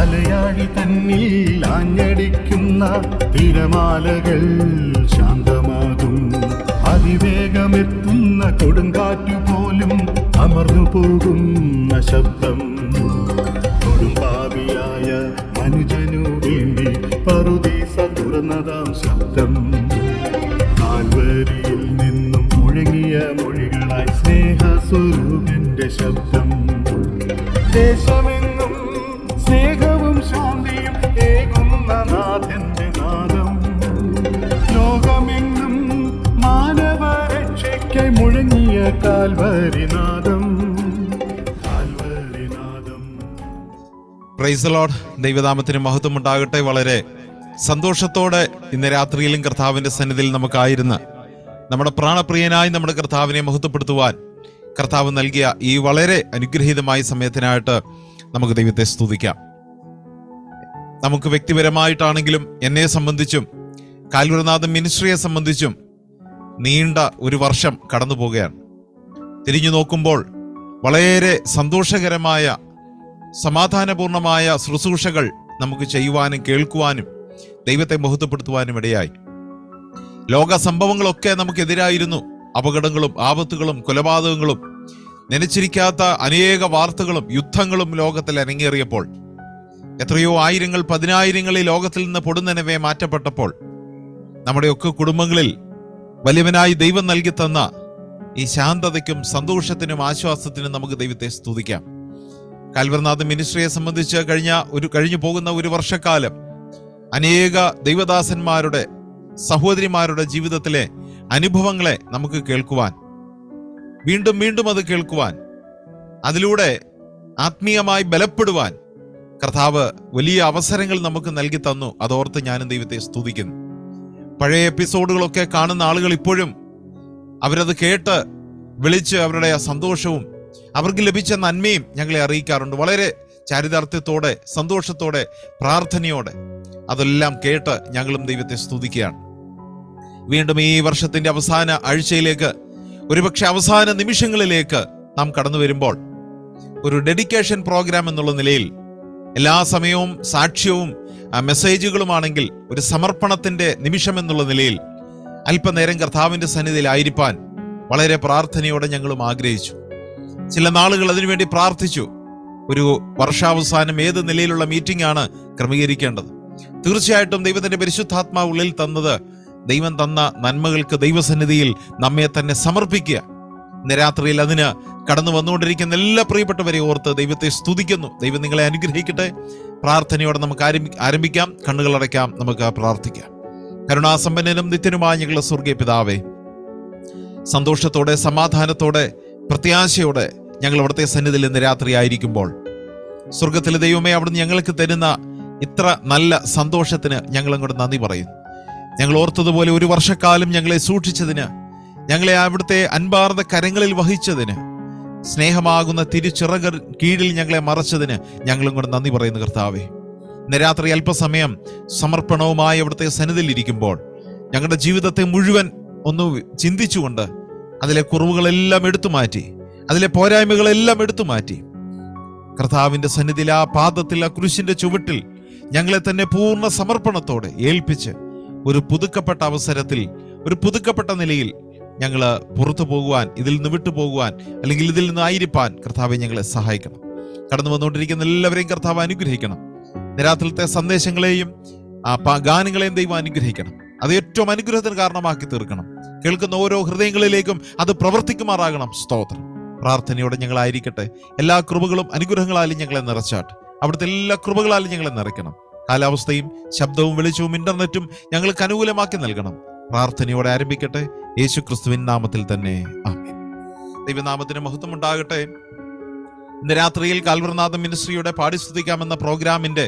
അലയാഴി തന്നിൽ ആഞ്ഞടിക്കുന്ന തിരമാലകൾ ശാന്തമാകും. അതിവേഗമെത്തുന്ന കൊടുങ്കാറ്റു പോലും അമർന്നു പോകുന്ന ശബ്ദം. കൊടുമ്പാവിയായ മനുജനു വേണ്ടി പറുദീസ തുറന്നതാം ശബ്ദം. കാൽവരിയിൽ നിന്നും മുഴങ്ങിയ മൊഴികളായി സ്നേഹസ്വരൂപന്റെ ശബ്ദം. ദേശമെന്നും സ്നേഹവും ശാന്തിയും ഏകുന്ന നാഥന്റെ നാദം. ലോകമെങ്ങും മാനവരക്ഷയ്ക്കായി മുഴങ്ങിയ കാൽവരിനാദം. Praise the lord. ദൈവനാമത്തിന് മഹത്വം ഉണ്ടാകട്ടെ. വളരെ സന്തോഷത്തോടെ ഇന്ന് രാത്രിയിലും കർത്താവിൻ്റെ സന്നിധിയിൽ നമുക്കായിരുന്ന് നമ്മുടെ പ്രാണപ്രിയനായി നമ്മുടെ കർത്താവിനെ മഹത്വപ്പെടുത്തുവാൻ കർത്താവ് നൽകിയ ഈ വളരെ അനുഗ്രഹീതമായ സമയത്തിനായിട്ട് നമുക്ക് ദൈവത്തെ സ്തുതിക്കാം. നമുക്ക് വ്യക്തിപരമായിട്ടാണെങ്കിലും എന്നെ സംബന്ധിച്ചും കാൽവരിനാഥൻ മിനിസ്ട്രിയെ സംബന്ധിച്ചും നീണ്ട ഒരു വർഷം കടന്നു പോവുകയാണ്. തിരിഞ്ഞു നോക്കുമ്പോൾ വളരെ സന്തോഷകരമായ സമാധാനപൂർണമായ ശുശ്രൂഷകൾ നമുക്ക് ചെയ്യുവാനും കേൾക്കുവാനും ദൈവത്തെ മഹത്വപ്പെടുത്തുവാനും ഇടയായി. ലോക സംഭവങ്ങളൊക്കെ നമുക്കെതിരായിരുന്നു. അപകടങ്ങളും ആപത്തുകളും കൊലപാതകങ്ങളും നനച്ചിരിക്കാത്ത അനേക വാർത്തകളും യുദ്ധങ്ങളും ലോകത്തിൽ അരങ്ങേറിയപ്പോൾ, എത്രയോ ആയിരങ്ങൾ പതിനായിരങ്ങൾ ഈ ലോകത്തിൽ നിന്ന് പൊടുന്നനവെ മാറ്റപ്പെട്ടപ്പോൾ, നമ്മുടെയൊക്കെ കുടുംബങ്ങളിൽ വലിയവനായി ദൈവം നൽകി തന്ന ഈ ശാന്തതയ്ക്കും സന്തോഷത്തിനും ആശ്വാസത്തിനും നമുക്ക് ദൈവത്തെ സ്തുതിക്കാം. കാൽവരിനാഥൻ മിനിസ്ട്രിയെ സംബന്ധിച്ച് കഴിഞ്ഞു പോകുന്ന ഒരു വർഷക്കാലം അനേക ദൈവദാസന്മാരുടെ സഹോദരിമാരുടെ ജീവിതത്തിലെ അനുഭവങ്ങളെ നമുക്ക് കേൾക്കുവാൻ, വീണ്ടും വീണ്ടും അത് കേൾക്കുവാൻ, അതിലൂടെ ആത്മീയമായി ബലപ്പെടുവാൻ കർത്താവ് വലിയ അവസരങ്ങൾ നമുക്ക് നൽകി തന്നു. അതോർത്ത് ഞാനും ദൈവത്തെ സ്തുതിക്കുന്നു. പഴയ എപ്പിസോഡുകളൊക്കെ കാണുന്ന ആളുകൾ ഇപ്പോഴും അവരത് കേട്ട് വിളിച്ച് അവരുടെ സന്തോഷവും അവർക്ക് ലഭിച്ച നന്മയും ഞങ്ങളെ അറിയിക്കാറുണ്ട്. വളരെ ചാരിതാർത്ഥ്യത്തോടെ, സന്തോഷത്തോടെ, പ്രാർത്ഥനയോടെ അതെല്ലാം കേട്ട് ഞങ്ങളും ദൈവത്തെ സ്തുതിക്കുകയാണ്. വീണ്ടും ഈ വർഷത്തിന്റെ അവസാന ആഴ്ചയിലേക്ക്, ഒരുപക്ഷെ അവസാന നിമിഷങ്ങളിലേക്ക് നാം കടന്നു വരുമ്പോൾ, ഒരു ഡെഡിക്കേഷൻ പ്രോഗ്രാം എന്നുള്ള നിലയിൽ എല്ലാ സമയവും സാക്ഷ്യവും മെസ്സേജുകളുമാണെങ്കിൽ ഒരു സമർപ്പണത്തിന്റെ നിമിഷം എന്നുള്ള നിലയിൽ അല്പനേരം കർത്താവിന്റെ സന്നിധിയിലായിരിക്കാൻ വളരെ പ്രാർത്ഥനയോടെ ഞങ്ങളും ആഗ്രഹിച്ചു. ചില നാളുകൾ അതിനുവേണ്ടി പ്രാർത്ഥിച്ചു. ഒരു വർഷാവസാനം ഏത് നിലയിലുള്ള മീറ്റിംഗ് ആണ് ക്രമീകരിക്കേണ്ടത്? തീർച്ചയായിട്ടും ദൈവത്തിന്റെ പരിശുദ്ധാത്മാവ് ഉള്ളിൽ തന്നത്, ദൈവം തന്ന നന്മകൾക്ക് ദൈവസന്നിധിയിൽ നമ്മെ തന്നെ സമർപ്പിക്കുക. ഇന്ന് രാത്രിയിൽ അതിന് കടന്നു വന്നുകൊണ്ടിരിക്കുന്ന എല്ലാ പ്രിയപ്പെട്ടവരെ ഓർത്ത് ദൈവത്തെ സ്തുതിക്കുന്നു. ദൈവം നിങ്ങളെ അനുഗ്രഹിക്കട്ടെ. പ്രാർത്ഥനയോടെ നമുക്ക് ആരംഭിക്കാം. കണ്ണുകളടയ്ക്കാം, നമുക്ക് പ്രാർത്ഥിക്കാം. കരുണാസമ്പന്നനും നിത്യനുമായ ഞങ്ങളുടെ സ്വർഗീയ പിതാവേ, സന്തോഷത്തോടെ, സമാധാനത്തോടെ, പ്രത്യാശയോടെ ഞങ്ങൾ അവിടുത്തെ സന്നിധിയിൽ ഇന്ന് രാത്രി ആയിരിക്കുമ്പോൾ, സ്വർഗത്തിലെ ദൈവമേ, അവിടുന്ന് ഞങ്ങൾക്ക് തരുന്ന ഇത്ര നല്ല സന്തോഷത്തിന് ഞങ്ങൾ അങ്ങോട്ട് നന്ദി പറയുന്നു. ഞങ്ങൾ ഓർത്തതുപോലെ ഒരു വർഷക്കാലം ഞങ്ങളെ സൂക്ഷിച്ചതിന്, ഞങ്ങളെ അവിടുത്തെ അൻപാർന്ന കരങ്ങളിൽ വഹിച്ചതിന്, സ്നേഹമാകുന്ന തിരുച്ചിറകർ കീഴിൽ ഞങ്ങളെ മറച്ചതിന് ഞങ്ങളും കൂടെ നന്ദി പറയുന്നു കർത്താവേ. ഇന്ന് രാത്രി അല്പസമയം സമർപ്പണവുമായി അവിടുത്തെ സന്നിധിയിൽ ഇരിക്കുമ്പോൾ ഞങ്ങളുടെ ജീവിതത്തെ മുഴുവൻ ഒന്ന് ചിന്തിച്ചുകൊണ്ട് അതിലെ കുറവുകളെല്ലാം എടുത്തു മാറ്റി, അതിലെ പോരായ്മകളെല്ലാം എടുത്തു മാറ്റി, കർത്താവിന്റെ സന്നിധിയിൽ ആ പാദത്തിൽ, ആ കുരിശിന്റെ ചുവട്ടിൽ ഞങ്ങളെ തന്നെ പൂർണ്ണ സമർപ്പണത്തോടെ ഏൽപ്പിച്ച് ഒരു പുതുക്കപ്പെട്ട അവസരത്തിൽ, ഒരു പുതുക്കപ്പെട്ട നിലയിൽ ഞങ്ങൾ പുറത്തു പോകുവാൻ, ഇതിൽ നിന്ന് വിട്ടുപോകുവാൻ, അല്ലെങ്കിൽ ഇതിൽ നിന്ന് ആയിരിക്കാൻ കർത്താവെ ഞങ്ങളെ സഹായിക്കണം. കടന്നു വന്നുകൊണ്ടിരിക്കുന്ന എല്ലാവരെയും കർത്താവ് അനുഗ്രഹിക്കണം. രാത്രിയിലത്തെ സന്ദേശങ്ങളെയും ഗാനങ്ങളെയും ദൈവം അനുഗ്രഹിക്കണം. അത് ഏറ്റവും അനുഗ്രഹത്തിന് കാരണമാക്കി തീർക്കണം. കേൾക്കുന്ന ഓരോ ഹൃദയങ്ങളിലേക്കും അത് പ്രവർത്തിക്കുമാറാകണം. സ്തോത്രം. പ്രാർത്ഥനയോടെ ഞങ്ങളായിരിക്കട്ടെ. എല്ലാ കൃപകളും അനുഗ്രഹങ്ങളാലും ഞങ്ങളെ നിറച്ചാട്ട്. അവിടുത്തെ എല്ലാ കൃപകളാലും ഞങ്ങളെ നിറയ്ക്കണം. കാലാവസ്ഥയും ശബ്ദവും വെളിച്ചവും ഇന്റർനെറ്റും ഞങ്ങൾക്ക് അനുകൂലമാക്കി നൽകണം. പ്രാർത്ഥനയോടെ ആരംഭിക്കട്ടെ. യേശു ക്രിസ്തുവിൻ നാമത്തിൽ തന്നെ, ആമേൻ. ദൈവനാമത്തിന് മഹത്വം ഉണ്ടാകട്ടെ. ഇന്ന് രാത്രിയിൽ കാൽവരിനാഥൻ മിനിസ്ട്രിയുടെ പാടിസ്തുതിക്കാമെന്ന പ്രോഗ്രാമിന്റെ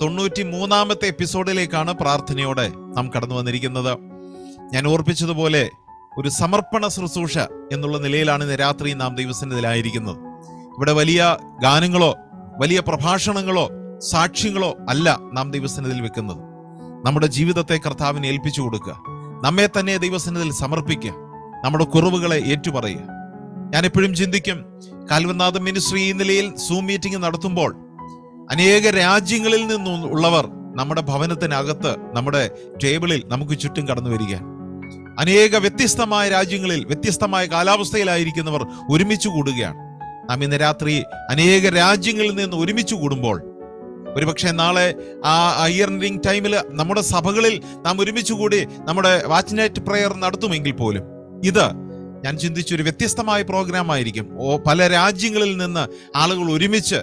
93-ാമത്തെ എപ്പിസോഡിലേക്കാണ് പ്രാർത്ഥനയോടെ നാം കടന്നു വന്നിരിക്കുന്നത്. ഞാൻ ഓർപ്പിച്ചതുപോലെ ഒരു സമർപ്പണ ശുശ്രൂഷ എന്നുള്ള നിലയിലാണ് ഇന്ന് രാത്രി നാം ദൈവസന്നിധിയിലായിരിക്കുന്നത്. ഇവിടെ വലിയ ഗാനങ്ങളോ വലിയ പ്രഭാഷണങ്ങളോ സാക്ഷ്യങ്ങളോ അല്ല നാം ദൈവസന്നിധിയിൽ വെക്കുന്നത്. നമ്മുടെ ജീവിതത്തെ കർത്താവിന് ഏൽപ്പിച്ചു കൊടുക്കുക, നമ്മെ തന്നെ ദൈവസന്നിധിയിൽ സമർപ്പിക്കുക, നമ്മുടെ കുറവുകളെ ഏറ്റുപറയുക. ഞാൻ എപ്പോഴും ചിന്തിക്കും, കാൽവരിനാഥൻ മിനിസ്ട്രി ഈ നിലയിൽ സൂം മീറ്റിംഗ് നടത്തുമ്പോൾ അനേക രാജ്യങ്ങളിൽ നിന്നുള്ളവർ നമ്മുടെ ഭവനത്തിനകത്ത്, നമ്മുടെ ടേബിളിൽ നമുക്ക് ചുറ്റും കടന്നു വരിക. അനേക വ്യത്യസ്തമായ രാജ്യങ്ങളിൽ വ്യത്യസ്തമായ കാലാവസ്ഥയിലായിരിക്കുന്നവർ ഒരുമിച്ച് കൂടുകയാണ്. നാം ഇന്ന് രാത്രി അനേക രാജ്യങ്ങളിൽ നിന്ന് ഒരുമിച്ച് കൂടുമ്പോൾ, ഒരുപക്ഷെ നാളെ ആ ഇയർ എൻഡിങ് ടൈമിൽ നമ്മുടെ സഭകളിൽ നാം ഒരുമിച്ച് കൂടി നമ്മുടെ വാച്ച് നൈറ്റ് പ്രയർ നടത്തുമെങ്കിൽ പോലും ഇത് ഞാൻ ചിന്തിച്ചൊരു വ്യത്യസ്തമായ പ്രോഗ്രാം ആയിരിക്കും. പല രാജ്യങ്ങളിൽ നിന്ന് ആളുകൾ ഒരുമിച്ച്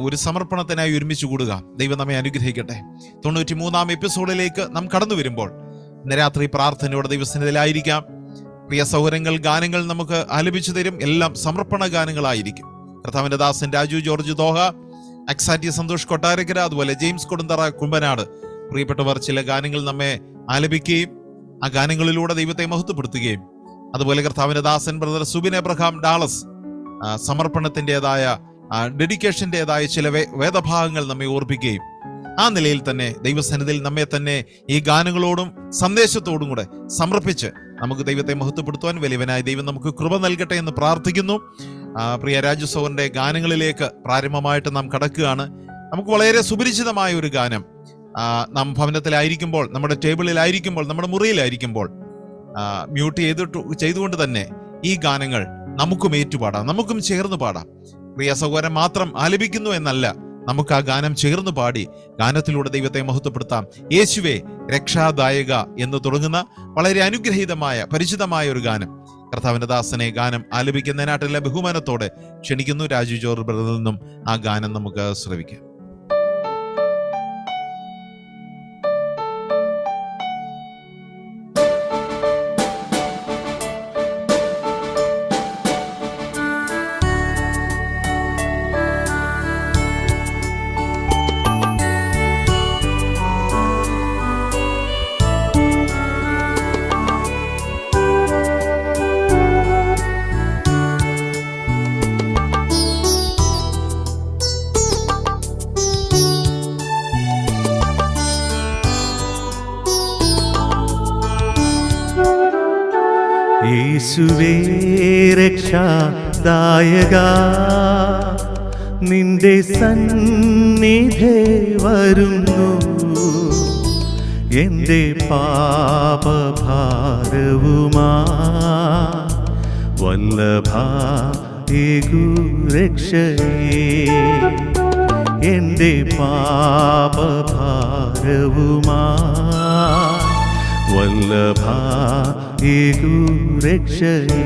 ഒരു സമർപ്പണത്തിനായി ഒരുമിച്ച് കൂടുക. ദൈവം നമ്മെ അനുഗ്രഹിക്കട്ടെ. 93-ാം എപ്പിസോഡിലേക്ക് നാം കടന്നു വരുമ്പോൾ ഇന്ന് രാത്രി പ്രാർത്ഥനയോടെ ദൈവസന്നിധിയിലായിരിക്കാം. പ്രിയ സൗകര്യങ്ങൾ, ഗാനങ്ങൾ നമുക്ക് ആലപിച്ചു തരും. എല്ലാം സമർപ്പണ ഗാനങ്ങളായിരിക്കും. കർത്താവിന്റെ ദാസൻ രാജു ജോർജ് ദോഹ, അക്സാറ്റി സന്തോഷ് കൊട്ടാരക്കര, അതുപോലെ ജെയിംസ് കൊടുന്തറ കുമ്പനാട്, പ്രിയപ്പെട്ടവർ ചില ഗാനങ്ങൾ നമ്മെ ആലപിക്കുകയും ആ ഗാനങ്ങളിലൂടെ ദൈവത്തെ മഹത്വപ്പെടുത്തുകയും, അതുപോലെ കർത്താവിന്റെ ദാസൻ ബ്രദർ സുബിൻ എബ്രഹാം ഡാളസ് സമർപ്പണത്തിൻ്റെതായ ഡെഡിക്കേഷൻ്റെതായ ചില വേദഭാഗങ്ങൾ നമ്മെ ഓർപ്പിക്കുകയും, ആ നിലയിൽ തന്നെ ദൈവസന്നിധിയിൽ നമ്മെ തന്നെ ഈ ഗാനങ്ങളോടും സന്ദേശത്തോടും കൂടെ സമർപ്പിച്ച് നമുക്ക് ദൈവത്തെ മഹത്വപ്പെടുത്തുവാൻ വലിയവനായ ദൈവം നമുക്ക് കൃപ നൽകട്ടെ എന്ന് പ്രാർത്ഥിക്കുന്നു. പ്രിയ രാജു സോറിന്റെ ഗാനങ്ങളിലേക്ക് പ്രാരംഭമായിട്ട് നാം കടക്കുകയാണ്. നമുക്ക് വളരെ സുപരിചിതമായ ഒരു ഗാനം, നാം ഭവനത്തിലായിരിക്കുമ്പോൾ, നമ്മുടെ ടേബിളിലായിരിക്കുമ്പോൾ, നമ്മുടെ മുറിയിലായിരിക്കുമ്പോൾ മ്യൂട്ട് ചെയ്തുകൊണ്ട് തന്നെ ഈ ഗാനങ്ങൾ നമുക്കും ഏറ്റുപാടാം, നമുക്കും ചേർന്ന് പാടാം. പ്രിയ സഹോദരൻ മാത്രം ആലപിക്കുന്നു എന്നല്ല, നമുക്ക് ആ ഗാനം ചേർന്ന് പാടി ഗാനത്തിലൂടെ ദൈവത്തെ മഹത്വപ്പെടുത്താം. യേശുവേ രക്ഷാദായക എന്ന് തുടങ്ങുന്ന വളരെ അനുഗ്രഹീതമായ പരിചിതമായ ഒരു ഗാനം, കർത്താവിന്റെ ദാസനെ ഗാനം ആലപിക്കുന്നതിനായിട്ടുള്ള ബഹുമാനത്തോടെ ക്ഷണിക്കുന്നു. രാജു ജോർജ് ബ്രദറിൽ നിന്നും ആ ഗാനം നമുക്ക് ശ്രവിക്കാം. യേശുവേ രക്ഷാദായക, നിന്റെ സന്നിധി വരുന്നു, എൻ്റെ പാപഭാരവുമാ വല്ലഭേകു രക്ഷയേ, എൻ്റെ പാപഭാരവുമാ വല്ലഭേകു രക്ഷയേ.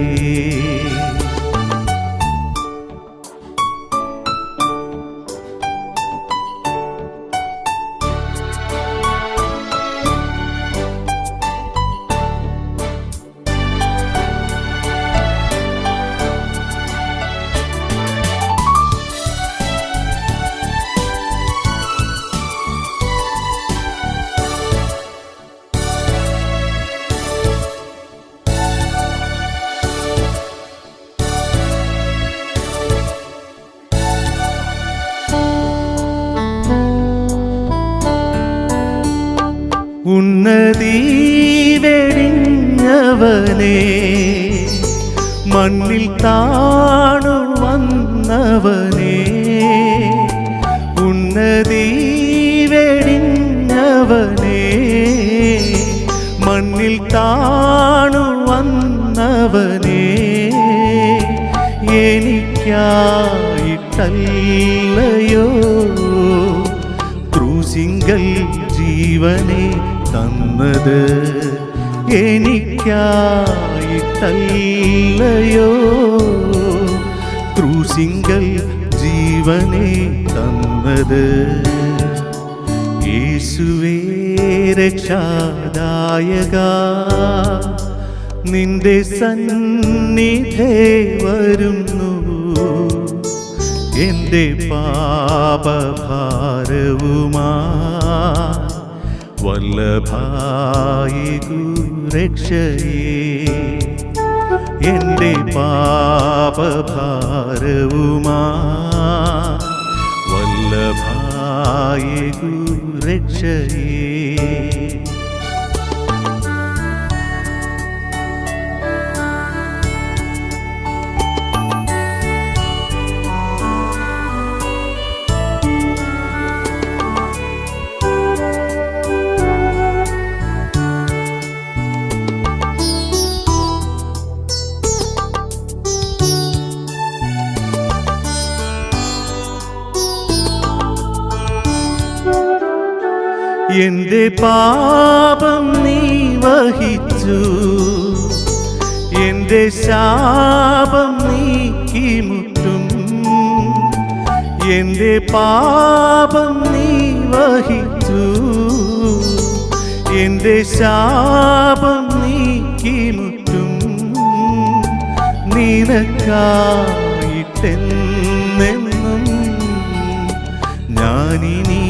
ഉന്നതി വെടിഞ്ഞവനേ, മണ്ണിൽ താണു വന്നവനേ, ഉന്നതി വെടിഞ്ഞവനേ, മണ്ണിൽ താണു വന്നവനേ, എനിക്കായിട്ടല്ലയോ ക്രൂശിങ്കൽ ജീവനെ തന്നത്, എനിക്കായിട്ടല്ലയോ ക്രൂശിങ്കൽ ജീവനെ തന്നത്. യേശുവേ രക്ഷാദായക, നിന്റെ സന്നിധി വരുന്നു, എൻ്റെ പാപഭാരവുമാ വല്ലഭേകു രക്ഷയേ, എൻ്റെ പാപഭാരവുമാ വല്ലഭേകു രക്ഷയേ. എന്റെ പാപം നീ വഹിച്ചു, എന്റെ ശാപം നീക്കി മുറ്റും. എന്റെ പാപം നീ വഹിച്ചു, എന്റെ ശാപം നീക്കി മുറ്റും. നിനക്കായിട്ടെന്നെന്നും ഞാനിനി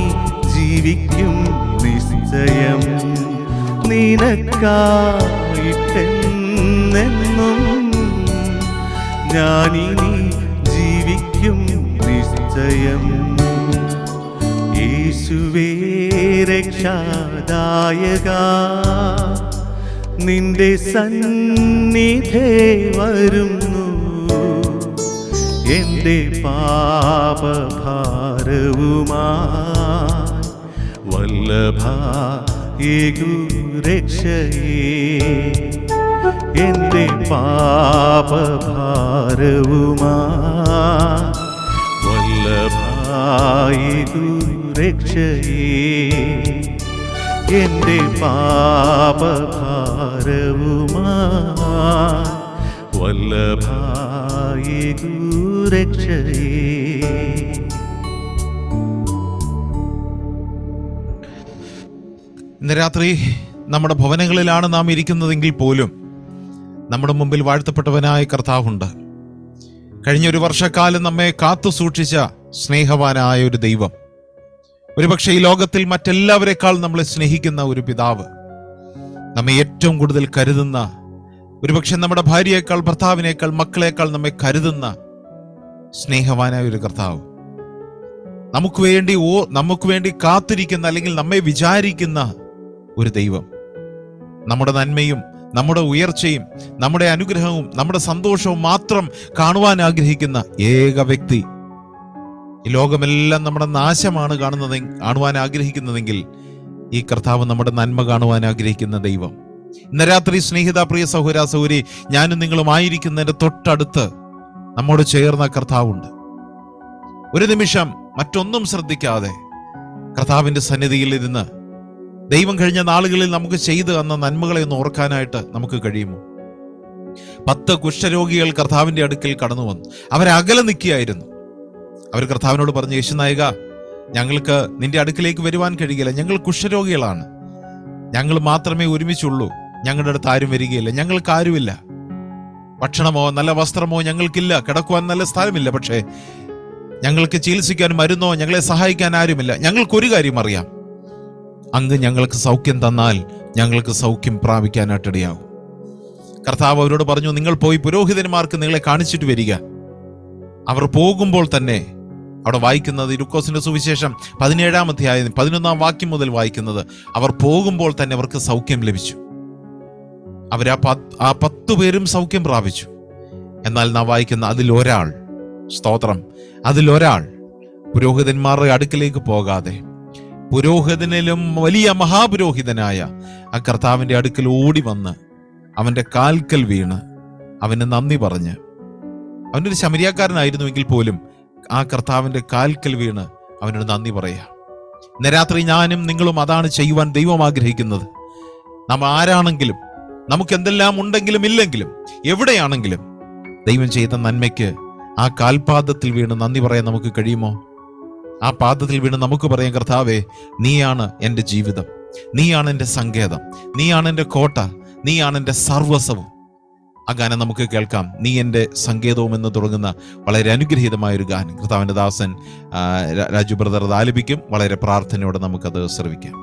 ജീവിക്കും നിശ്ചയം. നിനക്കായിട്ടെന്നെന്നും ഞാനിനി ജീവിക്കും നിശ്ചയം. യേശുവേ രക്ഷാദായക, നിന്റെ സന്നിധേ വരുന്നു. എന്റെ പാപഭാരവുമായി വല്ലഭ യേകു രക്ഷയേ. എന്റെ പാപഭാരവുമായി വല്ലഭ യേകു രക്ഷയേ. എന്റെ പാപഭാരവുമായി വല്ലഭ യേകു രക്ഷയേ. ഇന്ന് രാത്രി നമ്മുടെ ഭവനങ്ങളിലാണ് നാം ഇരിക്കുന്നതെങ്കിൽ പോലും നമ്മുടെ മുമ്പിൽ വാഴ്ത്തപ്പെട്ടവനായ കർത്താവുണ്ട്. കഴിഞ്ഞൊരു വർഷക്കാലം നമ്മെ കാത്തു സൂക്ഷിച്ച സ്നേഹവാനായ ഒരു ദൈവം, ഒരുപക്ഷെ ഈ ലോകത്തിൽ മറ്റെല്ലാവരെക്കാൾ നമ്മളെ സ്നേഹിക്കുന്ന ഒരു പിതാവ്, നമ്മെ ഏറ്റവും കൂടുതൽ കരുതുന്ന, ഒരുപക്ഷെ നമ്മുടെ ഭാര്യയേക്കാൾ ഭർത്താവിനേക്കാൾ മക്കളേക്കാൾ നമ്മെ കരുതുന്ന സ്നേഹവാനായ ഒരു കർത്താവ്, നമുക്ക് വേണ്ടി കാത്തിരിക്കുന്ന, അല്ലെങ്കിൽ നമ്മെ വിചാരിക്കുന്ന ഒരു ദൈവം, നമ്മുടെ നന്മയും നമ്മുടെ ഉയർച്ചയും നമ്മുടെ അനുഗ്രഹവും നമ്മുടെ സന്തോഷവും മാത്രം കാണുവാൻ ആഗ്രഹിക്കുന്ന ഏക വ്യക്തി. ഈ ലോകമെല്ലാം നമ്മുടെ നാശമാണ് കാണുവാൻ ആഗ്രഹിക്കുന്നതെങ്കിൽ ഈ കർത്താവ് നമ്മുടെ നന്മ കാണുവാൻ ആഗ്രഹിക്കുന്ന ദൈവം. ഇന്ന് രാത്രി സ്നേഹിത, പ്രിയ സഹോദര സഹോദരി, ഞാനും നിങ്ങളുമായിരിക്കുന്നതിന്റെ തൊട്ടടുത്ത് നമ്മോട് ചേർന്ന കർത്താവുണ്ട്. ഒരു നിമിഷം മറ്റൊന്നും ശ്രദ്ധിക്കാതെ കർത്താവിന്റെ സന്നിധിയിൽ ഇരുന്ന് ദൈവം കഴിഞ്ഞ നാളുകളിൽ നമുക്ക് ചെയ്തു തന്ന നന്മകളെ ഒന്ന് ഓർക്കാനായിട്ട് നമുക്ക് കഴിയുമോ? 10 കുഷ്ഠരോഗികൾ കർത്താവിന്റെ അടുക്കൽ കടന്നു വന്നു. അവരകലെ നിൽക്കുകയായിരുന്നു. അവർ കർത്താവിനോട് പറഞ്ഞു, യേശുനായക, ഞങ്ങൾക്ക് നിന്റെ അടുക്കിലേക്ക് വരുവാൻ കഴിയില്ല, ഞങ്ങൾ കുഷ്ഠരോഗികളാണ്, ഞങ്ങൾ മാത്രമേ ഒരുമിച്ചുള്ളൂ, ഞങ്ങളുടെ അടുത്ത് ആരും വരികയില്ല, ഞങ്ങൾക്ക് ആരുമില്ല, ഭക്ഷണമോ നല്ല വസ്ത്രമോ ഞങ്ങൾക്കില്ല, കിടക്കുവാൻ നല്ല സ്ഥലമില്ല, പക്ഷേ ഞങ്ങൾക്ക് ചികിത്സിക്കാൻ മരുന്നോ ഞങ്ങളെ സഹായിക്കാൻ ആരുമില്ല. ഞങ്ങൾക്കൊരു കാര്യം അറിയാം, അങ്ങ് ഞങ്ങൾക്ക് സൗഖ്യം തന്നാൽ ഞങ്ങൾക്ക് സൗഖ്യം പ്രാപിക്കാനായിട്ടിടയാകും. കർത്താവ് അവരോട് പറഞ്ഞു, നിങ്ങൾ പോയി പുരോഹിതന്മാർക്ക് നിങ്ങളെ കാണിച്ചിട്ട് വരിക. അവർ പോകുമ്പോൾ തന്നെ, അവിടെ വായിക്കുന്നത് ലൂക്കോസിന്റെ സുവിശേഷം 17-ാം അധ്യായം 11-ാം വാക്യം മുതൽ വായിക്കുന്നത്, അവർ പോകുമ്പോൾ തന്നെ അവർക്ക് സൗഖ്യം ലഭിച്ചു. ആ 10 പേരും സൗഖ്യം പ്രാപിച്ചു. എന്നാൽ നാം വായിക്കുന്ന അതിലൊരാൾ, സ്തോത്രം, അതിലൊരാൾ പുരോഹിതന്മാരുടെ അടുക്കിലേക്ക് പോകാതെ പുരോഹിതനിലും വലിയ മഹാപുരോഹിതനായ ആ കർത്താവിന്റെ അടുക്കൽ ഓടി വന്ന് അവന്റെ കാൽക്കൽ വീണ് അവന് നന്ദി പറഞ്ഞ്, അവനൊരു ശമരിയാക്കാരനായിരുന്നുവെങ്കിൽ പോലും ആ കർത്താവിന്റെ കാൽക്കൽ വീണ് അവനോട് നന്ദി പറയാ. ഇന്ന് രാത്രി ഞാനും നിങ്ങളും അതാണ് ചെയ്യുവാൻ ദൈവം ആഗ്രഹിക്കുന്നത്. നാം ആരാണെങ്കിലും, നമുക്ക് എന്തെല്ലാം ഉണ്ടെങ്കിലും ഇല്ലെങ്കിലും, എവിടെയാണെങ്കിലും ദൈവം ചെയ്ത നന്മയ്ക്ക് ആ കാൽപാദത്തിൽ വീണ് നന്ദി പറയാൻ നമുക്ക് കഴിയുമോ? ആ പാദത്തിൽ വീണ് നമുക്ക് പറയാം, കർത്താവേ, നീയാണ് എൻ്റെ ജീവിതം, നീയാണ് എൻ്റെ സങ്കേതം, നീയാണ് എൻ്റെ കോട്ട, നീയാണ് എൻ്റെ സർവസ്വവും. ആ ഗാനം നമുക്ക് കേൾക്കാം. നീ എൻ്റെ സങ്കേതവും എന്ന് തുടങ്ങുന്ന വളരെ അനുഗ്രഹീതമായ ഒരു ഗാനം കർത്താവിൻ്റെ ദാസൻ രാജു ബ്രദർ ആലപിക്കും. വളരെ പ്രാർത്ഥനയോടെ നമുക്കത് ശ്രവിക്കാം.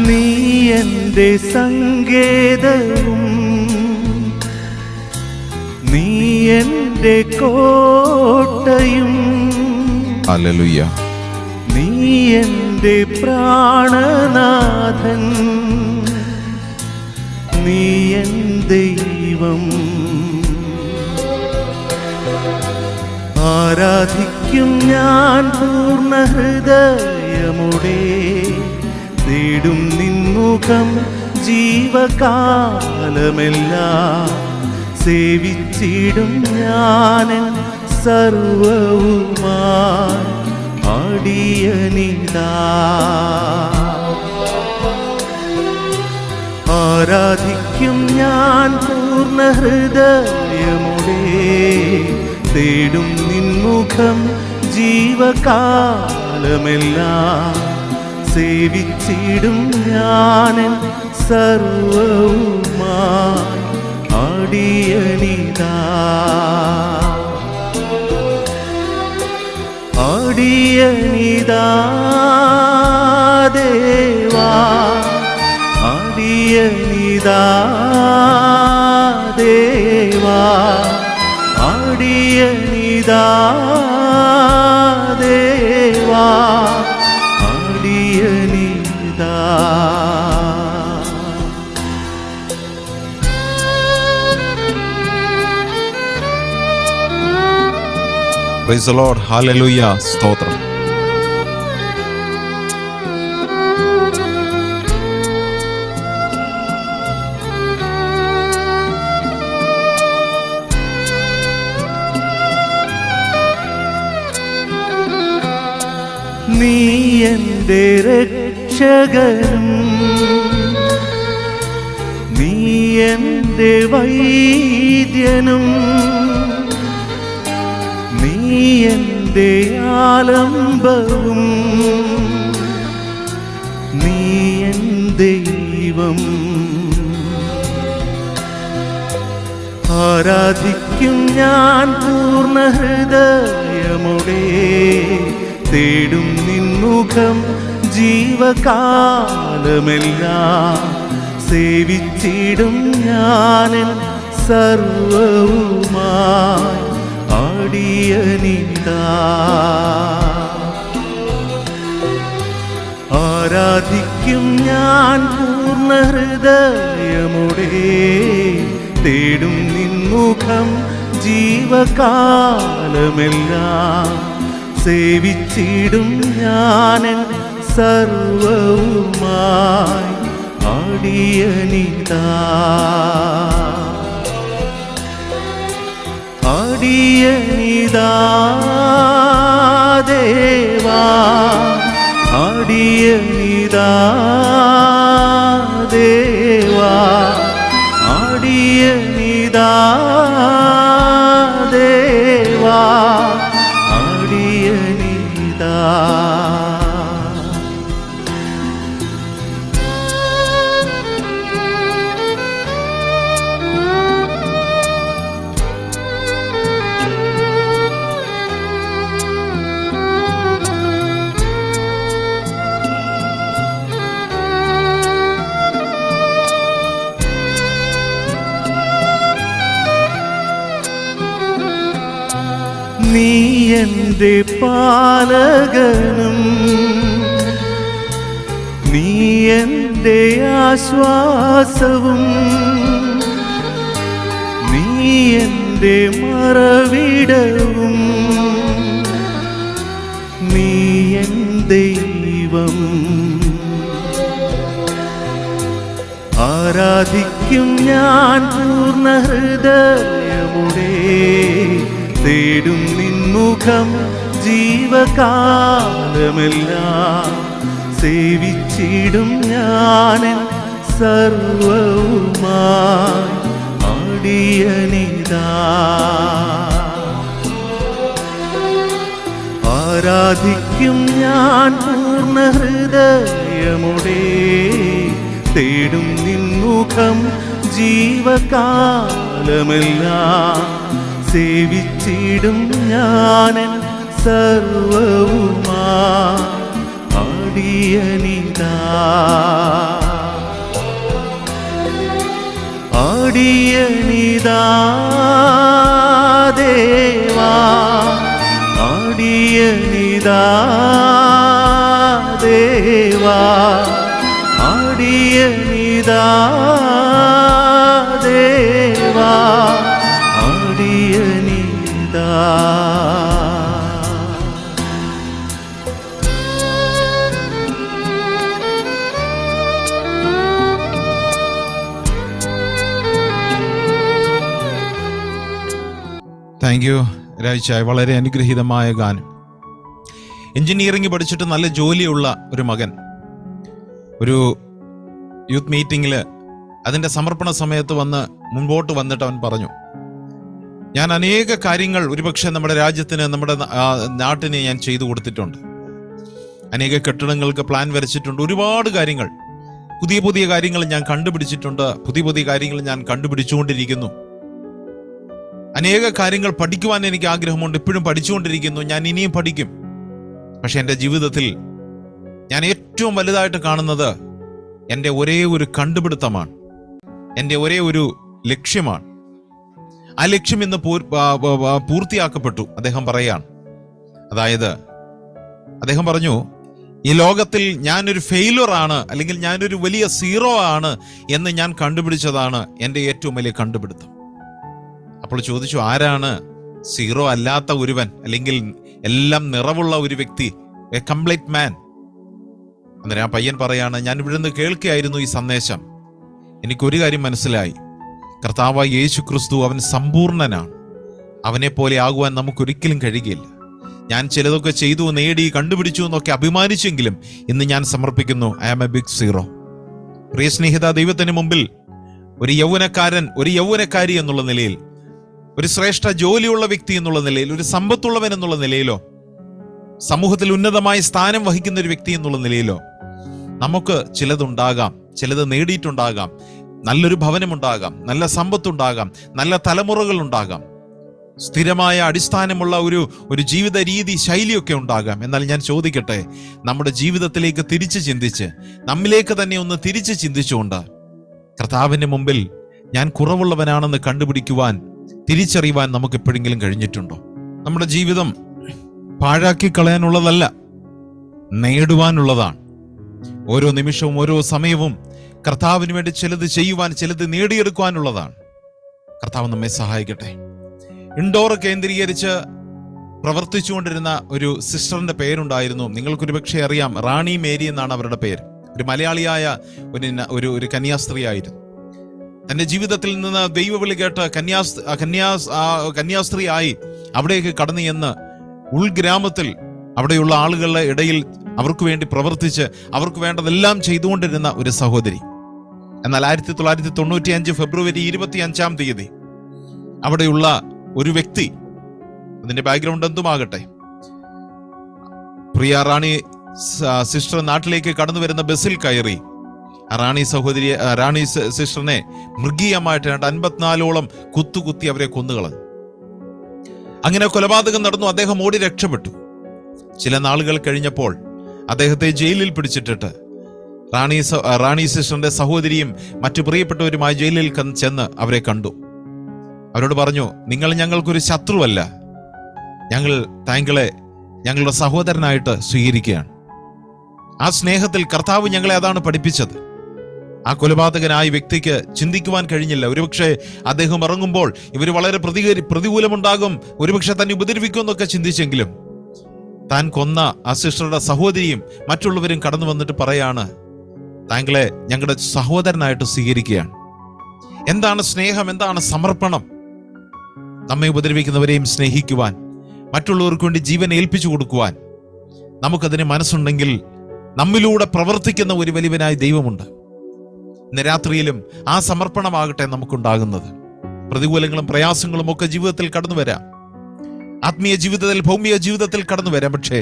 നീ എൻ്റെ സങ്കേതവും നീ എൻ്റെ കോട്ടയും, ഹല്ലേലൂയ, നീ എൻ്റെ പ്രാണനാഥൻ, നീ എൻ ദൈവം. ആരാധിക്കും ഞാൻ പൂർണ്ണ ഹൃദയമോടെ, തേടും നിൻമുഖം ജീവകാലമെല്ലാം, സേവിച്ചിടും ഞാൻ സർവവുമായി അടിയനിതാ. ആരാധിക്കും ഞാൻ പൂർണ്ണ ഹൃദയമോടെ, തേടും നിൻമുഖം ജീവകാലമെല്ലാം, സേവിച്ചിടും ഞാൻ സർവവുമായി അടിയനിതാ. അടിയനിതാ ദേവാ, അടിയനിതാ ദേവാ, അടിയനിതാ ദേവാ, അടിയനിതാ. പ്രൈസ് ദി ലോർഡ്, ഹല്ലേലൂയ, സ്തോത്രം. നീ എൻ്റെ രക്ഷകനും, നീ എൻ്റെ വൈദ്യനും, നീ എൻ്റെ ആലംബവും, നീ എൻ ദൈവം. ആരാധിക്കും ഞാൻ പൂർണ്ണ ഹൃദയമോടെ, തേടും നിൻമുഖം ജീവകാലമെല്ലാം, സേവിച്ചിടും ഞാൻ സർവവുമായി അടിയനിതാ. ആരാധിക്കും ഞാൻ പൂർണ്ണ ഹൃദയമോടെ, തേടും നിൻമുഖം ജീവകാലമെല്ലാം, സേവിച്ചിടും ഞാൻ സർവവുമായി അടിയനിതാ. അടിയനിതാ ദേവാ, അടിയനിതാ ദേവാ, അടിയനിതാ ദേവാ, അടിയനിതാ. നീ എൻ്റെ പാലകനും, നീ എൻ്റെ ആശ്വാസവും, നീ എൻ്റെ മറവിടവും, നീ എൻ ദൈവം. ആരാധിക്കും ഞാൻ പൂർണ്ണ ഹൃദയമോടെ, തേടും നിൻമുഖം ജീവകാലമെല്ലാം, സേവിച്ചിടും ഞാൻ സർവവുമായി അടിയനിതാ. ആരാധിക്കും ഞാൻ പൂർണ്ണ ഹൃദയമോടെ, തേടും നിൻമുഖം ജീവകാലമെല്ലാം, സേവിച്ചിടും ഞാൻ സർവവുമായി അടിയനിതാ. അടിയനിതാ ദേവാ, അടിയനിതാ ദേവാ, അടിയനിതാ ദേവാ, അടിയനിതാ. താങ്ക് യു രാജായ്. വളരെ അനുഗ്രഹീതമായ ഗാനം. എഞ്ചിനീയറിംഗ് പഠിച്ചിട്ട് നല്ല ജോലിയുള്ള ഒരു മകൻ ഒരു യൂത്ത് മീറ്റിങ്ങിൽ അതിൻ്റെ സമർപ്പണ സമയത്ത് മുൻപോട്ട് വന്നിട്ട് അവൻ പറഞ്ഞു, ഞാൻ അനേക കാര്യങ്ങൾ ഒരുപക്ഷെ നമ്മുടെ രാജ്യത്തിന്, നമ്മുടെ നാട്ടിന് ഞാൻ ചെയ്തു കൊടുത്തിട്ടുണ്ട്. അനേക കെട്ടിടങ്ങൾക്ക് പ്ലാൻ വരച്ചിട്ടുണ്ട്. ഒരുപാട് കാര്യങ്ങൾ, പുതിയ പുതിയ കാര്യങ്ങൾ ഞാൻ കണ്ടുപിടിച്ചിട്ടുണ്ട്. പുതിയ പുതിയ കാര്യങ്ങൾ ഞാൻ കണ്ടുപിടിച്ചുകൊണ്ടിരിക്കുന്നു. അനേക കാര്യങ്ങൾ പഠിക്കുവാൻ എനിക്ക് ആഗ്രഹമുണ്ട്. ഇപ്പോഴും പഠിച്ചുകൊണ്ടിരിക്കുന്നു. ഞാൻ ഇനിയും പഠിക്കും. പക്ഷെ എൻ്റെ ജീവിതത്തിൽ ഞാൻ ഏറ്റവും വലുതായിട്ട് കാണുന്നത് എൻ്റെ ഒരേ ഒരു കണ്ടുപിടുത്തമാണ്, എൻ്റെ ഒരേ ഒരു ലക്ഷ്യമാണ്. ആ ലക്ഷ്യം ഇന്ന് പൂർത്തിയാക്കപ്പെട്ടു. അദ്ദേഹം പറയാണ്, അതായത് അദ്ദേഹം പറഞ്ഞു, ഈ ലോകത്തിൽ ഞാനൊരു ഫെയിലർ ആണ്, അല്ലെങ്കിൽ ഞാനൊരു വലിയ സീറോ ആണ് എന്ന് ഞാൻ കണ്ടുപിടിച്ചതാണ് എൻ്റെ ഏറ്റവും വലിയ കണ്ടുപിടുത്തം. അപ്പോൾ ചോദിച്ചു, ആരാണ് സീറോ അല്ലാത്ത ഒരുവൻ, അല്ലെങ്കിൽ എല്ലാം നിറവുള്ള ഒരു വ്യക്തി, എ കംപ്ലീറ്റ് മാൻ? അന്നേരം ആ പയ്യൻ പറയാണ്, ഞാൻ ഇവിടുന്ന് കേൾക്കുകയായിരുന്നു ഈ സന്ദേശം. എനിക്കൊരു കാര്യം മനസ്സിലായി, കർത്താവായ യേശു ക്രിസ്തു അവൻ സമ്പൂർണനാണ്. അവനെ പോലെ ആകുവാൻ നമുക്കൊരിക്കലും കഴിയുകയില്ല. ഞാൻ ചിലതൊക്കെ ചെയ്തു, നേടി, കണ്ടുപിടിച്ചു എന്നൊക്കെ അഭിമാനിച്ചെങ്കിലും ഇന്ന് ഞാൻ സമർപ്പിക്കുന്നു, I am a big zero. പ്രിയ സ്നേഹിത, ദൈവത്തിന് മുമ്പിൽ ഒരു യൗവനക്കാരൻ, ഒരു യൗവനക്കാരി എന്നുള്ള നിലയിൽ, ഒരു ശ്രേഷ്ഠ ജോലിയുള്ള വ്യക്തി എന്നുള്ള നിലയിൽ, ഒരു സമ്പത്തുള്ളവൻ എന്നുള്ള നിലയിലോ, സമൂഹത്തിൽ ഉന്നതമായ സ്ഥാനം വഹിക്കുന്ന ഒരു വ്യക്തി എന്നുള്ള നിലയിലോ നമുക്ക് ചിലതുണ്ടാകാം, ചിലത് നേടിയിട്ടുണ്ടാകാം. നല്ലൊരു ഭവനമുണ്ടാകാം, നല്ല സമ്പത്തുണ്ടാകാം, നല്ല തലമുറകൾ ഉണ്ടാകാം, സ്ഥിരമായ അടിസ്ഥാനമുള്ള ഒരു ജീവിത രീതി, ശൈലിയൊക്കെ ഉണ്ടാകാം. എന്നാൽ ഞാൻ ചോദിക്കട്ടെ, നമ്മുടെ ജീവിതത്തിലേക്ക് തിരിച്ച് ചിന്തിച്ച്, നമ്മിലേക്ക് തന്നെ ഒന്ന് തിരിച്ച് ചിന്തിച്ചുകൊണ്ട് കർത്താവിന്റെ മുമ്പിൽ ഞാൻ കുറവുള്ളവനാണെന്ന് കണ്ടുപിടിക്കുവാൻ, തിരിച്ചറിയുവാൻ നമുക്ക് എപ്പോഴെങ്കിലും കഴിഞ്ഞിട്ടുണ്ടോ? നമ്മുടെ ജീവിതം പാഴാക്കി കളയാനുള്ളതല്ല, നേടുവാനുള്ളതാണ്. ഓരോ നിമിഷവും ഓരോ സമയവും കർത്താവിന് വേണ്ടി ചിലത് ചെയ്യുവാൻ, ചിലത് നേടിയെടുക്കുവാനുള്ളതാണ്. കർത്താവ് നമ്മെ സഹായിക്കട്ടെ. ഇൻഡോർ കേന്ദ്രീകരിച്ച് പ്രവർത്തിച്ചുകൊണ്ടിരുന്ന ഒരു സിസ്റ്ററിന്റെ പേരുണ്ടായിരുന്നു, നിങ്ങൾക്കൊരു പക്ഷേ അറിയാം, റാണി മേരി എന്നാണ് അവരുടെ പേര്. ഒരു മലയാളിയായ ഒരു കന്യാസ്ത്രീയായിരുന്നു. തന്റെ ജീവിതത്തിൽ നിന്ന് ദൈവവിളി കേട്ട് കന്യാസ്ത്രീയായി അവിടേക്ക് കടന്നു ചെന്ന് ഉൾഗ്രാമത്തിൽ അവിടെയുള്ള ആളുകളുടെ ഇടയിൽ അവർക്ക് വേണ്ടി പ്രവർത്തിച്ച് അവർക്ക് വേണ്ടതെല്ലാം ചെയ്തുകൊണ്ടിരുന്ന ഒരു സഹോദരി. എന്നാൽ 1995 ഫെബ്രുവരി 25 അവിടെയുള്ള ഒരു വ്യക്തി, അതിന്റെ ബാക്ക്ഗ്രൗണ്ട് എന്തുമാകട്ടെ, പ്രിയ റാണി സിസ്റ്റർ നാട്ടിലേക്ക് കടന്നു വരുന്ന ബസ്സിൽ കയറി റാണി സിസ്റ്ററിനെ മൃഗീയമായിട്ട് 54ഓളം കുത്തി അവരെ കൊന്നുകളഞ്ഞു. അങ്ങനെ കൊലപാതകം നടന്നു. അദ്ദേഹം ഓടി രക്ഷപ്പെട്ടു. ചില നാളുകൾ കഴിഞ്ഞപ്പോൾ അദ്ദേഹത്തെ ജയിലിൽ പിടിച്ചിട്ടിട്ട് റാണി സിസ്റ്ററിന്റെ സഹോദരിയും മറ്റു പ്രിയപ്പെട്ടവരുമായി ജയിലിൽ ചെന്ന് അവരെ കണ്ടു. അവരോട് പറഞ്ഞു, നിങ്ങൾ ഞങ്ങൾക്കൊരു ശത്രുവല്ല, ഞങ്ങൾ താങ്കളെ ഞങ്ങളുടെ സഹോദരനായിട്ട് സ്വീകരിക്കുകയാണ്. ആ സ്നേഹത്തിൽ കർത്താവ് ഞങ്ങളെ അതാണ് പഠിപ്പിച്ചത്. ആ കൊലപാതകനായ വ്യക്തിക്ക് ചിന്തിക്കുവാൻ കഴിഞ്ഞില്ല. ഒരുപക്ഷെ അദ്ദേഹം ഇറങ്ങുമ്പോൾ ഇവർ വളരെ പ്രതികൂലമുണ്ടാകും, ഒരുപക്ഷെ തന്നെ ഉപദ്രവിക്കുമെന്നൊക്കെ ചിന്തിച്ചെങ്കിലും താൻ കൊന്ന ആ സിസ്റ്ററുടെ സഹോദരിയും മറ്റുള്ളവരും കടന്നു വന്നിട്ട് പറയാണ്, താങ്കളെ ഞങ്ങളുടെ സഹോദരനായിട്ട് സ്വീകരിക്കുകയാണ്. എന്താണ് സ്നേഹം, എന്താണ് സമർപ്പണം? നമ്മെ ഉപദ്രവിക്കുന്നവരെയും സ്നേഹിക്കുവാൻ, മറ്റുള്ളവർക്ക് വേണ്ടി ജീവൻ ഏൽപ്പിച്ചു കൊടുക്കുവാൻ നമുക്കതിന് മനസ്സുണ്ടെങ്കിൽ നമ്മിലൂടെ പ്രവർത്തിക്കുന്ന ഒരു വലിയവനായ ദൈവമുണ്ട്. ഇന്ന് രാത്രിയിലും ആ സമർപ്പണമാകട്ടെ നമുക്കുണ്ടാകുന്നത്. പ്രതികൂലങ്ങളും പ്രയാസങ്ങളും ഒക്കെ ജീവിതത്തിൽ കടന്നു വരാം, ആത്മീയ ജീവിതത്തിൽ, ഭൗമിക ജീവിതത്തിൽ കടന്നു വരാം. പക്ഷേ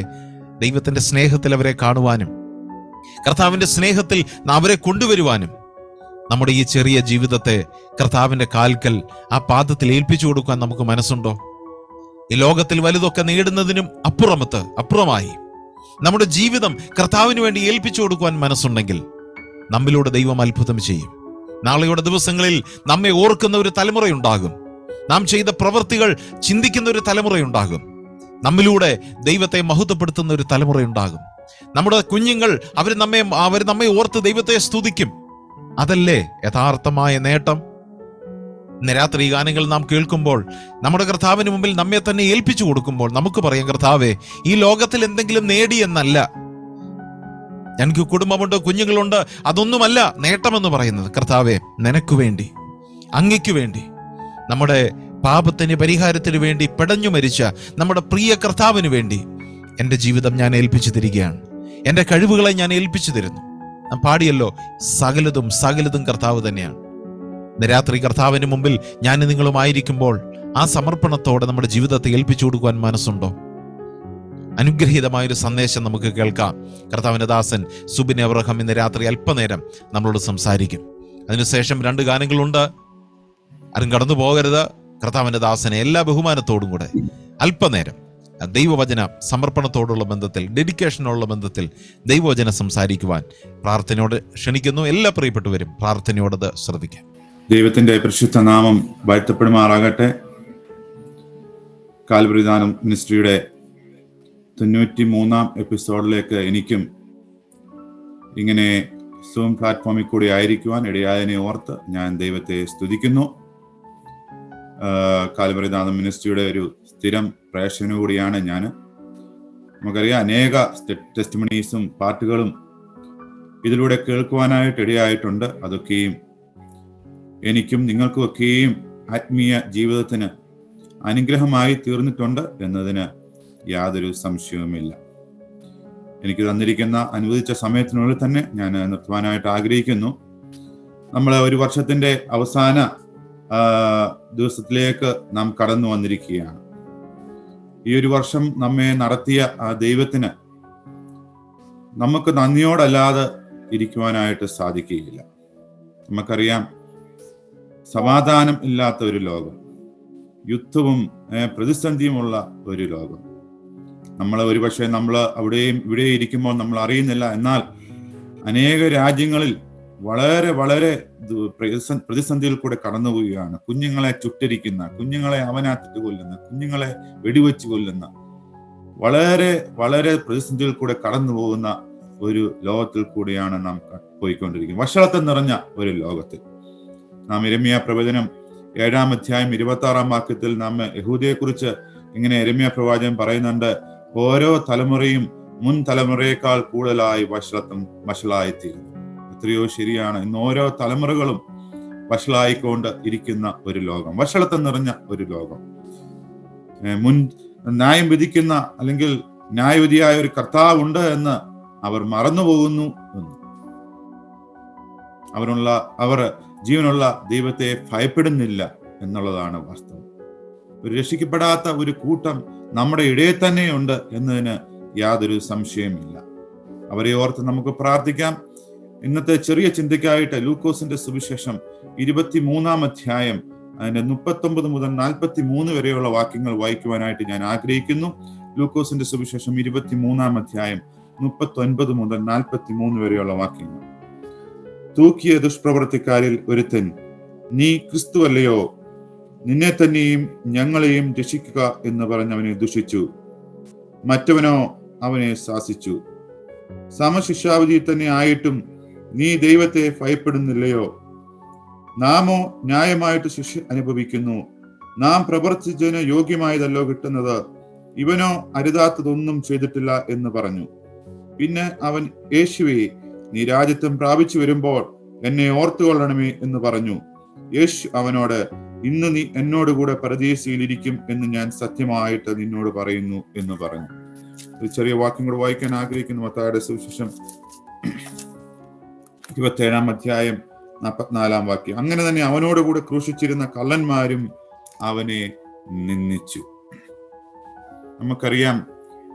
ദൈവത്തിന്റെ സ്നേഹത്തിൽ അവരെ കാണുവാനും, കർത്താവിന്റെ സ്നേഹത്തിൽ അവരെ കൊണ്ടുവരുവാനും നമ്മുടെ ഈ ചെറിയ ജീവിതത്തെ കർത്താവിന്റെ കാൽക്കൽ, ആ പാദത്തിൽ ഏൽപ്പിച്ചു കൊടുക്കാൻ നമുക്ക് മനസ്സുണ്ടോ? ഈ ലോകത്തിൽ വലുതൊക്കെ നേടുന്നതിനും അപ്പുറമായി നമ്മുടെ ജീവിതം കർത്താവിന് വേണ്ടി ഏൽപ്പിച്ചു കൊടുക്കുവാൻ മനസ്സുണ്ടെങ്കിൽ നമ്മിലൂടെ ദൈവം അത്ഭുതം ചെയ്യും. നാളെയുടെ ദിവസങ്ങളിൽ നമ്മെ ഓർക്കുന്ന ഒരു തലമുറയുണ്ടാകും. നാം ചെയ്ത പ്രവൃത്തികൾ ചിന്തിക്കുന്ന ഒരു തലമുറയുണ്ടാകും. നമ്മിലൂടെ ദൈവത്തെ മഹത്വപ്പെടുത്തുന്ന ഒരു തലമുറയുണ്ടാകും. നമ്മുടെ കുഞ്ഞുങ്ങൾ അവർ നമ്മെ ഓർത്ത് ദൈവത്തെ സ്തുതിക്കും. അതല്ലേ യഥാർത്ഥമായ നേട്ടം? ഇന്ന് രാത്രി ഈ ഗാനങ്ങൾ നാം കേൾക്കുമ്പോൾ, നമ്മുടെ കർത്താവിന് മുമ്പിൽ നമ്മെ തന്നെ ഏൽപ്പിച്ചു കൊടുക്കുമ്പോൾ നമുക്ക് പറയാം, കർത്താവേ, ഈ ലോകത്തിൽ എന്തെങ്കിലും നേടിയെന്നല്ല, എനിക്ക് കുടുംബമുണ്ട്, കുഞ്ഞുങ്ങളുണ്ട്, അതൊന്നുമല്ല നേട്ടമെന്ന് പറയുന്നത്. കർത്താവേ, നിനക്ക് വേണ്ടി, അങ്ങയ്ക്ക് വേണ്ടി, നമ്മുടെ പാപത്തിന് പരിഹാരത്തിന് വേണ്ടി പെടഞ്ഞു മരിച്ച നമ്മുടെ പ്രിയ കർത്താവിന് വേണ്ടി എൻ്റെ ജീവിതം ഞാൻ ഏൽപ്പിച്ചു തരികയാണ്. എൻ്റെ കഴിവുകളെ ഞാൻ ഏൽപ്പിച്ചു തരുന്നു. നാം പാടിയല്ലോ, സകലതും കർത്താവ് തന്നെയാണ്. ഇന്ന് രാത്രി കർത്താവിന് മുമ്പിൽ ഞാൻ നിങ്ങളുമായിരിക്കുമ്പോൾ ആ സമർപ്പണത്തോടെ നമ്മുടെ ജീവിതത്തെ ഏൽപ്പിച്ചു കൊടുക്കുവാൻ മനസ്സുണ്ടോ? അനുഗ്രഹീതമായൊരു സന്ദേശം നമുക്ക് കേൾക്കാം. കർത്താവിൻ്റെ ദാസൻ സുബിൻ അബ്രഹാം ഇന്ന് രാത്രി അല്പനേരം നമ്മളോട് സംസാരിക്കും. അതിനുശേഷം 2 ഗാനങ്ങളുണ്ട്. ആരും കടന്നു പോകരുത്. കർത്താവിൻ്റെ ദാസനെ എല്ലാ ബഹുമാനത്തോടും കൂടെ അല്പനേരം ദൈവവചന സമർപ്പണത്തോടുള്ള ബന്ധത്തിൽ, ഡെഡിക്കേഷനുള്ള ബന്ധത്തിൽ ദൈവവചനം സംസാരിക്കുവാൻ പ്രാർത്ഥനയോട് ക്ഷണിക്കുന്നു. എല്ലാ പ്രിയപ്പെട്ടവരും പ്രാർത്ഥനയോടത് ശ്രദ്ധിക്കാം. ദൈവത്തിന്റെ പരിശുദ്ധ നാമം വാഴ്ത്തപ്പെടുമാറാകട്ടെ. കാൽവറി ദാനം മിനിസ്ട്രിയുടെ 93-ാം എപ്പിസോഡിലേക്ക് എനിക്കും ഇങ്ങനെ സൂം പ്ലാറ്റ്ഫോമിൽ കൂടി ആയിരിക്കുവാൻ ഇടയായതിനെ ഓർത്ത് ഞാൻ ദൈവത്തെ സ്തുതിക്കുന്നു. കാൽവറി ദാനം മിനിസ്ട്രിയുടെ ഒരു സ്ഥിരം പ്രേക്ഷകനു കൂടിയാണ് ഞാൻ. നമുക്കറിയാം, അനേക ടെസ്റ്റിമണീസും പാട്ടുകളും ഇതിലൂടെ കേൾക്കുവാനായിട്ട് ഇടയായിട്ടുണ്ട്. അതൊക്കെയും എനിക്കും നിങ്ങൾക്കും ഒക്കെയും ആത്മീയ ജീവിതത്തിന് അനുഗ്രഹമായി തീർന്നിട്ടുണ്ട് എന്നതിന് യാതൊരു സംശയവുമില്ല. എനിക്ക് തന്നിരിക്കുന്ന അനുവദിച്ച സമയത്തിനുള്ളിൽ തന്നെ ഞാൻ നിർത്തുവാനായിട്ട് ആഗ്രഹിക്കുന്നു. നമ്മൾ ഒരു വർഷത്തിന്റെ അവസാന ദിവസത്തിലേക്ക് നാം കടന്നു വന്നിരിക്കുകയാണ്. ഈ ഒരു വർഷം നമ്മെ നടത്തിയ ആ ദൈവത്തിന് നമുക്ക് നന്ദിയോടല്ലാതെ ഇരിക്കുവാനായിട്ട് സാധിക്കുകയില്ല. നമുക്കറിയാം, സമാധാനം ഇല്ലാത്ത ഒരു ലോകം, യുദ്ധവും പ്രതിസന്ധിയുമുള്ള ഒരു ലോകം. നമ്മൾ ഒരുപക്ഷെ നമ്മൾ അവിടെയും ഇവിടെ ഇരിക്കുമ്പോൾ നമ്മൾ അറിയുന്നില്ല. എന്നാൽ അനേക രാജ്യങ്ങളിൽ വളരെ വളരെ പ്രതിസന്ധിയിൽ കൂടെ കടന്നുപോവുകയാണ്. കുഞ്ഞുങ്ങളെ ചുട്ടരിക്കുന്ന, കുഞ്ഞുങ്ങളെ അവനാത്തിട്ട് കൊല്ലുന്ന, കുഞ്ഞുങ്ങളെ വെടിവെച്ച് കൊല്ലുന്ന, വളരെ വളരെ പ്രതിസന്ധിയിൽ കൂടെ കടന്നു പോകുന്ന ഒരു ലോകത്തിൽ കൂടിയാണ് നാം പോയിക്കൊണ്ടിരിക്കുന്നത്. വഷളത്വം നിറഞ്ഞ ഒരു ലോകത്തിൽ. നാം യിരെമ്യാ പ്രവചനം 7-ാം അധ്യായം 26-ാം വാക്യത്തിൽ നാം യഹൂദയെ കുറിച്ച് ഇങ്ങനെ യിരെമ്യാ പ്രവാചകൻ പറയുന്നുണ്ട്: ഓരോ തലമുറയും മുൻ തലമുറയേക്കാൾ കൂടുതലായി വഷളായിത്തീരുന്നു. എത്രയോ ശരിയാണ്. ഇന്ന് ഓരോ തലമുറകളും വഷളായിക്കൊണ്ട് ഇരിക്കുന്ന ഒരു ലോകം, വഷളത്വം നിറഞ്ഞ ഒരു ലോകം. മുൻ ന്യായം വിധിക്കുന്ന അല്ലെങ്കിൽ ന്യായവിധിയായ ഒരു കർത്താവ് ഉണ്ട് എന്ന് അവർ മറന്നുപോകുന്നു. അവർ ജീവനുള്ള ദൈവത്തെ ഭയപ്പെടുന്നില്ല എന്നുള്ളതാണ് വാസ്തവം. ഒരു രക്ഷിക്കപ്പെടാത്ത ഒരു കൂട്ടം നമ്മുടെ ഇടയിൽ തന്നെയുണ്ട് എന്നതിന് യാതൊരു സംശയമില്ല. അവരെ ഓർത്ത് നമുക്ക് പ്രാർത്ഥിക്കാം. ഇന്നത്തെ ചെറിയ ചിന്തയ്ക്കായിട്ട് ലൂക്കോസിന്റെ സുവിശേഷം 23-ാം അധ്യായം അതിന്റെ 39 മുതൽ 43 വരെയുള്ള വാക്യങ്ങൾ വായിക്കുവാനായിട്ട് ഞാൻ ആഗ്രഹിക്കുന്നു. ലൂക്കോസിന്റെ സുവിശേഷം 23-ാം അധ്യായം 39 മുതൽ 43 വരെയുള്ള വാക്യങ്ങൾ. തൂക്കിയ ദുഷ്പ്രവൃത്തിക്കാരിൽ ഒരുത്തൻ, നീ ക്രിസ്തുവല്ലയോ, നിന്നെ തന്നെയും ഞങ്ങളെയും രക്ഷിക്കുക എന്ന് പറഞ്ഞവനെ ദുഷിച്ചു. മറ്റവനോ അവനെ ശാസിച്ചു, സമശിക്ഷാവിധി തന്നെ ആയിട്ടും നീ ദൈവത്തെ ഭയപ്പെടുന്നില്ലയോ? നാമോ ന്യായമായിട്ട് ശിക്ഷ അനുഭവിക്കുന്നു. നാം പ്രവർത്തിച്ചതിന് യോഗ്യമായതല്ലോ കിട്ടുന്നത്. ഇവനോ അരുതാത്തതൊന്നും ചെയ്തിട്ടില്ല എന്ന് പറഞ്ഞു. പിന്നെ അവൻ, യേശുവേ, നീ രാജ്യത്വം പ്രാപിച്ചു വരുമ്പോൾ എന്നെ ഓർത്തുകൊള്ളണമേ എന്ന് പറഞ്ഞു. യേശു അവനോട്, ഇന്ന് നീ എന്നോടുകൂടെ പരദീസയിലിരിക്കും എന്ന് ഞാൻ സത്യമായിട്ട് നിന്നോട് പറയുന്നു എന്ന് പറഞ്ഞു. ഒരു ചെറിയ വാക്യം കൂടെ വായിക്കാൻ ആഗ്രഹിക്കുന്നു. മത്തായിയുടെ സുവിശേഷം 27-ാം അധ്യായം 44-ാം വാക്യം. അങ്ങനെ തന്നെ അവനോടുകൂടെ ക്രൂശിച്ചിരുന്ന കള്ളന്മാരും അവനെ നിന്ദിച്ചു. നമുക്കറിയാം,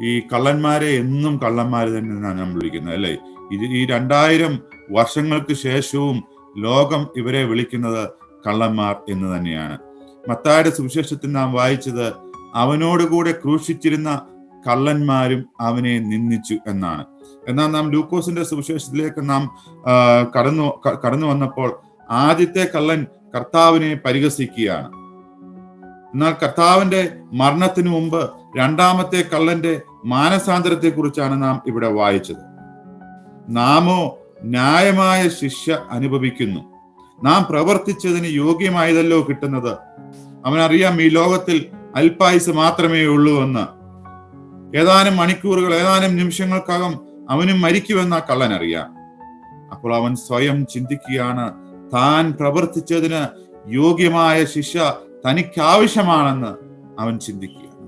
ഈ കള്ളന്മാരെ എന്നും കള്ളന്മാര് തന്നെയാണ് നമ്മൾ വിളിക്കുന്നത്, അല്ലെ? ഈ 2000 വർഷങ്ങൾക്ക് ശേഷവും ലോകം ഇവരെ വിളിക്കുന്നത് കള്ളന്മാർ എന്ന് തന്നെയാണ്. മത്തായിയുടെ സുവിശേഷത്തിൽ നാം വായിച്ചത്, അവനോടുകൂടെ ക്രൂശിച്ചിരുന്ന കള്ളന്മാരും അവനെ നിന്ദിച്ചു എന്നാണ്. എന്നാൽ നാം ലൂക്കോസിന്റെ സുവിശേഷത്തിലേക്ക് നാം കടന്നു വന്നപ്പോൾ ആദ്യത്തെ കള്ളൻ കർത്താവിനെ പരിഹസിക്കുകയാണ്. എന്നാൽ കർത്താവിന്റെ മരണത്തിനു മുമ്പ് രണ്ടാമത്തെ കള്ളന്റെ മാനസാന്തരത്തെ കുറിച്ചാണ് നാം ഇവിടെ വായിച്ചത്. നാമോ ന്യായമായ ശിക്ഷ അനുഭവിക്കുന്നു. നാം പ്രവർത്തിച്ചതിന് യോഗ്യമായതല്ലോ കിട്ടുന്നത്. അവനറിയാം ഈ ലോകത്തിൽ അല്പായുസ് മാത്രമേ ഉള്ളൂ എന്ന്. ഏതാനും മണിക്കൂറുകൾ, ഏതാനും നിമിഷങ്ങൾക്കകം അവനും മരിക്കുമെന്ന കള്ളൻ അറിയാം. അപ്പോൾ അവൻ സ്വയം ചിന്തിക്കുകയാണ്, താൻ പ്രവർത്തിച്ചതിന് യോഗ്യമായ ശിക്ഷ തനിക്കാവശ്യമാണെന്ന് അവൻ ചിന്തിക്കുകയാണ്.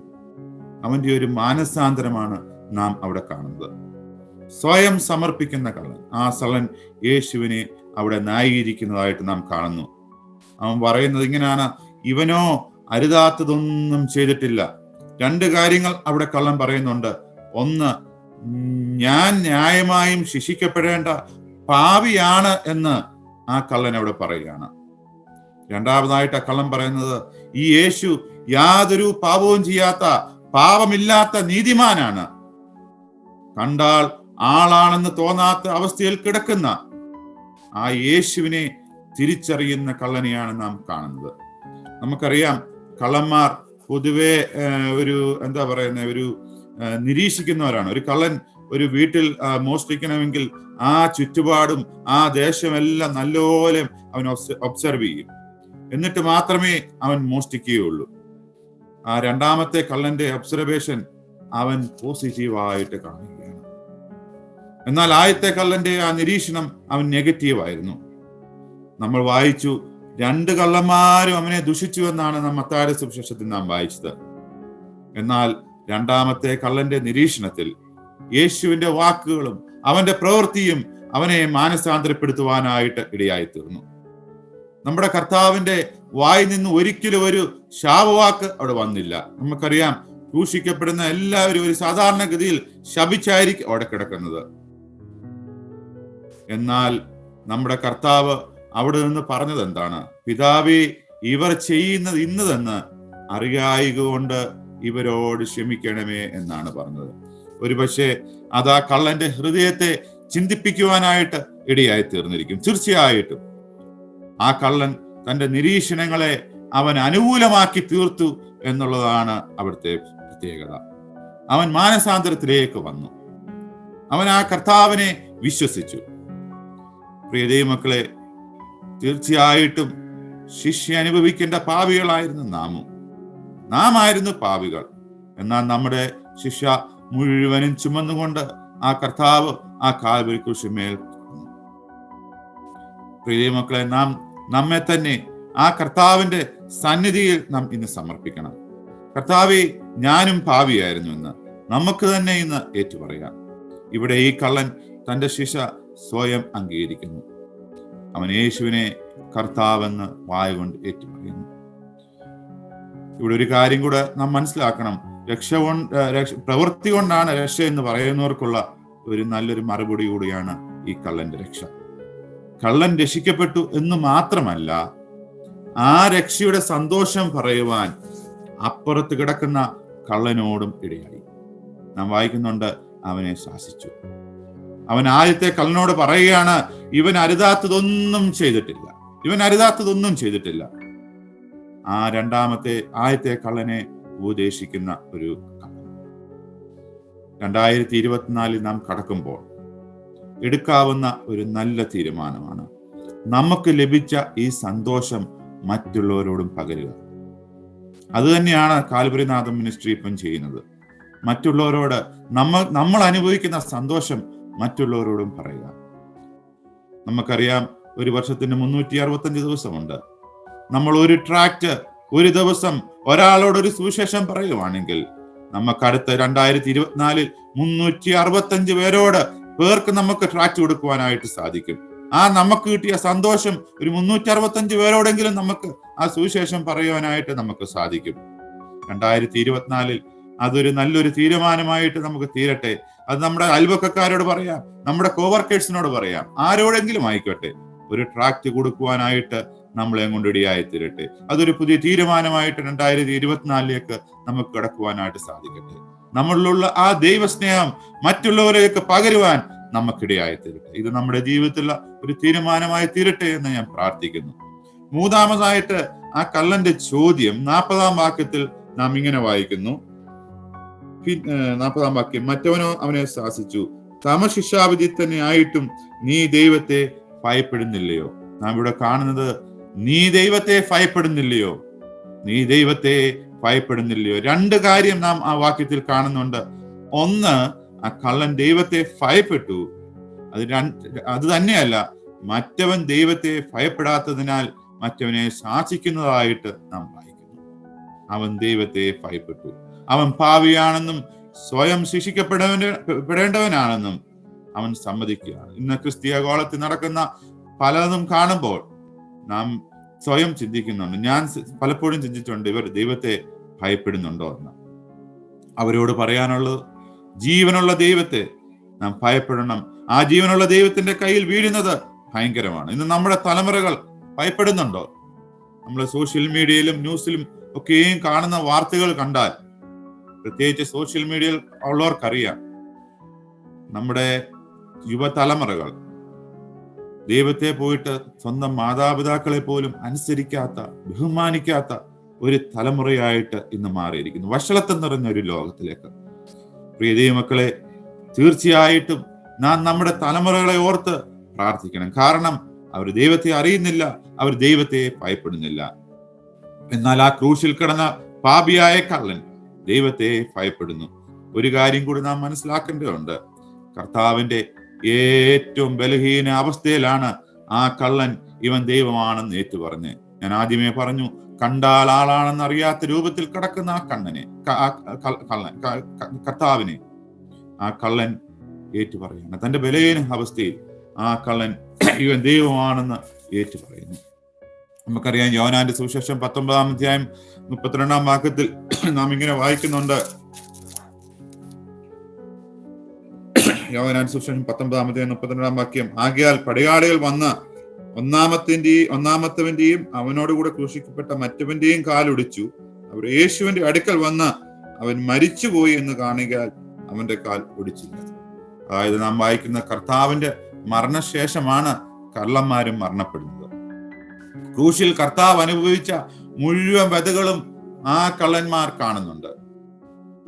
അവന്റെ ഒരു മാനസാന്തരമാണ് നാം അവിടെ കാണുന്നത്. സ്വയം സമർപ്പിക്കുന്ന കള്ളൻ, ആ കള്ളൻ യേശുവിനെ അവിടെ ന്യായീകരിക്കുന്നതായിട്ട് നാം കാണുന്നു. അവൻ പറയുന്നത് ഇങ്ങനെയാണ്: ഇവനോ അരുതാത്തതൊന്നും ചെയ്തിട്ടില്ല. രണ്ട് കാര്യങ്ങൾ അവിടെ കള്ളൻ പറയുന്നുണ്ട്. ഒന്ന്, ഞാൻ ന്യായമായും ശിക്ഷിക്കപ്പെടേണ്ട പാപിയാണ് എന്ന് ആ കള്ളൻ അവിടെ പറയുകയാണ്. രണ്ടാമതായിട്ട് ആ കള്ളൻ പറയുന്നത്, ഈ യേശു യാതൊരു പാപവും ചെയ്യാത്ത, പാപമില്ലാത്ത നീതിമാനാണ്. കണ്ടാൽ ആളാണെന്ന് തോന്നാത്ത അവസ്ഥയിൽ കിടക്കുന്ന ആ യേശുവിനെ തിരിച്ചറിയുന്ന കള്ളനെയാണ് നാം കാണുന്നത്. നമുക്കറിയാം, കള്ളന്മാർ പൊതുവെ ഒരു നിരീക്ഷിക്കുന്നവരാണ്. ഒരു കള്ളൻ ഒരു വീട്ടിൽ മോഷ്ടിക്കണമെങ്കിൽ ആ ചുറ്റുപാടും ആ ദേശമെല്ലാം നല്ലപോലെ അവൻ ഒബ്സർവ് ചെയ്യും. എന്നിട്ട് മാത്രമേ അവൻ മോഷ്ടിക്കുകയുള്ളൂ. ആ രണ്ടാമത്തെ കള്ളന്റെ ഒബ്സർവേഷൻ അവൻ പോസിറ്റീവായിട്ട് കാണുകയാണ്. എന്നാൽ ആദ്യത്തെ കള്ളന്റെ ആ നിരീക്ഷണം അവൻ നെഗറ്റീവായിരുന്നു. നമ്മൾ വായിച്ചു, 2 കള്ളന്മാരും അവനെ ദുഷിച്ചു എന്നാണ് നാം മത്തായിയുടെ സുവിശേഷത്തിൽ നാം വായിച്ചത്. എന്നാൽ രണ്ടാമത്തെ കള്ളന്റെ നിരീക്ഷണത്തിൽ യേശുവിന്റെ വാക്കുകളും അവന്റെ പ്രവൃത്തിയും അവനെ മാനസാന്തരപ്പെടുത്തുവാനായിട്ട് ഇടയായി തീർന്നു. നമ്മുടെ കർത്താവിന്റെ വായിൽ നിന്ന് ഒരിക്കലും ഒരു ശാപവാക്ക് അവിടെ വന്നില്ല. നമുക്കറിയാം, ക്രൂശിക്കപ്പെടുന്ന എല്ലാവരും ഒരു സാധാരണഗതിയിൽ ശപിച്ചായിരിക്കും അവിടെ കിടക്കുന്നത്. എന്നാൽ നമ്മുടെ കർത്താവ് അവിടെ നിന്ന് പറഞ്ഞത് എന്താണ്? പിതാവേ, ഇവർ ചെയ്യുന്നത് ഇന്നതെന്ന് അറിയായിക കൊണ്ട് ഇവരോട് ക്ഷമിക്കണമേ എന്നാണ് പറഞ്ഞത്. ഒരുപക്ഷെ അത് ആ കള്ളന്റെ ഹൃദയത്തെ ചിന്തിപ്പിക്കുവാനായിട്ട് ഇടയായി തീർന്നിരിക്കും. തീർച്ചയായിട്ടും ആ കള്ളൻ തന്റെ നിരീക്ഷണങ്ങളെ അവൻ അനുകൂലമാക്കി തീർത്തു എന്നുള്ളതാണ് അവിടുത്തെ പ്രത്യേകത. അവൻ മാനസാന്തരത്തിലേക്ക് വന്നു. അവൻ ആ കർത്താവിനെ വിശ്വസിച്ചു. പ്രിയ ദൈവമക്കളെ, തീർച്ചയായിട്ടും ശിക്ഷ അനുഭവിക്കേണ്ട പാപികളായിരുന്നു നാം ആയിരുന്നു പാപികൾ. എന്നാൽ നമ്മുടെ ശിക്ഷ മുഴുവനും ചുമന്നുകൊണ്ട് ആ കർത്താവ് ആ കാൽവരി ക്രൂശിന്മേൽ. പ്രിയ മക്കളെ, നാം നമ്മെ തന്നെ ആ കർത്താവിന്റെ സന്നിധിയിൽ നാം ഇന്ന് സമർപ്പിക്കണം. കർത്താവേ, ഞാനും പാപിയായിരുന്നു എന്ന് നമുക്ക് തന്നെ ഇന്ന് ഏറ്റുപറയാം. ഇവിടെ ഈ കള്ളൻ തന്റെ ശിക്ഷ സ്വയം അംഗീകരിക്കുന്നു. അവൻ യേശുവിനെ കർത്താവെന്ന് വായുകൊണ്ട് ഏറ്റുപറയുന്നു. ഇവിടെ ഒരു കാര്യം കൂടെ നാം മനസ്സിലാക്കണം. പ്രവൃത്തി കൊണ്ടാണ് രക്ഷ എന്ന് പറയുന്നവർക്കുള്ള ഒരു നല്ലൊരു മറുപടി കൂടിയാണ് ഈ കള്ളന്റെ രക്ഷ. കള്ളൻ രക്ഷിക്കപ്പെട്ടു എന്ന് മാത്രമല്ല, ആ രക്ഷയുടെ സന്തോഷം പറയുവാൻ അപ്പുറത്ത് കിടക്കുന്ന കള്ളനോടും ഇടയായി. നാം വായിക്കുന്നുണ്ട്, അവനെ ശാസിച്ചു. അവൻ ആദ്യത്തെ കള്ളനോട് പറയുകയാണ്, ഇവൻ അരുതാത്തതൊന്നും ചെയ്തിട്ടില്ല. ആ ആദ്യത്തെ കള്ളനെ ഉപദേശിക്കുന്ന ഒരു കള്ളൻ. 2024 നാം കടക്കുമ്പോൾ എടുക്കാവുന്ന ഒരു നല്ല തീരുമാനമാണ് നമുക്ക് ലഭിച്ച ഈ സന്തോഷം മറ്റുള്ളവരോടും പകരുക. അതുതന്നെയാണ് കാൽവരിനാഥം മിനിസ്ട്രി ഇപ്പം ചെയ്യുന്നത്. മറ്റുള്ളവരോട് നമ്മൾ അനുഭവിക്കുന്ന സന്തോഷം മറ്റുള്ളവരോടും പറയുക. നമുക്കറിയാം, ഒരു വർഷത്തിന് 365 ദിവസമുണ്ട്. നമ്മൾ ഒരു ട്രാക്ട് ഒരു ദിവസം ഒരാളോട് ഒരു സുവിശേഷം പറയുവാണെങ്കിൽ നമുക്ക് അടുത്ത 2024 365 പേർക്ക് നമുക്ക് ട്രാക്ട് കൊടുക്കുവാനായിട്ട് സാധിക്കും. ആ നമുക്ക് കിട്ടിയ സന്തോഷം ഒരു 365 പേരോടെങ്കിലും നമുക്ക് ആ സുവിശേഷം പറയുവാനായിട്ട് നമുക്ക് സാധിക്കും. 2024 അതൊരു നല്ലൊരു തീരുമാനമായിട്ട് നമുക്ക് തീരട്ടെ. അത് നമ്മുടെ അയൽവക്കക്കാരോട് പറയാം, നമ്മുടെ കോവർക്കേഴ്സിനോട് പറയാം, ആരോടെങ്കിലും ആയിക്കോട്ടെ, ഒരു ട്രാക്ട് കൊടുക്കുവാനായിട്ട് നമ്മളെ കൊണ്ട് ഇടയായി തീരട്ടെ. അതൊരു പുതിയ തീരുമാനമായിട്ട് 2024 നമുക്ക് കടക്കുവാനായിട്ട് സാധിക്കട്ടെ. നമ്മളിലുള്ള ആ ദൈവസ്നേഹം മറ്റുള്ളവരിലേക്ക് പകരുവാൻ നമുക്കിടയായി തീരട്ടെ. ഇത് നമ്മുടെ ജീവിതത്തിലുള്ള ഒരു തീരുമാനമായി തീരട്ടെ എന്ന് ഞാൻ പ്രാർത്ഥിക്കുന്നു. മൂന്നാമതായിട്ട് ആ കള്ളന്റെ ചോദ്യം 40-ാം വാക്യത്തിൽ നാം ഇങ്ങനെ വായിക്കുന്നു. 40-ാം വാക്യം, മറ്റവനോ അവനെ ശാസിച്ചു, സമശിക്ഷാവിധി തന്നെ ആയിട്ടും നീ ദൈവത്തെ ഭയപ്പെടുന്നില്ലയോ? നാം ഇവിടെ കാണുന്നത്, നീ ദൈവത്തെ ഭയപ്പെടുന്നില്ലയോ? 2 കാര്യം നാം ആ വാക്യത്തിൽ കാണുന്നുണ്ട്. ഒന്ന്, ആ കള്ളൻ ദൈവത്തെ ഭയപ്പെട്ടു. അത് തന്നെയല്ല, മറ്റവൻ ദൈവത്തെ ഭയപ്പെടാത്തതിനാൽ മറ്റവനെ ശാസിക്കുന്നതായിട്ട് നാം വായിക്കുന്നു. അവൻ ദൈവത്തെ ഭയപ്പെട്ടു. അവൻ പാപിയാണെന്നും സ്വയം ശിക്ഷിക്കപ്പെടേണ്ടവനാണെന്നും അവൻ സമ്മതിക്കുകയാണ്. ഇന്ന് ക്രിസ്തീയ ഗോളത്തിൽ നടക്കുന്ന പലതും കാണുമ്പോൾ നാം സ്വയം ചിന്തിക്കുന്നുണ്ട്. ഞാൻ പലപ്പോഴും ചിന്തിച്ചിട്ടുണ്ട്, ഇവർ ദൈവത്തെ ഭയപ്പെടുന്നുണ്ടോ എന്ന്. അവരോട് പറയാനുള്ളത്, ജീവനുള്ള ദൈവത്തെ നാം ഭയപ്പെടണം. ആ ജീവനുള്ള ദൈവത്തിന്റെ കയ്യിൽ വീഴുന്നത് ഭയങ്കരമാണ്. ഇന്ന് നമ്മുടെ തലമുറകൾ ഭയപ്പെടുന്നുണ്ടോ? നമ്മൾ സോഷ്യൽ മീഡിയയിലും ന്യൂസിലും ഒക്കെയും കാണുന്ന വാർത്തകൾ കണ്ടാൽ, പ്രത്യേകിച്ച് സോഷ്യൽ മീഡിയയിൽ ഉള്ളവർക്കറിയാം, നമ്മുടെ യുവതലമുറകൾ ദൈവത്തെ പോയിട്ട് സ്വന്തം മാതാപിതാക്കളെ പോലും അനുസരിക്കാത്ത, ബഹുമാനിക്കാത്ത ഒരു തലമുറയായിട്ട് ഇന്ന് മാറിയിരിക്കുന്നു. വഷളത്വം നിറഞ്ഞ ഒരു ലോകത്തിലേക്ക്. പ്രിയ ദൈവമക്കളെ, തീർച്ചയായിട്ടും നാം നമ്മുടെ തലമുറകളെ ഓർത്ത് പ്രാർത്ഥിക്കണം. കാരണം അവർ ദൈവത്തെ അറിയുന്നില്ല, അവർ ദൈവത്തെ ഭയപ്പെടുന്നില്ല. എന്നാൽ ആ ക്രൂശിൽ കിടന്ന പാപിയായ കള്ളൻ ദൈവത്തെ ഭയപ്പെടുന്നു. ഒരു കാര്യം കൂടി നാം മനസ്സിലാക്കേണ്ടതുണ്ട്. കർത്താവിന്റെ ഏറ്റവും ബലഹീന അവസ്ഥയിലാണ് ആ കള്ളൻ ഇവൻ ദൈവമാണെന്ന് ഏറ്റുപറഞ്ഞ്. ഞാൻ ആദ്യമേ പറഞ്ഞു, കണ്ടാൽ ആളാണെന്ന് അറിയാത്ത രൂപത്തിൽ കിടക്കുന്ന ആ കണ്ണനെ, കർത്താവിനെ ആ കള്ളൻ ഏറ്റുപറയാണ്. തന്റെ ബലഹീന അവസ്ഥയിൽ ആ കള്ളൻ ഇവൻ ദൈവമാണെന്ന് ഏറ്റുപറയുന്നു. നമുക്കറിയാം, യോഹന്നാന്റെ സുവിശേഷം 19-ാം അധ്യായം 32-ാം വാക്യത്തിൽ നാം ഇങ്ങനെ വായിക്കുന്നുണ്ട്. യോഹന്നാന്റെ സുവിശേഷം 19-ാം അധ്യായം 32-ാം വാക്യം, ആകയാൽ പടയാളികൾ വന്ന് ഒന്നാമത്തവന്റെയും അവനോടുകൂടെ ക്രൂശിക്കപ്പെട്ട മറ്റവന്റെയും കാലൊടിച്ചു. അവർ യേശുവിന്റെ അടുക്കൽ വന്ന് അവൻ മരിച്ചുപോയി എന്ന് കാണുകയാൽ അവന്റെ കാൽ ഒടിച്ചില്ല. അതായത് നാം വായിക്കുന്ന കർത്താവിന്റെ മരണശേഷമാണ് കള്ളന്മാരും മരണപ്പെടുന്നത്. ക്രൂശിൽ കർത്താവ് അനുഭവിച്ച മുഴുവൻ വ്യതകളും ആ കള്ളന്മാർ കാണുന്നുണ്ട്.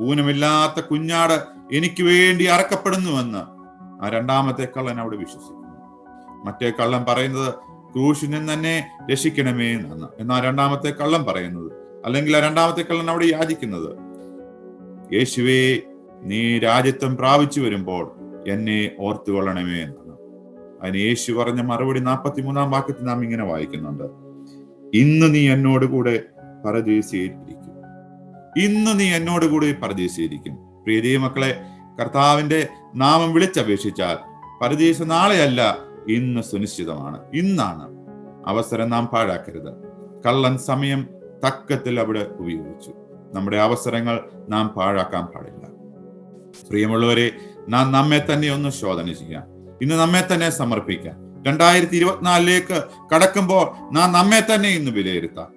ഊനമില്ലാത്ത കുഞ്ഞാട് എനിക്ക് വേണ്ടി അറക്കപ്പെടുന്നുവെന്ന് ആ രണ്ടാമത്തെ കള്ളൻ അവിടെ വിശ്വസിക്കുന്നു. മറ്റേ കള്ളൻ പറയുന്നത് ക്രൂശിൽ നിന്ന് തന്നെ രക്ഷിക്കണമേ എന്നാണ്. എന്നാൽ രണ്ടാമത്തെ കള്ളൻ പറയുന്നത്, അല്ലെങ്കിൽ ആ രണ്ടാമത്തെ കള്ളൻ അവിടെ യാചിക്കുന്നത്, യേശുവേ, നീ രാജ്യത്വം പ്രാപിച്ചു വരുമ്പോൾ എന്നെ ഓർത്തുകൊള്ളണമേ എന്നാണ്. അതിന് യേശു പറഞ്ഞ മറുപടി 43-ാം വാക്യത്തിൽ നാം ഇങ്ങനെ വായിക്കുന്നുണ്ട്, ഇന്ന് നീ എന്നോട് കൂടെ പരദീസയിലിരിക്കും. ഇന്ന് നീ എന്നോട് കൂടെ പരദീസയിലിരിക്കും. പ്രിയ ദൈവമക്കളെ, കർത്താവിന്റെ നാമം വിളിച്ചപേക്ഷിച്ചാൽ പരദീസ നാളെയല്ല, ഇന്ന് സുനിശ്ചിതമാണ്. ഇന്നാണ്. അവസരം നാം പാഴാക്കരുത്. കള്ളൻ സമയം തക്കത്തിൽ അവിടെ ഉപയോഗിച്ചു. നമ്മുടെ അവസരങ്ങൾ നാം പാഴാക്കാൻ പാടില്ല. പ്രിയമുള്ളവരെ, നാം നമ്മെ തന്നെ ഒന്ന് ശോധന ചെയ്യാം. ഇന്ന് നമ്മെ തന്നെ സമർപ്പിക്കാം. 2024 കടക്കുമ്പോൾ നാം നമ്മെ തന്നെ ഇന്ന് വിലയിരുത്താം.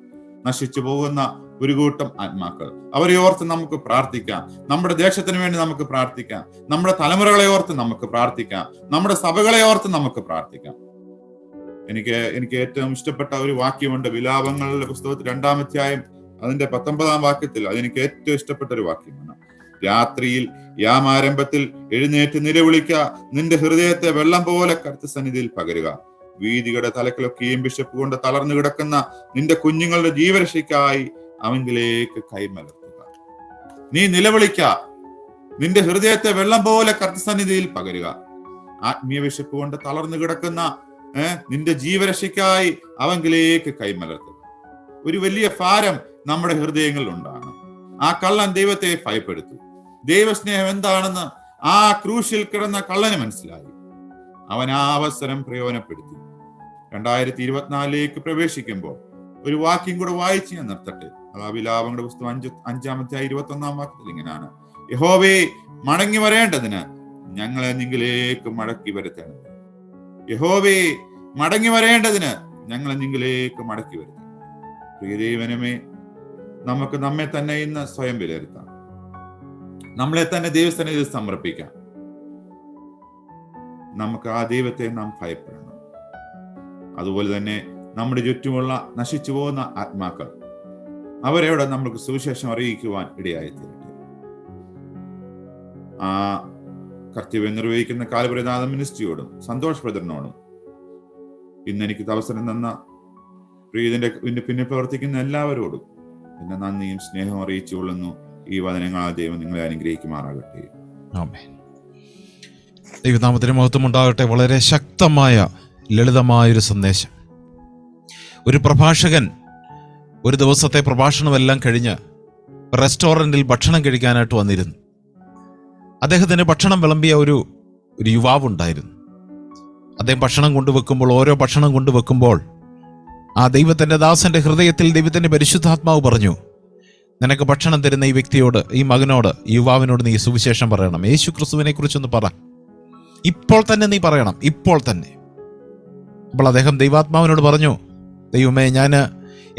നശിച്ചു പോകുന്ന ഒരു കൂട്ടം ആത്മാക്കൾ, അവരെ ഓർത്ത് നമുക്ക് പ്രാർത്ഥിക്കാം. നമ്മുടെ ദേശത്തിന് വേണ്ടി നമുക്ക് പ്രാർത്ഥിക്കാം. നമ്മുടെ തലമുറകളെ ഓർത്ത് നമുക്ക് പ്രാർത്ഥിക്കാം. നമ്മുടെ സഭകളെ ഓർത്ത് നമുക്ക് പ്രാർത്ഥിക്കാം. എനിക്ക് ഏറ്റവും ഇഷ്ടപ്പെട്ട ഒരു വാക്യമുണ്ട്. വിലാപങ്ങളുടെ പുസ്തകത്തിൽ 2-ാം അധ്യായം അതിന്റെ 19-ാം വാക്യത്തിൽ അതെനിക്ക് ഏറ്റവും ഇഷ്ടപ്പെട്ട ഒരു വാക്യമാണ്. രാത്രിയിൽ യാമാരംഭത്തിൽ എഴുന്നേറ്റ് നിലവിളിക്ക, നിന്റെ ഹൃദയത്തെ വെള്ളം പോലെ കർത്ത സന്നിധിയിൽ പകരുക. വീതികളുടെ തലക്കിലൊക്കെയും ബിഷപ്പ് കൊണ്ട് തളർന്നു കിടക്കുന്ന നിന്റെ കുഞ്ഞുങ്ങളുടെ ജീവരക്ഷയ്ക്കായി അവങ്കിലേക്ക് കൈമലർത്തുക. നീ നിലവിളിക്ക, നിന്റെ ഹൃദയത്തെ വെള്ളം പോലെ കർത്ത സന്നിധിയിൽ പകരുക. ആത്മീയ വിശപ്പ് കൊണ്ട് തളർന്നു കിടക്കുന്ന നിന്റെ ജീവരക്ഷയ്ക്കായി അവങ്കിലേക്ക് കൈമലർത്തുക. ഒരു വലിയ ഭാരം നമ്മുടെ ഹൃദയങ്ങളിൽ ഉണ്ടാകണം. ആ കള്ളൻ ദൈവത്തെ ഭയപ്പെടുത്തു. ദൈവസ്നേഹം എന്താണെന്ന് ആ ക്രൂശിൽ കിടന്ന കള്ളന് മനസ്സിലായി. അവൻ ആ അവസരം പ്രയോജനപ്പെടുത്തി. 2024 പ്രവേശിക്കുമ്പോൾ ഒരു വാക്യം കൂടെ വായിച്ച് ഞാൻ നിർത്തട്ടെ. ആ വിലാപങ്ങളുടെ പുസ്തകം 5-ാം അധ്യായം 21-ാം വാക്യത്തിൽ ഇങ്ങനെയാണ്, യഹോവേ, മടങ്ങി വരേണ്ടതിന് ഞങ്ങളെ നിങ്കിലേക്ക് മടക്കി വരുത്തണം. യഹോവേ, മടങ്ങി വരേണ്ടതിന് ഞങ്ങളെ നിങ്കിലേക്ക് മടക്കി വരുത്തണം. പ്രിയദൈവനമേ, നമുക്ക് നമ്മെ തന്നെ ഇന്ന് സ്വയം വിലയിരുത്താം. നമ്മളെ തന്നെ ദൈവസന്നിധിയിൽ സമർപ്പിക്കാം. നമുക്ക് ആ ദൈവത്തെ നാം ഭയപ്പെടണം. അതുപോലെ തന്നെ നമ്മുടെ ചുറ്റുമുള്ള നശിച്ചു പോകുന്ന ആത്മാക്കൾ, അവരോട് നമുക്ക് സുവിശേഷം അറിയിക്കുവാൻ ഇടയായിത്തീരട്ടെ. ആ കർത്തവ്യം നിർവഹിക്കുന്ന കാൽവരിനാഥ മിനിസ്ട്രിയോടും സന്തോഷ് ബ്രദറിനോടും ഇന്ന് എനിക്ക് അവസരം തന്ന പ്രിയതിന്റെ പിന്നെ പ്രവർത്തിക്കുന്ന എല്ലാവരോടും എന്നെ നന്ദിയും സ്നേഹവും അറിയിച്ചുകൊള്ളുന്നു. ഈ വചനങ്ങളാൽ ദൈവം നിങ്ങളെ അനുഗ്രഹിക്കുമാറാകട്ടെ. ആമേൻ. ദൈവനാമത്തിന് മഹത്വം ഉണ്ടാകട്ടെ. വളരെ ശക്തമായ ലളിതമായൊരു സന്ദേശം. ഒരു പ്രഭാഷകൻ ഒരു ദിവസത്തെ പ്രഭാഷണമെല്ലാം കഴിഞ്ഞ് റെസ്റ്റോറൻറ്റിൽ ഭക്ഷണം കഴിക്കാനായിട്ട് വന്നിരുന്നു. അദ്ദേഹത്തിന് ഭക്ഷണം വിളമ്പിയ ഒരു യുവാവുണ്ടായിരുന്നു. അദ്ദേഹം ഭക്ഷണം കൊണ്ടുവെക്കുമ്പോൾ, ഓരോ ഭക്ഷണം കൊണ്ടുവെക്കുമ്പോൾ ആ ദൈവത്തിൻ്റെ ദാസന്റെ ഹൃദയത്തിൽ ദൈവത്തിൻ്റെ പരിശുദ്ധാത്മാവ് പറഞ്ഞു, നിനക്ക് ഭക്ഷണം തരുന്ന ഈ വ്യക്തിയോട്, ഈ മകനോട്, ഈ യുവാവിനോട് നീ സുവിശേഷം പറയണം. യേശു ക്രിസ്തുവിനെ കുറിച്ചൊന്ന് പറ, ഇപ്പോൾ തന്നെ നീ പറയണം, ഇപ്പോൾ തന്നെ. അപ്പോൾ അദ്ദേഹം ദൈവാത്മാവിനോട് പറഞ്ഞു, ദൈവമേ, ഞാൻ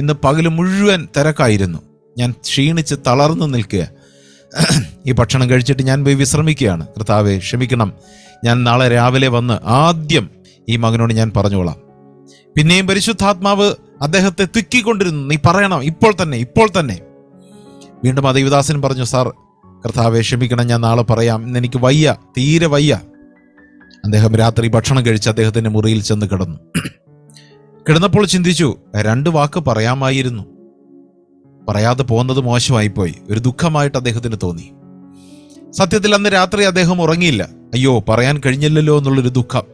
ഇന്ന് പകൽ മുഴുവൻ തിരക്കായിരുന്നു, ഞാൻ ക്ഷീണിച്ച് തളർന്നു നിൽക്കുക, ഈ ഭക്ഷണം കഴിച്ചിട്ട് ഞാൻ പോയി വിശ്രമിക്കുകയാണ്. കർത്താവേ ക്ഷമിക്കണം, ഞാൻ നാളെ രാവിലെ വന്ന് ആദ്യം ഈ മകനോട് ഞാൻ പറഞ്ഞോളാം. പിന്നെയും പരിശുദ്ധാത്മാവ് അദ്ദേഹത്തെ തുക്കിക്കൊണ്ടിരുന്നു, നീ പറയണം, ഇപ്പോൾ തന്നെ, ഇപ്പോൾ തന്നെ. വീണ്ടും ആ ദൈവദാസൻ പറഞ്ഞു, സാർ കർത്താവേ ക്ഷമിക്കണം, ഞാൻ നാളെ പറയാം, ഇന്ന് എനിക്ക് വയ്യ, തീരെ വയ്യ. അദ്ദേഹം രാത്രി ഭക്ഷണം കഴിച്ച് അദ്ദേഹത്തിൻ്റെ മുറിയിൽ ചെന്ന് കിടന്നു. കിടന്നപ്പോൾ ചിന്തിച്ചു, 2 വാക്ക് പറയാമായിരുന്നു, പറയാതെ പോകുന്നത് മോശമായിപ്പോയി. ഒരു ദുഃഖമായിട്ട് അദ്ദേഹത്തിന് തോന്നി. സത്യത്തിൽ അന്ന് രാത്രി അദ്ദേഹം ഉറങ്ങിയില്ല. അയ്യോ, പറയാൻ കഴിഞ്ഞില്ലല്ലോ എന്നുള്ളൊരു ദുഃഖം.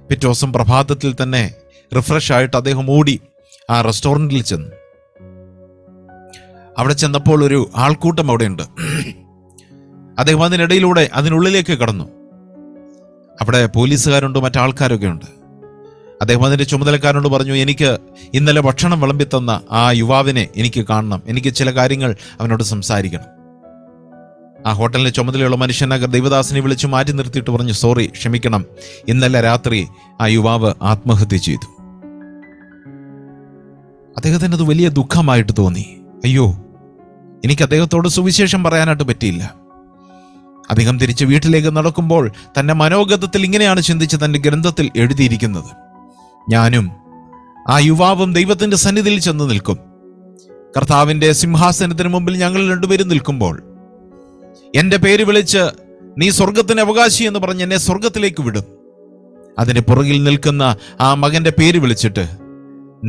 പിറ്റേ ദിവസം പ്രഭാതത്തിൽ തന്നെ റിഫ്രഷ് ആയിട്ട് അദ്ദേഹം ഓടി ആ റെസ്റ്റോറൻറ്റിൽ ചെന്നു. അവിടെ ചെന്നപ്പോൾ ഒരു ആൾക്കൂട്ടം അവിടെയുണ്ട്. അദ്ദേഹം അതിനുള്ളിലേക്ക് കടന്നു. അവിടെ പോലീസുകാരുണ്ട്, മറ്റാൾക്കാരൊക്കെ ഉണ്ട്. അദ്ദേഹം അതിൻ്റെ ചുമതലക്കാരനോട് പറഞ്ഞു, എനിക്ക് ഇന്നലെ ഭക്ഷണം വിളമ്പിത്തന്ന ആ യുവാവിനെ എനിക്ക് കാണണം, എനിക്ക് ചില കാര്യങ്ങൾ അവനോട് സംസാരിക്കണം. ആ ഹോട്ടലിന് ചുമതലയുള്ള മനുഷ്യൻ ദൈവദാസനെ വിളിച്ചു മാറ്റി നിർത്തിയിട്ട് പറഞ്ഞു, സോറി, ക്ഷമിക്കണം, ഇന്നലെ രാത്രി ആ യുവാവ് ആത്മഹത്യ ചെയ്തു. അദ്ദേഹത്തിന് അത് വലിയ ദുഃഖമായിട്ട് തോന്നി. അയ്യോ, എനിക്ക് അദ്ദേഹത്തോട് സുവിശേഷം പറയാനായിട്ട് പറ്റിയില്ല. അദ്ദേഹം തിരിച്ച് വീട്ടിലേക്ക് നടക്കുമ്പോൾ തന്റെ മനോഗതത്തിൽ ഇങ്ങനെയാണ് ചിന്തിച്ച് തന്റെ ഗ്രന്ഥത്തിൽ എഴുതിയിരിക്കുന്നത്, ഞാനും ആ യുവാവും ദൈവത്തിന്റെ സന്നിധിയിൽ ചെന്ന് നിൽക്കും. കർത്താവിന്റെ സിംഹാസനത്തിന് മുമ്പിൽ ഞങ്ങൾ 2 പേരും നിൽക്കുമ്പോൾ എന്റെ പേര് വിളിച്ച് നീ സ്വർഗത്തിന് അവകാശി എന്ന് പറഞ്ഞ് എന്നെ സ്വർഗത്തിലേക്ക് വിടും. അതിന് പുറകിൽ നിൽക്കുന്ന ആ മകന്റെ പേര് വിളിച്ചിട്ട്,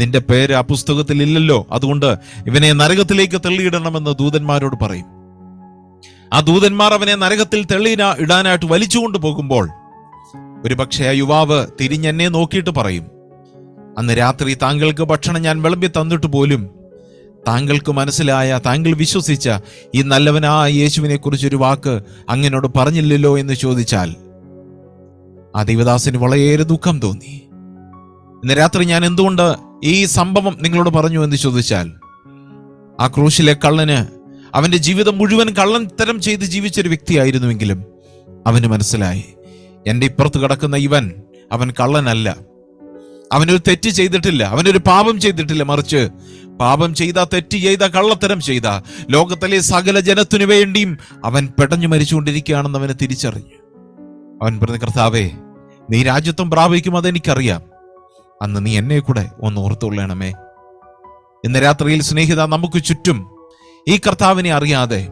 നിന്റെ പേര് ആ പുസ്തകത്തിൽ ഇല്ലല്ലോ, അതുകൊണ്ട് ഇവനെ നരകത്തിലേക്ക് തള്ളിയിടണമെന്ന് ദൂതന്മാരോട് പറയും. ആ ദൂതന്മാർ അവനെ നരകത്തിൽ ഇടാനായിട്ട് വലിച്ചുകൊണ്ട് പോകുമ്പോൾ ഒരുപക്ഷെ ആ യുവാവ് തിരിഞ്ഞെന്നെ നോക്കിയിട്ട് പറയും, അന്ന് രാത്രി താങ്കൾക്ക് ഭക്ഷണം ഞാൻ വിളമ്പി തന്നിട്ട് പോലും താങ്കൾക്ക് മനസ്സിലായ, താങ്കൾ വിശ്വസിച്ച ഈ നല്ലവനായ യേശുവിനെ കുറിച്ചൊരു വാക്ക് അങ്ങനോട് പറഞ്ഞില്ലല്ലോ എന്ന് ചോദിച്ചാൽ ആ ദൈവദാസന് വളരെയേറെ ദുഃഖം തോന്നി. ഇന്ന് രാത്രി ഞാൻ എന്തുകൊണ്ട് ഈ സംഭവം നിങ്ങളോട് പറഞ്ഞു എന്ന് ചോദിച്ചാൽ, ആ ക്രൂശിലെ കള്ളന് അവന്റെ ജീവിതം മുഴുവൻ കള്ളത്തരം ചെയ്ത് ജീവിച്ചൊരു വ്യക്തിയായിരുന്നുവെങ്കിലും അവന് മനസ്സിലായി, എൻ്റെ ഇപ്പുറത്ത് കിടക്കുന്ന അവൻ കള്ളനല്ല, അവനൊരു തെറ്റ് ചെയ്തിട്ടില്ല, അവനൊരു പാപം ചെയ്തിട്ടില്ല, മറിച്ച് പാപം ചെയ്ത, തെറ്റ് ചെയ്ത, കള്ളത്തരം ചെയ്ത ലോകത്തിലെ സകല ജനത്തിനു വേണ്ടിയും അവൻ പെടഞ്ഞു മരിച്ചുകൊണ്ടിരിക്കുകയാണെന്ന് അവന് തിരിച്ചറിഞ്ഞു. അവൻ പറഞ്ഞു, കർത്താവേ, നീ രാജ്യത്വം പ്രാപിക്കും, അതെനിക്കറിയാം, അന്ന് നീ എന്നെ കൂടെ ഒന്ന് ഓർത്തുകൊള്ളണമേ. ഇന്ന് രാത്രിയിൽ സ്നേഹിത, നമുക്ക് ചുറ്റും ഈ കർത്താവിനെ അറിയാതെ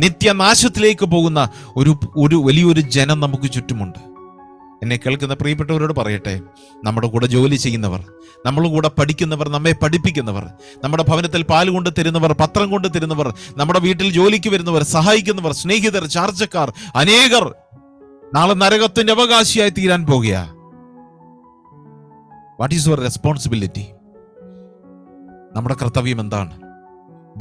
നിത്യനാശത്തിലേക്ക് പോകുന്ന ഒരു വലിയൊരു ജനം നമുക്ക് ചുറ്റുമുണ്ട്. എന്നെ കേൾക്കുന്ന പ്രിയപ്പെട്ടവരോട് പറയട്ടെ, നമ്മുടെ കൂടെ ജോലി ചെയ്യുന്നവർ, നമ്മുടെ കൂടെ പഠിക്കുന്നവർ, നമ്മെ പഠിപ്പിക്കുന്നവർ, നമ്മുടെ ഭവനത്തിൽ പാല് കൊണ്ട് തരുന്നവർ, പത്രം കൊണ്ട് തരുന്നവർ, നമ്മുടെ വീട്ടിൽ ജോലിക്ക് വരുന്നവർ, സഹായിക്കുന്നവർ, സ്നേഹിതർ, ചാർച്ചക്കാർ, അനേകർ നാളെ നരകത്തിന്റെ അവകാശിയായി തീരാൻ പോകുക. What is your responsibility? നമ്മുടെ കർത്തവ്യം എന്താണ്?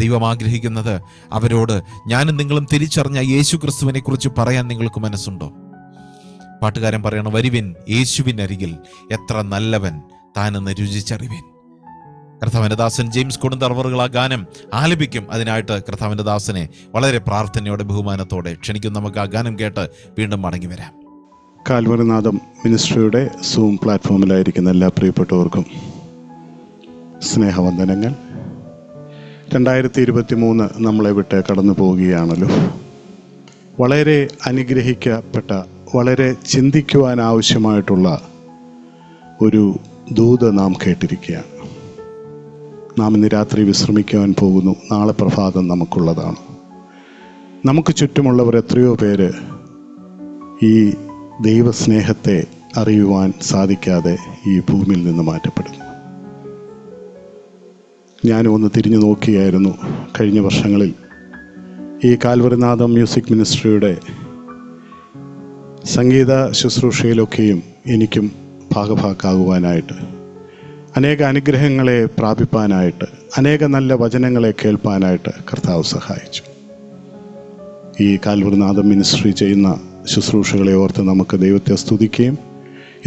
ദൈവം ആഗ്രഹിക്കുന്നത് അവരോട് ഞാനും നിങ്ങളും തിരിച്ചറിഞ്ഞ യേശു ക്രിസ്തുവിനെ കുറിച്ച് പറയാൻ നിങ്ങൾക്ക് മനസ്സുണ്ടോ? പാട്ടുകാരൻ പറയണം, വരുവിൻ യേശുവിനരികിൽ, എത്ര നല്ലവൻ താനെന്ന് രുചിച്ചറിവിൻ. കർത്താവിന്റെ ദാസൻ ജെയിംസ് കൊടുന്തറവറുകൾ ആ ഗാനം ആലപിക്കും. അതിനായിട്ട് കർത്താവിന്റെ ദാസനെ വളരെ പ്രാർത്ഥനയോടെ ബഹുമാനത്തോടെ ക്ഷണിക്കും. നമുക്ക് ആ ഗാനം കേട്ട് വീണ്ടും മടങ്ങി വരാം. കാൽവറിനാഥം മിനിസ്ട്രിയുടെ സൂം പ്ലാറ്റ്ഫോമിലായിരിക്കുന്ന എല്ലാ പ്രിയപ്പെട്ടവർക്കും സ്നേഹവന്ദനങ്ങൾ. 2023 നമ്മളെ വിട്ട് കടന്നു പോവുകയാണല്ലോ. വളരെ അനുഗ്രഹിക്കപ്പെട്ട, വളരെ ചിന്തിക്കുവാൻ ആവശ്യമായിട്ടുള്ള ഒരു ദൂത് നാം കേട്ടിരിക്കുകയാണ്. നാം ഇന്ന് രാത്രി വിശ്രമിക്കുവാൻ പോകുന്നു. നാളെ പ്രഭാതം നമുക്കുള്ളതാണ്. നമുക്ക് ചുറ്റുമുള്ളവർ എത്രയോ പേര് ഈ ദൈവസ്നേഹത്തെ അറിയുവാൻ സാധിക്കാതെ ഈ ഭൂമിയിൽ നിന്ന് മാറ്റപ്പെടുന്നു. ഞാനും ഒന്ന് തിരിഞ്ഞു നോക്കിയായിരുന്നു. കഴിഞ്ഞ വർഷങ്ങളിൽ ഈ കാൽവറിനാഥം മ്യൂസിക് മിനിസ്ട്രിയുടെ സംഗീത ശുശ്രൂഷയിലൊക്കെയും എനിക്കും ഭാഗഭാക്കാകുവാനായിട്ട് അനേക അനുഗ്രഹങ്ങളെ പ്രാപിപ്പാനായിട്ട്, അനേക നല്ല വചനങ്ങളെ കേൾപ്പാനായിട്ട് കർത്താവ് സഹായിച്ചു. ഈ കാൽവറിനാഥം മിനിസ്ട്രി ചെയ്യുന്ന ശുശ്രൂഷകളെ ഓർത്ത് നമുക്ക് ദൈവത്തെ സ്തുതിക്കുകയും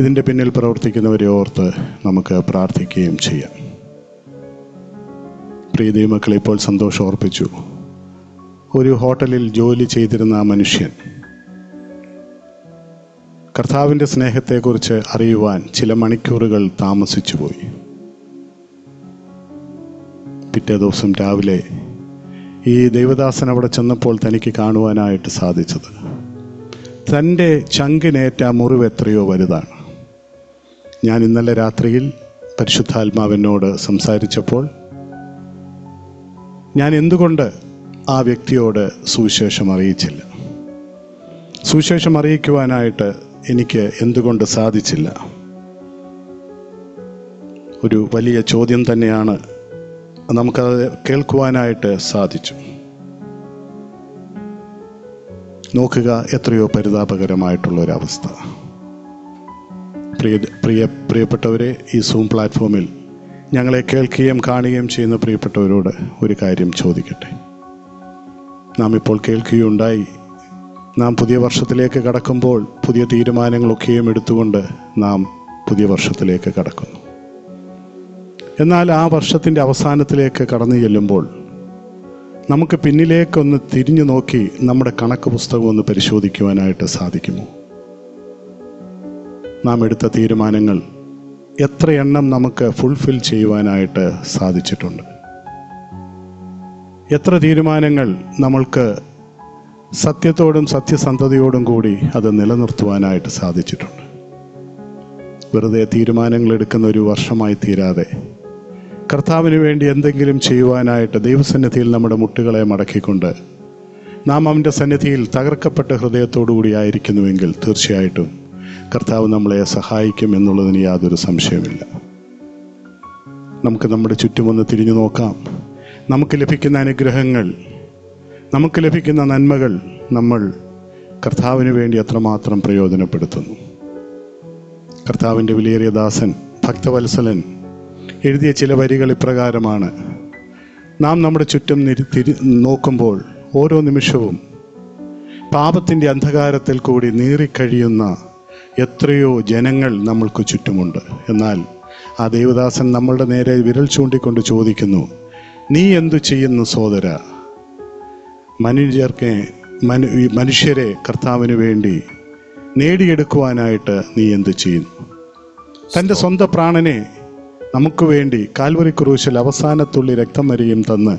ഇതിൻ്റെ പിന്നിൽ പ്രവർത്തിക്കുന്നവരെ ഓർത്ത് നമുക്ക് പ്രാർത്ഥിക്കുകയും ചെയ്യാം. പ്രിയ ദൈവമക്കളെ, ഇപ്പോൾ സന്തോഷം ഓർപ്പിച്ചു. ഒരു ഹോട്ടലിൽ ജോലി ചെയ്തിരുന്ന ആ മനുഷ്യൻ കർത്താവിൻ്റെ സ്നേഹത്തെക്കുറിച്ച് അറിയുവാൻ ചില മണിക്കൂറുകൾ താമസിച്ചു പോയി. പിറ്റേ ദിവസം രാവിലെ ഈ ദൈവദാസൻ അവിടെ ചെന്നപ്പോൾ തനിക്ക് കാണുവാനായിട്ട് സാധിച്ചത് തൻ്റെ ചങ്കിനേറ്റ മുറിവ് എത്രയോ വലുതാണ്. ഞാൻ ഇന്നലെ രാത്രിയിൽ പരിശുദ്ധാത്മാവിനോട് സംസാരിച്ചപ്പോൾ ഞാൻ എന്തുകൊണ്ട് ആ വ്യക്തിയോട് സുവിശേഷം അറിയിച്ചില്ല, സുവിശേഷം അറിയിക്കുവാനായിട്ട് എനിക്ക് എന്തുകൊണ്ട് സാധിച്ചില്ല? ഒരു വലിയ ചോദ്യം തന്നെയാണ്. നമുക്കത് കേൾക്കുവാനായിട്ട് സാധിച്ചു. നോക്കുക, എത്രയോ പരിതാപകരമായിട്ടുള്ളൊരവസ്ഥ. പ്രിയപ്പെട്ടവരെ, ഈ സൂം പ്ലാറ്റ്ഫോമിൽ ഞങ്ങളെ കേൾക്കുകയും കാണുകയും ചെയ്യുന്ന പ്രിയപ്പെട്ടവരോട് ഒരു കാര്യം ചോദിക്കട്ടെ. നാം ഇപ്പോൾ കേൾക്കുകയുണ്ടായി, നാം പുതിയ വർഷത്തിലേക്ക് കടക്കുമ്പോൾ പുതിയ തീരുമാനങ്ങളൊക്കെയും എടുത്തുകൊണ്ട് നാം പുതിയ വർഷത്തിലേക്ക് കടക്കുന്നു. എന്നാൽ ആ വർഷത്തിൻ്റെ അവസാനത്തിലേക്ക് കടന്നു ചെല്ലുമ്പോൾ നമുക്ക് പിന്നിലേക്കൊന്ന് തിരിഞ്ഞു നോക്കി നമ്മുടെ കണക്ക് പുസ്തകം ഒന്ന് പരിശോധിക്കുവാനായിട്ട് സാധിക്കുമോ? നാം എടുത്ത തീരുമാനങ്ങൾ എത്ര എണ്ണം നമുക്ക് ഫുൾഫിൽ ചെയ്യുവാനായിട്ട് സാധിച്ചിട്ടുണ്ട്? എത്ര തീരുമാനങ്ങൾ നമ്മൾക്ക് സത്യത്തോടും സത്യസന്ധതയോടും കൂടി അത് നിലനിർത്തുവാനായിട്ട് സാധിച്ചിട്ടുണ്ട്? വെറുതെ തീരുമാനങ്ങൾ എടുക്കുന്ന ഒരു വർഷമായി തീരാതെ കർത്താവിന് വേണ്ടി എന്തെങ്കിലും ചെയ്യുവാനായിട്ട് ദൈവസന്നിധിയിൽ നമ്മുടെ മുട്ടുകളെ മടക്കിക്കൊണ്ട് നാം അവൻ്റെ സന്നിധിയിൽ തകർക്കപ്പെട്ട ഹൃദയത്തോടു കൂടി ആയിരിക്കുന്നുവെങ്കിൽ തീർച്ചയായിട്ടും കർത്താവ് നമ്മളെ സഹായിക്കും എന്നുള്ളതിന് യാതൊരു സംശയമില്ല. നമുക്ക് നമ്മുടെ ചുറ്റുമൊന്ന് തിരിഞ്ഞു നോക്കാം. നമുക്ക് ലഭിക്കുന്ന അനുഗ്രഹങ്ങൾ, നമുക്ക് ലഭിക്കുന്ന നന്മകൾ നമ്മൾ കർത്താവിന് വേണ്ടി എത്രമാത്രം പ്രയോജനപ്പെടുത്തുന്നു? കർത്താവിൻ്റെ വിലയേറിയ ദാസൻ ഭക്തവത്സലൻ എഴുതിയ ചില വരികൾ ഇപ്രകാരമാണ്: നാം നമ്മുടെ ചുറ്റും നോക്കുമ്പോൾ ഓരോ നിമിഷവും പാപത്തിൻ്റെ അന്ധകാരത്തിൽ കൂടി നീറിക്കഴിയുന്ന എത്രയോ ജനങ്ങൾ നമ്മൾക്ക് ചുറ്റുമുണ്ട്. എന്നാൽ ആ ദേവദാസൻ നമ്മളുടെ നേരെ വിരൽ ചൂണ്ടിക്കൊണ്ട് ചോദിക്കുന്നു, നീ എന്തു ചെയ്യുന്നു സോദര? മനുഷ്യരെ കർത്താവിന് വേണ്ടി നേടിയെടുക്കുവാനായിട്ട് നീ എന്തു ചെയ്യുന്നു? തൻ്റെ സ്വന്തം പ്രാണനെ നമുക്ക് വേണ്ടി കാൽവറി ക്രൂശിൽ അവസാനത്തുള്ളി രക്തം വരെയും തന്ന്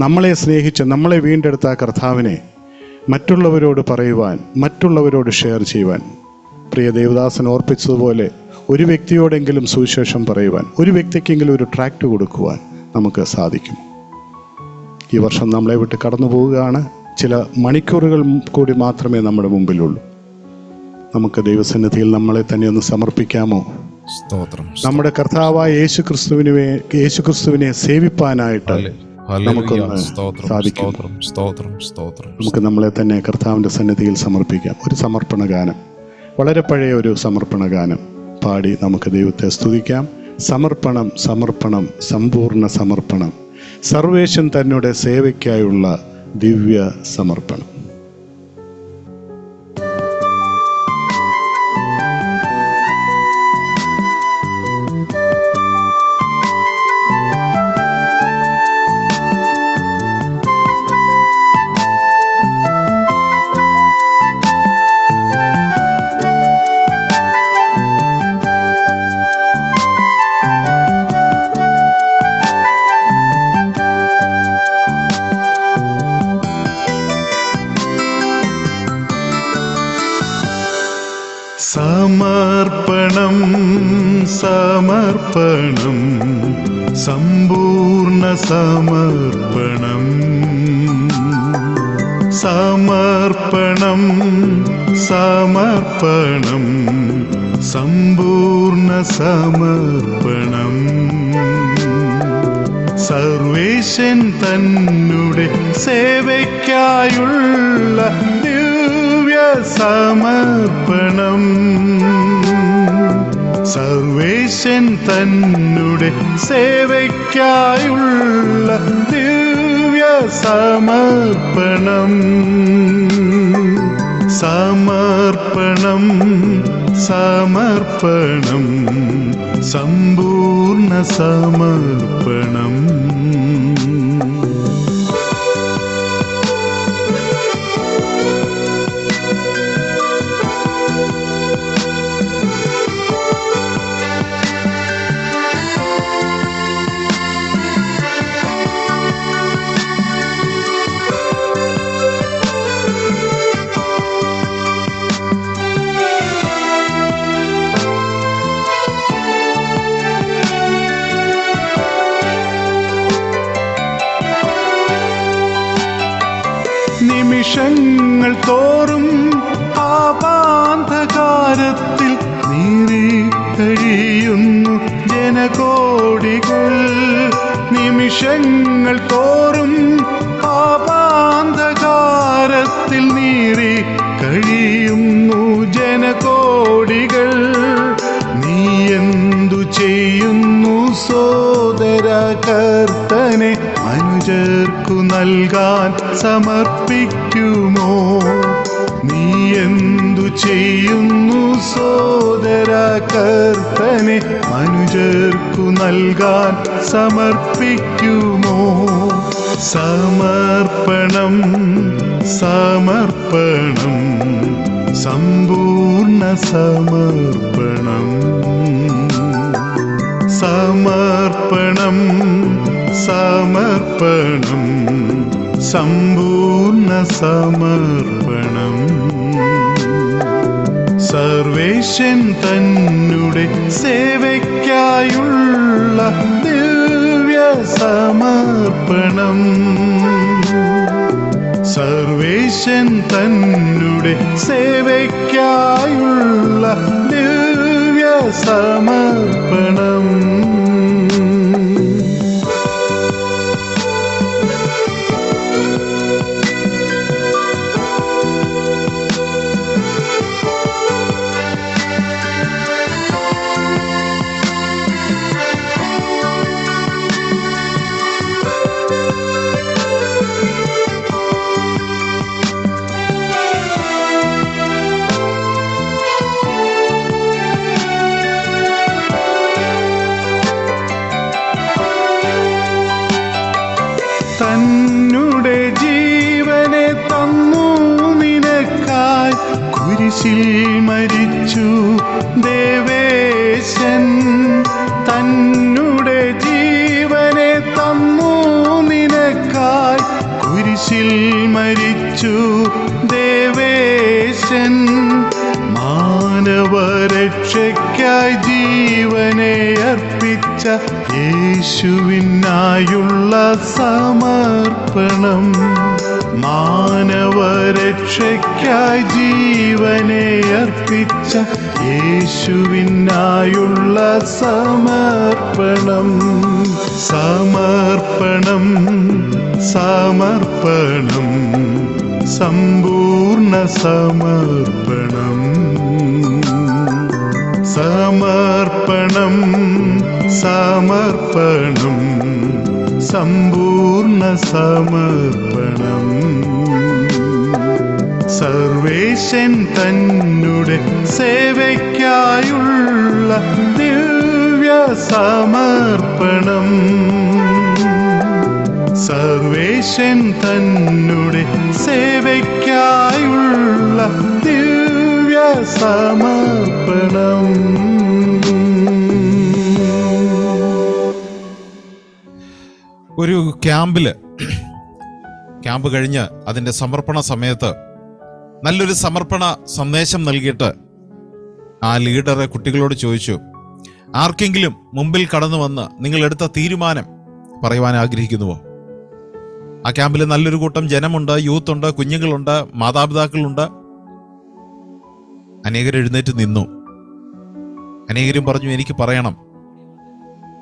നമ്മളെ സ്നേഹിച്ച് നമ്മളെ വീണ്ടെടുത്ത കർത്താവിനെ മറ്റുള്ളവരോട് പറയുവാൻ, മറ്റുള്ളവരോട് ഷെയർ ചെയ്യുവാൻ, പ്രിയ ദേവദാസൻ ഓർപ്പിച്ചതുപോലെ ഒരു വ്യക്തിയോടെങ്കിലും സുവിശേഷം പറയുവാൻ, ഒരു വ്യക്തിക്കെങ്കിലും ഒരു ട്രാക്റ്റ് കൊടുക്കുവാൻ നമുക്ക് സാധിക്കും. ഈ വർഷം നമ്മളെ വിട്ട് കടന്നു പോവുകയാണ്. ചില മണിക്കൂറുകൾ കൂടി മാത്രമേ നമ്മുടെ മുമ്പിലുള്ളൂ. നമുക്ക് ദൈവസന്നിധിയിൽ നമ്മളെ തന്നെ ഒന്ന് സമർപ്പിക്കാമോ? നമ്മുടെ കർത്താവായ യേശുക്രിസ്തുവിനെ സേവിപ്പാനായിട്ട് നമുക്കൊന്ന് സാധിക്കും. നമുക്ക് നമ്മളെ തന്നെ കർത്താവിൻ്റെ സന്നിധിയിൽ സമർപ്പിക്കാം. ഒരു സമർപ്പണ ഗാനം, വളരെ പഴയ ഒരു സമർപ്പണ ഗാനം പാടി നമുക്ക് ദൈവത്തെ സ്തുതിക്കാം. സമർപ്പണം, സമർപ്പണം, സമ്പൂർണ്ണ സമർപ്പണം, സർവേശൻ തന്നോട് സേവയ്ക്കായുള്ള ദിവ്യ സമർപ്പണം. സമർപ്പണം, സമർപ്പണം, സമ്പൂർണ്ണ സമർപ്പണം. സമർപ്പണം, സമർപ്പണം, സമ്പൂർണ്ണ സമർപ്പണം. സർവേശൻ തന്നുടെ സേവയ്ക്കായുള്ള ദിവ്യ സമർപ്പണം. സർവേശൻ തന്നെ സേവയ്ക്കായുള്ള ദിവ്യ സമർപ്പണം. സമർപ്പണം സമർപ്പണം സമ്പൂർണ്ണ സമർപ്പണം. നിമിഷങ്ങൾ തോറും പാപാന്ധകാരത്തിൽ നീറി കഴിയുന്നു ജനകോടികൾ. നിമിഷങ്ങൾ തോറും പാപാന്ധകാരത്തിൽ നീറി കഴിയുന്നു ജനകോടികൾ. നീ എന്തു ചെയ്യുന്നു സോദര കർത്തനെ അനുജർക്കു നൽകാൻ സമർപ്പിക്കുമോ? നീ എന്തു ചെയ്യുന്നു സോദര കർത്തനെ അനുജർക്കു നൽകാൻ സമർപ്പിക്കുമോ? സമർപ്പണം സമർപ്പണം സമ്പൂർണ്ണ സമർപ്പണം. സമർപ്പണം സമർപ്പണം സമ്പൂർണ്ണ സമർപ്പണം. സർവേശൻ തന്നെ സേവയ്ക്കായുള്ള ദിവ്യ സമർപ്പണം. സർവേശൻ തന്നെ സേവയ്ക്കായുള്ള ദിവ്യ സമർപ്പണം. തന്നെ ജീവനെ തന്നു നിനക്കായി കുരിശിൽ മരിച്ചു ദേവേശൻ. തന്നെ ജീവനെ തന്നു നിനക്കായി കുരിശിൽ മരിച്ചു ദേവേശൻ. മാനവരക്ഷയ്ക്കായി ജീവനെ അർപ്പിച്ച യേശുവിനായുള്ള സമർപ്പണം. മാനവരക്ഷയ്ക്കായി ജീവനെ അർപ്പിച്ച യേശുവിനായുള്ള സമർപ്പണം. സമർപ്പണം സമർപ്പണം സമ്പൂർണ്ണ സമർപ്പണം. സമർപ്പണം സമർപ്പണം സമ്പൂർണ്ണ സമർപ്പണം. സർവേശൻ തന്നെ സേവയ്ക്കായുള്ള ദിവ്യ സമർപ്പണം. സർവേശൻ തന്നെ സേവയ്ക്കായുള്ള ദിവ്യ സമർപ്പണം. ഒരു ക്യാമ്പ് കഴിഞ്ഞ് അതിൻ്റെ സമർപ്പണ സമയത്ത് നല്ലൊരു സമർപ്പണ സന്ദേശം നൽകിയിട്ട് ആ ലീഡർ കുട്ടികളോട് ചോദിച്ചു, ആർക്കെങ്കിലും മുമ്പിൽ കടന്നു വന്ന് നിങ്ങളെടുത്ത തീരുമാനം പറയുവാൻ ആഗ്രഹിക്കുന്നുവോ? ആ ക്യാമ്പിൽ നല്ലൊരു കൂട്ടം ജനമുണ്ട്, യൂത്തുണ്ട്, കുഞ്ഞുങ്ങളുണ്ട്, മാതാപിതാക്കളുണ്ട്. അനേകർ എഴുന്നേറ്റ് നിന്നു. അനേകരും പറഞ്ഞു, എനിക്ക് പറയണം.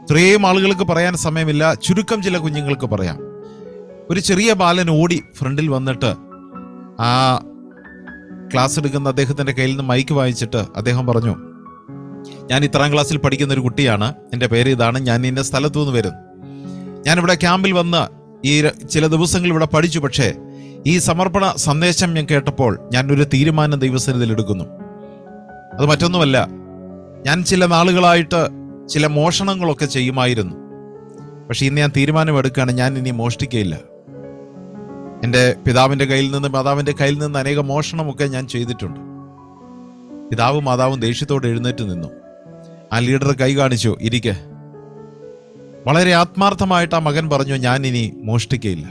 ഇത്രയും ആളുകൾക്ക് പറയാൻ സമയമില്ല, ചുരുക്കം ചില കുഞ്ഞുങ്ങൾക്ക് പറയാം. ഒരു ചെറിയ ബാലൻ ഓടി ഫ്രണ്ടിൽ വന്നിട്ട് ആ ക്ലാസ് എടുക്കുന്ന അദ്ദേഹത്തിന്റെ കയ്യിൽ നിന്ന് മൈക്ക് വാങ്ങിച്ചിട്ട് അദ്ദേഹം പറഞ്ഞു, ഞാൻ 3ാം ക്ലാസ്സിൽ പഠിക്കുന്ന ഒരു കുട്ടിയാണ്, എൻ്റെ പേര് ഇതാണ്, ഞാൻ ഇന്ന സ്ഥലത്തു നിന്ന് വരുന്നു. ഞാനിവിടെ ക്യാമ്പിൽ വന്ന് ചില ദിവസങ്ങൾ ഇവിടെ പഠിച്ചു. പക്ഷേ ഈ സമർപ്പണ സന്ദേശം ഞാൻ കേട്ടപ്പോൾ ഞാനൊരു തീരുമാനം ദൈവസന്നിധിയിൽ എടുക്കുന്നു. അത് മറ്റൊന്നുമല്ല, ഞാൻ ചില നാളുകളായിട്ട് ചില മോഷണങ്ങളൊക്കെ ചെയ്യുമായിരുന്നു. പക്ഷെ ഇന്ന് ഞാൻ തീരുമാനമെടുക്കുകയാണ്, ഞാൻ ഇനി മോഷ്ടിക്കുകയില്ല. എൻ്റെ പിതാവിൻ്റെ കയ്യിൽ നിന്ന് മാതാവിൻ്റെ കയ്യിൽ നിന്ന് അനേക മോഷണമൊക്കെ ഞാൻ ചെയ്തിട്ടുണ്ട്. പിതാവും മാതാവും ദേഷ്യത്തോടെ എഴുന്നേറ്റ് നിന്നു. ആ ലീഡർ കൈ കാണിച്ചു, ഇരിക്കെ. വളരെ ആത്മാർത്ഥമായിട്ട് ആ മകൻ പറഞ്ഞു, ഞാൻ ഇനി മോഷ്ടിക്കയില്ല.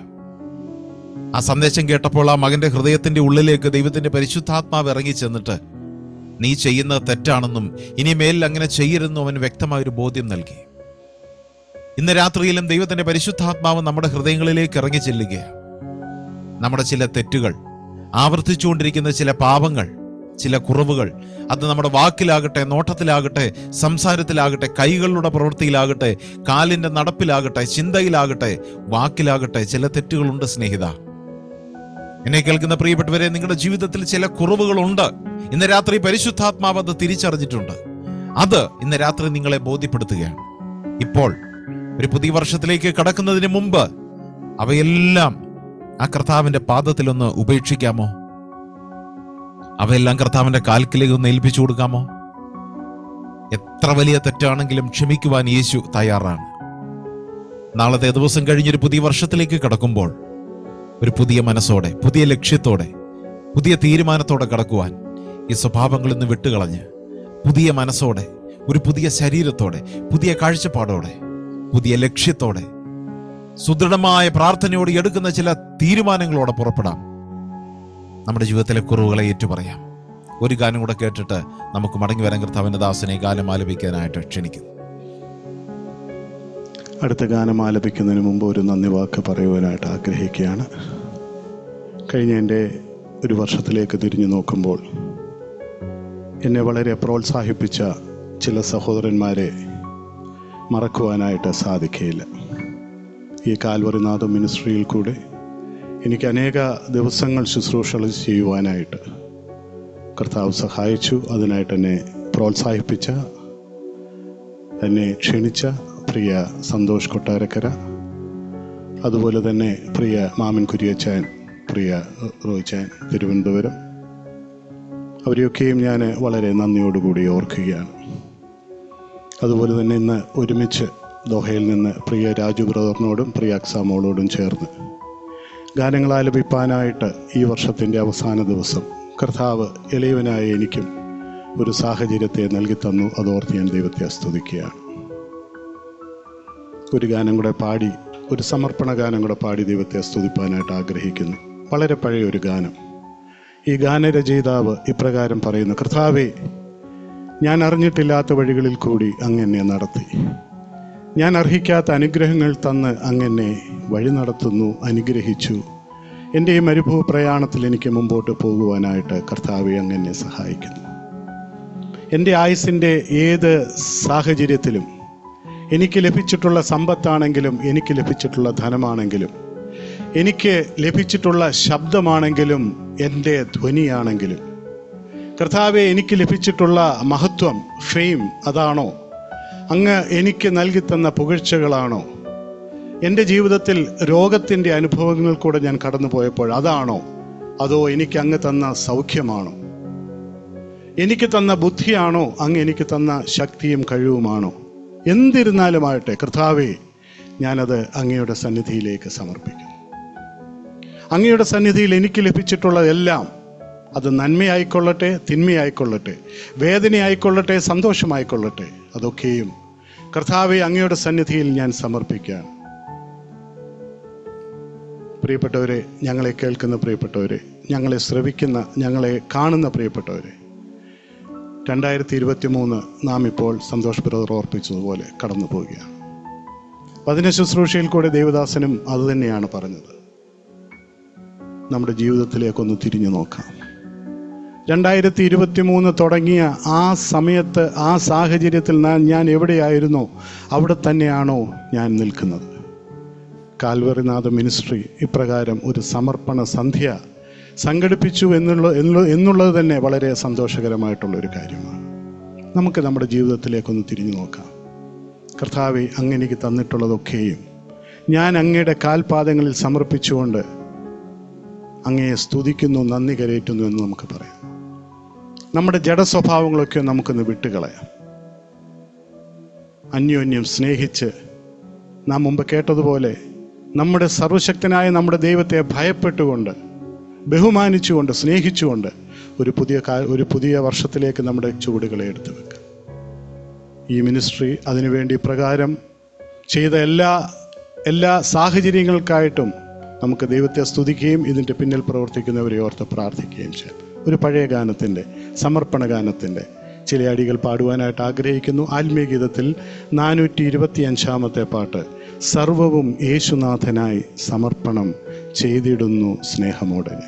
ആ സന്ദേശം കേട്ടപ്പോൾ ആ മകന്റെ ഹൃദയത്തിന്റെ ഉള്ളിലേക്ക് ദൈവത്തിന്റെ പരിശുദ്ധാത്മാവ് ഇറങ്ങി ചെന്നിട്ട്, നീ ചെയ്യുന്നത് തെറ്റാണെന്നും ഇനി മേലിൽ അങ്ങനെ ചെയ്യരുതെന്നും അവന് വ്യക്തമായൊരു ബോധ്യം നൽകി. ഇന്ന് രാത്രിയിലും ദൈവത്തിന്റെ പരിശുദ്ധാത്മാവ് നമ്മുടെ ഹൃദയങ്ങളിലേക്ക് ഇറങ്ങി ചെല്ലുകയാണ്. നമ്മുടെ ചില തെറ്റുകൾ, ആവർത്തിച്ചുകൊണ്ടിരിക്കുന്ന ചില പാപങ്ങൾ, ചില കുറവുകൾ, അത് നമ്മുടെ വാക്കിലാകട്ടെ, നോട്ടത്തിലാകട്ടെ, സംസാരത്തിലാകട്ടെ, കൈകളുടെ പ്രവൃത്തിയിലാകട്ടെ, കാലിന്റെ നടപ്പിലാകട്ടെ, ചിന്തയിലാകട്ടെ, വാക്കിലാകട്ടെ, ചില തെറ്റുകളുണ്ട് സ്നേഹിത. എന്നെ കേൾക്കുന്ന പ്രിയപ്പെട്ടവരെ, നിങ്ങളുടെ ജീവിതത്തിൽ ചില കുറവുകളുണ്ട്. ഇന്ന് രാത്രി പരിശുദ്ധാത്മാവ് അത് തിരിച്ചറിഞ്ഞിട്ടുണ്ട്. അത് ഇന്ന് രാത്രി നിങ്ങളെ ബോധ്യപ്പെടുത്തുകയാണ്. ഇപ്പോൾ ഒരു പുതിയ വർഷത്തിലേക്ക് കടക്കുന്നതിന് മുമ്പ് അവയെല്ലാം ആ കർത്താവിന്റെ പാദത്തിലൊന്ന് ഉപേക്ഷിക്കാമോ? അവയെല്ലാം കർത്താവിന്റെ കാൽക്കിലേക്ക് ഒന്ന് ഏൽപ്പിച്ചു കൊടുക്കാമോ? എത്ര വലിയ തെറ്റാണെങ്കിലും ക്ഷമിക്കുവാൻ യേശു തയ്യാറാണ്. നാളത്തെ ദിവസം കഴിഞ്ഞൊരു പുതിയ വർഷത്തിലേക്ക് കടക്കുമ്പോൾ ഒരു പുതിയ മനസ്സോടെ, പുതിയ ലക്ഷ്യത്തോടെ, പുതിയ തീരുമാനത്തോടെ കടക്കുവാൻ ഈ സ്വഭാവങ്ങളിൽ നിന്ന് വിട്ടുകളഞ്ഞ് പുതിയ മനസ്സോടെ, ഒരു പുതിയ ശരീരത്തോടെ, പുതിയ കാഴ്ചപ്പാടോടെ, പുതിയ ലക്ഷ്യത്തോടെ, സുദൃഢമായ പ്രാർത്ഥനയോട് എടുക്കുന്ന ചില തീരുമാനങ്ങളോടെ പുറപ്പെടാം. നമ്മുടെ ജീവിതത്തിലെ കുറവുകളെ ഏറ്റുപറയാം. ഒരു ഗാനം കൂടെ കേട്ടിട്ട് നമുക്ക് മടങ്ങി വരാൻ കർത്താവിന്റെ ദാസനെ ഗാനം ആലപിക്കാനായിട്ട് ക്ഷണിക്കുന്നു. അടുത്ത ഗാനം ആലപിക്കുന്നതിന് മുമ്പ് ഒരു നന്ദി വാക്ക് പറയുവാനായിട്ട് ആഗ്രഹിക്കുകയാണ്. കഴിഞ്ഞ എൻ്റെ ഒരു വർഷത്തിലേക്ക് തിരിഞ്ഞു നോക്കുമ്പോൾ എന്നെ വളരെ പ്രോത്സാഹിപ്പിച്ച ചില സഹോദരന്മാരെ മറക്കുവാനായിട്ട് സാധിക്കുകയില്ല. ഈ കാൽവറിനാഥ മിനിസ്ട്രിയിൽ കൂടെ എനിക്ക് അനേക ദിവസങ്ങൾ ശുശ്രൂഷകൾ ചെയ്യുവാനായിട്ട് കർത്താവ് സഹായിച്ചു. അതിനായിട്ട് എന്നെ പ്രോത്സാഹിപ്പിച്ച, എന്നെ ക്ഷണിച്ച പ്രിയ സന്തോഷ് കൊട്ടാരക്കര, അതുപോലെ തന്നെ പ്രിയ മാമൻ കുര്യച്ചാൻ, പ്രിയ റോയ്ച്ചാൻ തിരുവനന്തപുരം, അവരെയൊക്കെയും ഞാൻ വളരെ നന്ദിയോടുകൂടി ഓർക്കുകയാണ്. അതുപോലെ തന്നെ ഇന്ന് ഒരുമിച്ച് ദോഹയിൽ നിന്ന് പ്രിയ രാജു ബ്രദറിനോടും പ്രിയ അക്സാമോളോടും ചേർന്ന് ഗാനങ്ങൾ ആലപിപ്പാനായിട്ട് ഈ വർഷത്തിൻ്റെ അവസാന ദിവസം കർത്താവ് എളിയവനായ എനിക്കും ഒരു സാഹചര്യത്തെ നൽകി തന്നു. അതോർത്ത് ഞാൻ ദൈവത്തെ സ്തുതിക്കുകയാണ്. ഒരു ഗാനം കൂടെ പാടി, ഒരു സമർപ്പണ ഗാനം കൂടെ പാടി ദൈവത്തെ സ്തുതിപ്പാനായിട്ട് ആഗ്രഹിക്കുന്നു. വളരെ പഴയ ഒരു ഗാനം. ഈ ഗാനരചയിതാവ് ഇപ്രകാരം പറയുന്നു: കർത്താവേ, ഞാൻ അറിഞ്ഞിട്ടില്ലാത്ത വഴികളിൽ കൂടി അങ്ങെന്നെ നടത്തി. ഞാൻ അർഹിക്കാത്ത അനുഗ്രഹങ്ങൾ തന്ന് അങ്ങെന്നെ വഴി നടത്തുന്നു, അനുഗ്രഹിച്ചു. എൻ്റെ ഈ മരുഭൂ പ്രയാണത്തിൽ എനിക്ക് മുമ്പോട്ട് പോകുവാനായിട്ട് കർത്താവെ അങ്ങെന്നെ സഹായിക്കുന്നു. എൻ്റെ ആയുസ്സിൻ്റെ ഏത് സാഹചര്യത്തിലും എനിക്ക് ലഭിച്ചിട്ടുള്ള സമ്പത്താണെങ്കിലും, എനിക്ക് ലഭിച്ചിട്ടുള്ള ധനമാണെങ്കിലും, എനിക്ക് ലഭിച്ചിട്ടുള്ള ശബ്ദമാണെങ്കിലും, എൻ്റെ ധ്വനിയാണെങ്കിലും, കർത്താവെ എനിക്ക് ലഭിച്ചിട്ടുള്ള മഹത്വം, ഫെയിം, അതാണോ? അങ്ങ് എനിക്ക് നൽകിത്തന്ന പുകഴ്ചകളാണോ? എൻ്റെ ജീവിതത്തിൽ രോഗത്തിൻ്റെ അനുഭവങ്ങൾ കൂടെ ഞാൻ കടന്നു പോയപ്പോൾ അതാണോ? അതോ എനിക്ക് അങ്ങ് തന്ന സൗഖ്യമാണോ? എനിക്ക് തന്ന ബുദ്ധിയാണോ? അങ്ങ് എനിക്ക് തന്ന ശക്തിയും കഴിവുമാണോ? എന്തിരുന്നാലുമാകട്ടെ കർത്താവേ, ഞാനത് അങ്ങയുടെ സന്നിധിയിലേക്ക് സമർപ്പിക്കുന്നു. അങ്ങയുടെ സന്നിധിയിൽ എനിക്ക് ലഭിച്ചിട്ടുള്ളതെല്ലാം, അത് നന്മയായിക്കൊള്ളട്ടെ, തിന്മയായിക്കൊള്ളട്ടെ, വേദനയായിക്കൊള്ളട്ടെ, സന്തോഷമായിക്കൊള്ളട്ടെ, അതൊക്കെയും കർത്താവെ അങ്ങയുടെ സന്നിധിയിൽ ഞാൻ സമർപ്പിക്കുകയാണ്. പ്രിയപ്പെട്ടവരെ, ഞങ്ങളെ കേൾക്കുന്ന പ്രിയപ്പെട്ടവരെ, ഞങ്ങളെ ശ്രവിക്കുന്ന, ഞങ്ങളെ കാണുന്ന പ്രിയപ്പെട്ടവരെ, 2023 നാം ഇപ്പോൾ സന്തോഷ് ബ്രദർ ഓർപ്പിച്ചതുപോലെ കടന്നു പോവുകയാണ്. വചന ശുശ്രൂഷയിൽ കൂടെ ദേവദാസനും അതുതന്നെയാണ് പറഞ്ഞത്. നമ്മുടെ ജീവിതത്തിലേക്കൊന്ന് തിരിഞ്ഞു നോക്കാം. 2023 തുടങ്ങിയ ആ സമയത്ത്, ആ സാഹചര്യത്തിൽ ഞാൻ എവിടെയായിരുന്നോ അവിടെ തന്നെയാണോ ഞാൻ നിൽക്കുന്നത്? കാൽവറിനാഥ മിനിസ്ട്രി ഇപ്രകാരം ഒരു സമർപ്പണ സന്ധ്യ സംഘടിപ്പിച്ചു എന്നുള്ളത് തന്നെ വളരെ സന്തോഷകരമായിട്ടുള്ളൊരു കാര്യമാണ്. നമുക്ക് നമ്മുടെ ജീവിതത്തിലേക്കൊന്ന് തിരിഞ്ഞു നോക്കാം. കർത്താവെ, അങ്ങ് എനിക്ക് തന്നിട്ടുള്ളതൊക്കെയും ഞാൻ അങ്ങയുടെ കാൽപാദങ്ങളിൽ സമർപ്പിച്ചുകൊണ്ട് അങ്ങയെ സ്തുതിക്കുന്നു, നന്ദി കരയറ്റുന്നു എന്ന് നമുക്ക് പറയാം. നമ്മുടെ ജഡസ്വഭാവങ്ങളൊക്കെ നമുക്കൊന്ന് വിട്ടുകളയാം. അന്യോന്യം സ്നേഹിച്ച് നാം മുമ്പ് കേട്ടതുപോലെ നമ്മുടെ സർവശക്തനായ നമ്മുടെ ദൈവത്തെ ഭയപ്പെട്ടുകൊണ്ട്, ബഹുമാനിച്ചുകൊണ്ട്, സ്നേഹിച്ചുകൊണ്ട് ഒരു പുതിയ വർഷത്തിലേക്ക് നമ്മുടെ ചുവടുകളെ എടുത്തു വെക്കുക. ഈ മിനിസ്ട്രി അതിനുവേണ്ടി പ്രകാരം ചെയ്ത എല്ലാ സാഹചര്യങ്ങൾക്കായിട്ടും നമുക്ക് ദൈവത്തെ സ്തുതിക്കുകയും ഇതിൻ്റെ പിന്നിൽ പ്രവർത്തിക്കുന്നവരെ ഓർത്ത് പ്രാർത്ഥിക്കുകയും ചെയ്യാം. ഒരു പഴയ ഗാനത്തിൻ്റെ, സമർപ്പണ ഗാനത്തിൻ്റെ ചില അടികൾ പാടുവാനായിട്ട് ആഗ്രഹിക്കുന്നു. ആത്മീയഗീതത്തിൽ 425 പാട്ട്, സർവവും യേശുനാഥനായി സമർപ്പണം ചെയ്തിടുന്നു സ്നേഹമോടെ.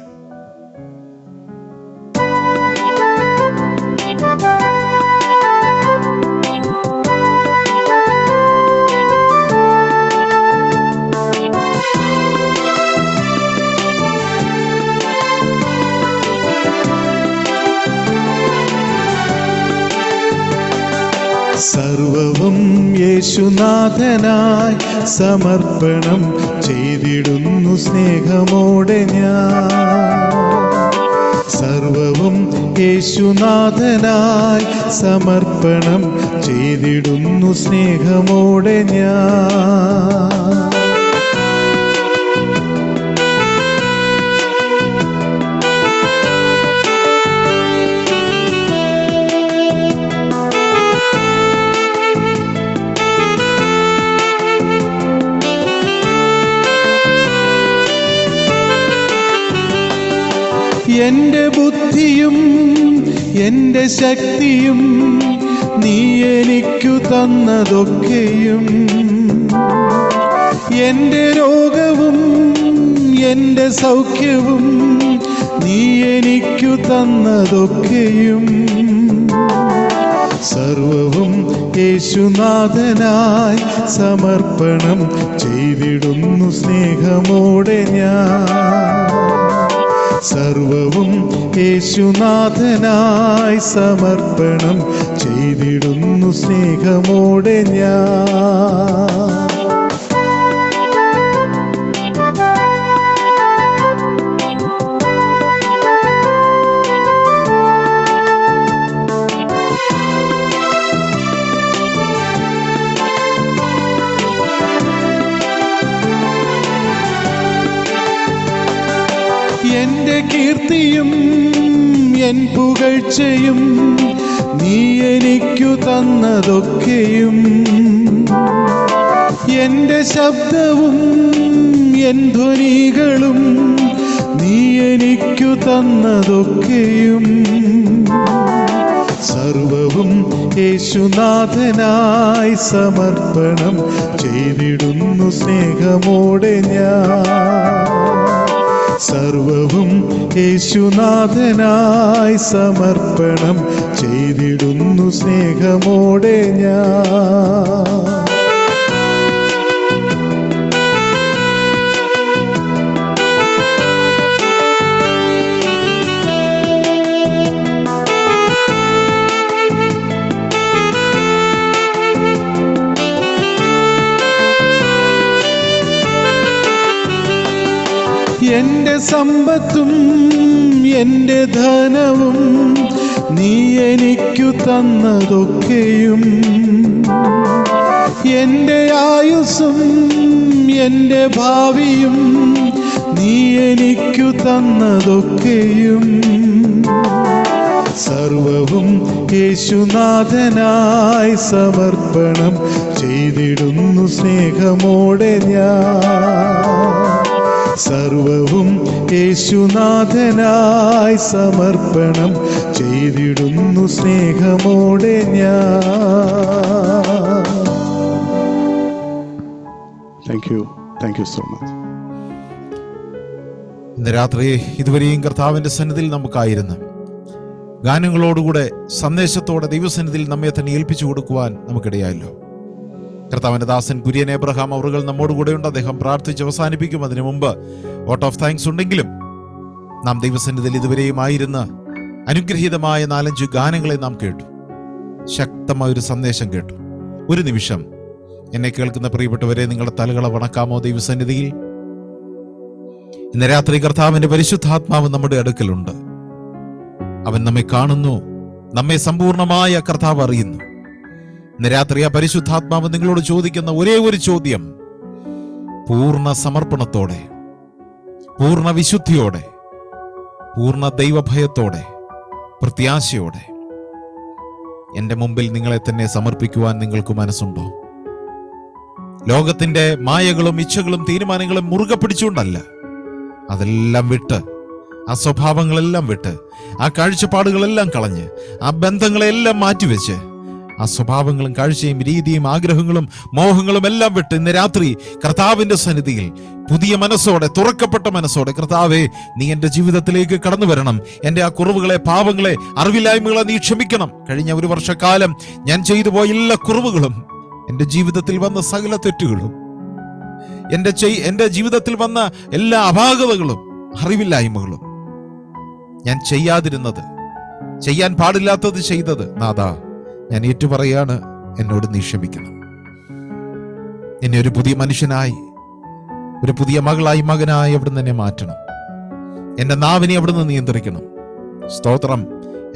സർവവും യേശുനാഥനായി സമർപ്പണം ചെയ്തിടുന്നു സ്നേഹമോടെ ഞാൻ. സർവവും യേശുനാഥനായി സമർപ്പണം ചെയ്തിടുന്നു സ്നേഹമോടെ ഞാൻ. എന്റെ ബുദ്ധിയും എന്റെ ശക്തിയും നീ എനിക്കു തന്നതൊക്കെയും, എന്റെ രോഗവും എന്റെ സൗഖ്യവും നീ എനിക്കു തന്നതൊക്കെയും, സർവവും യേശുനാഥനായി സമർപ്പണം ചെയ്തിടുന്നു സ്നേഹമോടെ ഞാൻ. സർവവും യേശുനാഥനായി സമർപ്പണം ചെയ്തിടുന്നു സ്നേഹമോടെ ഞാൻ. എന്റെ കീർത്തിയും എൻ പുകഴ്ചയും നീ എനിക്കു തന്നതൊക്കെയും, എന്റെ ശബ്ദവും എൻ ധ്വനികളും നീ എനിക്കു തന്നതൊക്കെയും, സർവവും യേശുനാഥനായി സമർപ്പണം ചെയ്തിടുന്നു സ്നേഹമോടെ ഞാൻ. സർവവും യേശുനാഥനായി സമർപ്പണം ചെയ്തിടുന്നു സ്നേഹമോടെ ഞാൻ. എന്റെ സമ്പത്തും എന്റെ ധനവും നീ എനിക്കു തന്നതൊക്കെയും, എന്റെ ആയുസ്സും എന്റെ ഭാവിയും നീ എനിക്കു തന്നതൊക്കെയും, സർവവും യേശുനാഥനായി സമർപ്പണം ചെയ്തിടുന്നു സ്നേഹമോടെ ഞാൻ. സർവവും യേശുനാഥനായി സമർപ്പണം ചെയ്തിടുന്നു സ്നേഹമോടെ ഞാൻ. Thank you so much. ഇന്ന് രാത്രി ഇതുവരെയും കർത്താവിന്റെ സന്നിധിയിൽ നമുക്കായിരുന്നു ഗാനങ്ങളോടുകൂടെ സന്ദേശത്തോടെ ദൈവസന്നിധിയിൽ നമ്മെ തന്നെ ഏൽപ്പിച്ചു കൊടുക്കുവാൻ നമുക്കിടയായല്ലോ. കർത്താവിന്റെ ദാസൻ കുര്യൻ എബ്രഹാം അവറുകൾ നമ്മോടുകൂടെ ഉണ്ട്. അദ്ദേഹം പ്രാർത്ഥിച്ച് അവസാനിപ്പിക്കും. അതിനു മുമ്പ് വോട്ട് ഓഫ് താങ്ക്സ് ഉണ്ടെങ്കിലും നാം ദൈവസന്നിധിയിൽ ഇതുവരെയും ആയിരുന്ന അനുഗ്രഹീതമായ 4-5 ഗാനങ്ങളെ നാം കേട്ടു. ശക്തമായ ഒരു സന്ദേശം കേട്ടു. ഒരു നിമിഷം എന്നെ കേൾക്കുന്ന പ്രിയപ്പെട്ടവരെ, നിങ്ങളുടെ തലകളെ വണക്കാമോ ദൈവസന്നിധിയിൽ? ഇന്ന് രാത്രി കർത്താവിന്റെ പരിശുദ്ധാത്മാവ് നമ്മുടെ അടുക്കലുണ്ട്. അവൻ നമ്മെ കാണുന്നു, നമ്മെ സമ്പൂർണമായ കർത്താവ് അറിയുന്നു. ഇന്ന് രാത്രി ആ പരിശുദ്ധാത്മാവ് നിങ്ങളോട് ചോദിക്കുന്ന ഒരേ ഒരു ചോദ്യം, പൂർണ്ണ സമർപ്പണത്തോടെ, പൂർണ്ണ വിശുദ്ധിയോടെ, പൂർണ്ണ ദൈവഭയത്തോടെ, പ്രത്യാശയോടെ എന്റെ മുമ്പിൽ നിങ്ങളെ തന്നെ സമർപ്പിക്കുവാൻ നിങ്ങൾക്ക് മനസ്സുണ്ടോ? ലോകത്തിന്റെ മായകളും ഇച്ഛകളും തീരുമാനങ്ങളും മുറുകെ പിടിച്ചുകൊണ്ടല്ല, അതെല്ലാം വിട്ട്, ആ സ്വഭാവങ്ങളെല്ലാം വിട്ട്, ആ കാഴ്ചപ്പാടുകളെല്ലാം കളഞ്ഞ്, ആ ബന്ധങ്ങളെല്ലാം മാറ്റിവെച്ച്, ആ സ്വഭാവങ്ങളും കാഴ്ചയും രീതിയും ആഗ്രഹങ്ങളും മോഹങ്ങളും എല്ലാം വിട്ട് ഇന്ന് രാത്രി കർത്താവിന്റെ സന്നിധിയിൽ പുതിയ മനസ്സോടെ, തുറക്കപ്പെട്ട മനസ്സോടെ, കർത്താവേ, നീ എന്റെ ജീവിതത്തിലേക്ക് കടന്നു വരണം. എന്റെ ആ കുറവുകളെ, പാപങ്ങളെ, അറിവില്ലായ്മകളെ നീ ക്ഷമിക്കണം. കഴിഞ്ഞ ഒരു വർഷക്കാലം ഞാൻ ചെയ്തു പോയ എല്ലാ കുറവുകളും, എന്റെ ജീവിതത്തിൽ വന്ന സകല തെറ്റുകളും, എന്റെ ജീവിതത്തിൽ വന്ന എല്ലാ അപാകതകളും, അറിവില്ലായ്മകളും, ഞാൻ ചെയ്യാതിരുന്നത്, ചെയ്യാൻ പാടില്ലാത്തത് ചെയ്തത്, നാഥാ, ഞാൻ ഏറ്റുപറയാണ്, എന്നോട് നീ ക്ഷമിക്കണം. എന്നെ ഒരു പുതിയ മനുഷ്യനായി, ഒരു പുതിയ മകളായി, മകനായി അവിടുന്ന് എന്നെ മാറ്റണം. എന്റെ നാവിനെ അവിടുന്ന് നിയന്ത്രിക്കണം. സ്തോത്രം.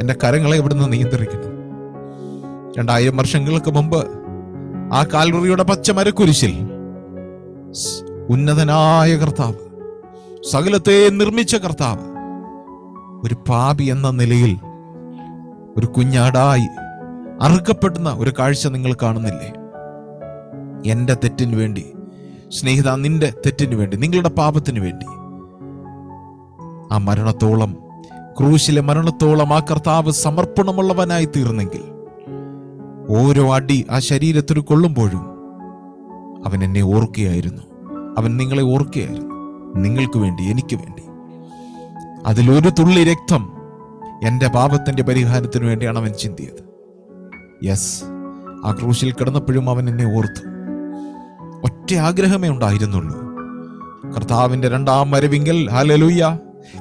എന്റെ കരങ്ങളെ അവിടുന്ന് നിയന്ത്രിക്കണം. 2000 വർഷങ്ങൾക്ക് മുമ്പ് ആ കാൽവറിയുടെ പച്ച മരക്കുരിശിൽ ഉന്നതനായ കർത്താവ്, സകലത്തെ നിർമ്മിച്ച കർത്താവ്, ഒരു പാപി എന്ന നിലയിൽ ഒരു കുഞ്ഞാടായി അറുക്കപ്പെടുന്ന ഒരു കാഴ്ച നിങ്ങൾ കാണുന്നില്ലേ? എന്റെ തെറ്റിന് വേണ്ടി, സ്നേഹിത, നിന്റെ തെറ്റിന് വേണ്ടി, നിങ്ങളുടെ പാപത്തിന് വേണ്ടി ആ മരണത്തോളം, ക്രൂശിലെ മരണത്തോളം ആ കർത്താവ് സമർപ്പണമുള്ളവനായി തീർന്നെങ്കിൽ, ഓരോ അടി ആ ശരീരത്തിൽ കൊള്ളുമ്പോഴും അവൻ എന്നെ ഓർക്കുകയായിരുന്നു. അവൻ നിങ്ങളെ ഓർക്കുകയായിരുന്നു. നിങ്ങൾക്ക് വേണ്ടി, എനിക്ക് വേണ്ടി. അതിലൊരു തുള്ളി രക്തം എന്റെ പാപത്തിന്റെ പരിഹാരത്തിന് വേണ്ടിയാണ് അവൻ ചിന്തിയത്. യെസ്, ആ ക്രൂശിൽ കിടന്നപ്പോഴും അവൻ എന്നെ ഓർത്തു. ഒറ്റ ആഗ്രഹമേ ഉണ്ടായിരുന്നുള്ളൂ, കർത്താവിന്റെ 2ാം വരവിങ്കൽ, ഹല്ലേലൂയ,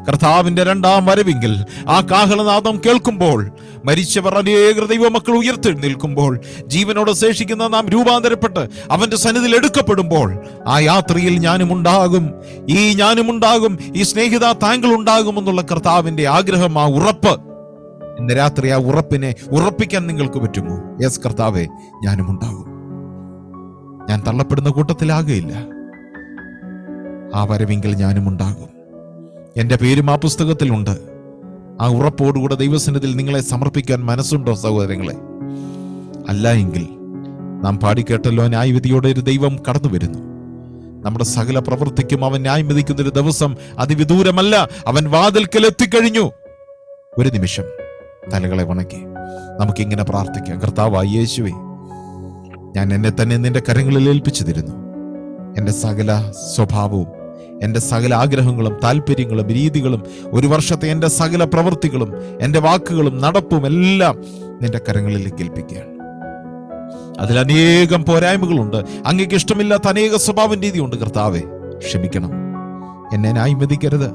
കർത്താവിന്റെ 2ാം വരവിങ്കൽ ആ കാഹളനാദം കേൾക്കുമ്പോൾ, മരിച്ചവർ അനേക ദൈവമക്കൾ ഉയർത്തെഴുന്നേൽക്കുമ്പോൾ, ജീവനോട് ശേഷിക്കുന്ന നാം രൂപാന്തരപ്പെട്ട് അവന്റെ സന്നിധിയിൽ എടുക്കപ്പെടുമ്പോൾ, ആ യാത്രയിൽ ഞാനും ഉണ്ടാകും, ഈ സ്നേഹിത താങ്കൾ ഉണ്ടാകും എന്നുള്ള കർത്താവിന്റെ ആഗ്രഹം, ആ ഉറപ്പ്, ഇന്ന് രാത്രി ആ ഉറപ്പിനെ ഉറപ്പിക്കാൻ നിങ്ങൾക്ക് പറ്റുമോ? യെസ് കർത്താവേ, ഞാനും ഉണ്ടാകും. ഞാൻ തള്ളപ്പെടുന്ന കൂട്ടത്തിലാകയില്ല. ആ വരവിങ്കിൽ ഞാനും ഉണ്ടാകും. എന്റെ പേരും ആ പുസ്തകത്തിലുണ്ട്. ആ ഉറപ്പോടുകൂടെ ദൈവസന്നിധിയിൽ നിങ്ങളെ സമർപ്പിക്കാൻ മനസ്സുണ്ടോ സഹോദരങ്ങളെ? അല്ല എങ്കിൽ നാം പാടിക്കേട്ടല്ലോ, ന്യായവിധിയോടെ ഒരു ദൈവം കടന്നു വരുന്നു. നമ്മുടെ സകല പ്രവൃത്തിക്കും അവൻ ന്യായം വിധിക്കുന്ന ഒരു ദിവസം അതിവിദൂരമല്ല. അവൻ വാതിൽക്കൽ എത്തിക്കഴിഞ്ഞു. ഒരു നിമിഷം തലകളെ വണക്കി നമുക്കിങ്ങനെ പ്രാർത്ഥിക്കാം. കർത്താവായ യേശുവേ, ഞാൻ എന്നെ തന്നെ നിന്റെ കരങ്ങളിൽ ഏൽപ്പിച്ചു തരുന്നു. എൻ്റെ സകല സ്വഭാവവും, എൻ്റെ സകല ആഗ്രഹങ്ങളും താല്പര്യങ്ങളും രീതികളും, ഒരു വർഷത്തെ എൻ്റെ സകല പ്രവൃത്തികളും, എൻ്റെ വാക്കുകളും നടപ്പും എല്ലാം നിന്റെ കരങ്ങളിലേക്ക് ഏൽപ്പിക്കുകയാണ്. അതിലനേകം പോരായ്മകളുണ്ട്. അങ്ങേക്ക് ഇഷ്ടമില്ലാത്ത അനേക സ്വഭാവം രീതിയുണ്ട്. കർത്താവെ, ക്ഷമിക്കണം. എന്നെ ന്യായം വിധിക്കരുത്.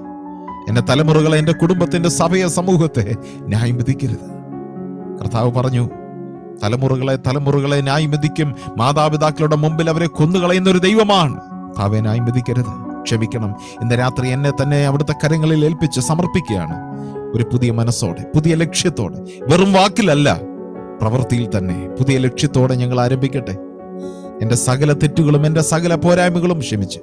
എന്റെ തലമുറകളെ, എന്റെ കുടുംബത്തിന്റെ സഭയെ, സമൂഹത്തെ ന്യായം വിധിക്കരുത്. കർത്താവ് പറഞ്ഞു, തലമുറകളെ ന്യായം വിധിക്കും. മാതാപിതാക്കളുടെ മുമ്പിൽ അവരെ കൊന്നുകളയുന്ന ഒരു ദൈവമാണ്. കർത്താവെ, ന്യായം വിധിക്കരുത്. ക്ഷമിക്കണം. ഇന്ന് രാത്രി എന്നെ തന്നെ അവിടുത്തെ കരങ്ങളിൽ ഏൽപ്പിച്ച് സമർപ്പിക്കുകയാണ്. ഒരു പുതിയ മനസ്സോടെ, പുതിയ ലക്ഷ്യത്തോടെ, വെറും വാക്കിലല്ല, പ്രവൃത്തിയിൽ തന്നെ പുതിയ ലക്ഷ്യത്തോടെ ഞങ്ങൾ ആരംഭിക്കട്ടെ. എൻ്റെ സകല തെറ്റുകളും എൻ്റെ സകല പോരായ്മകളും ക്ഷമിച്ച്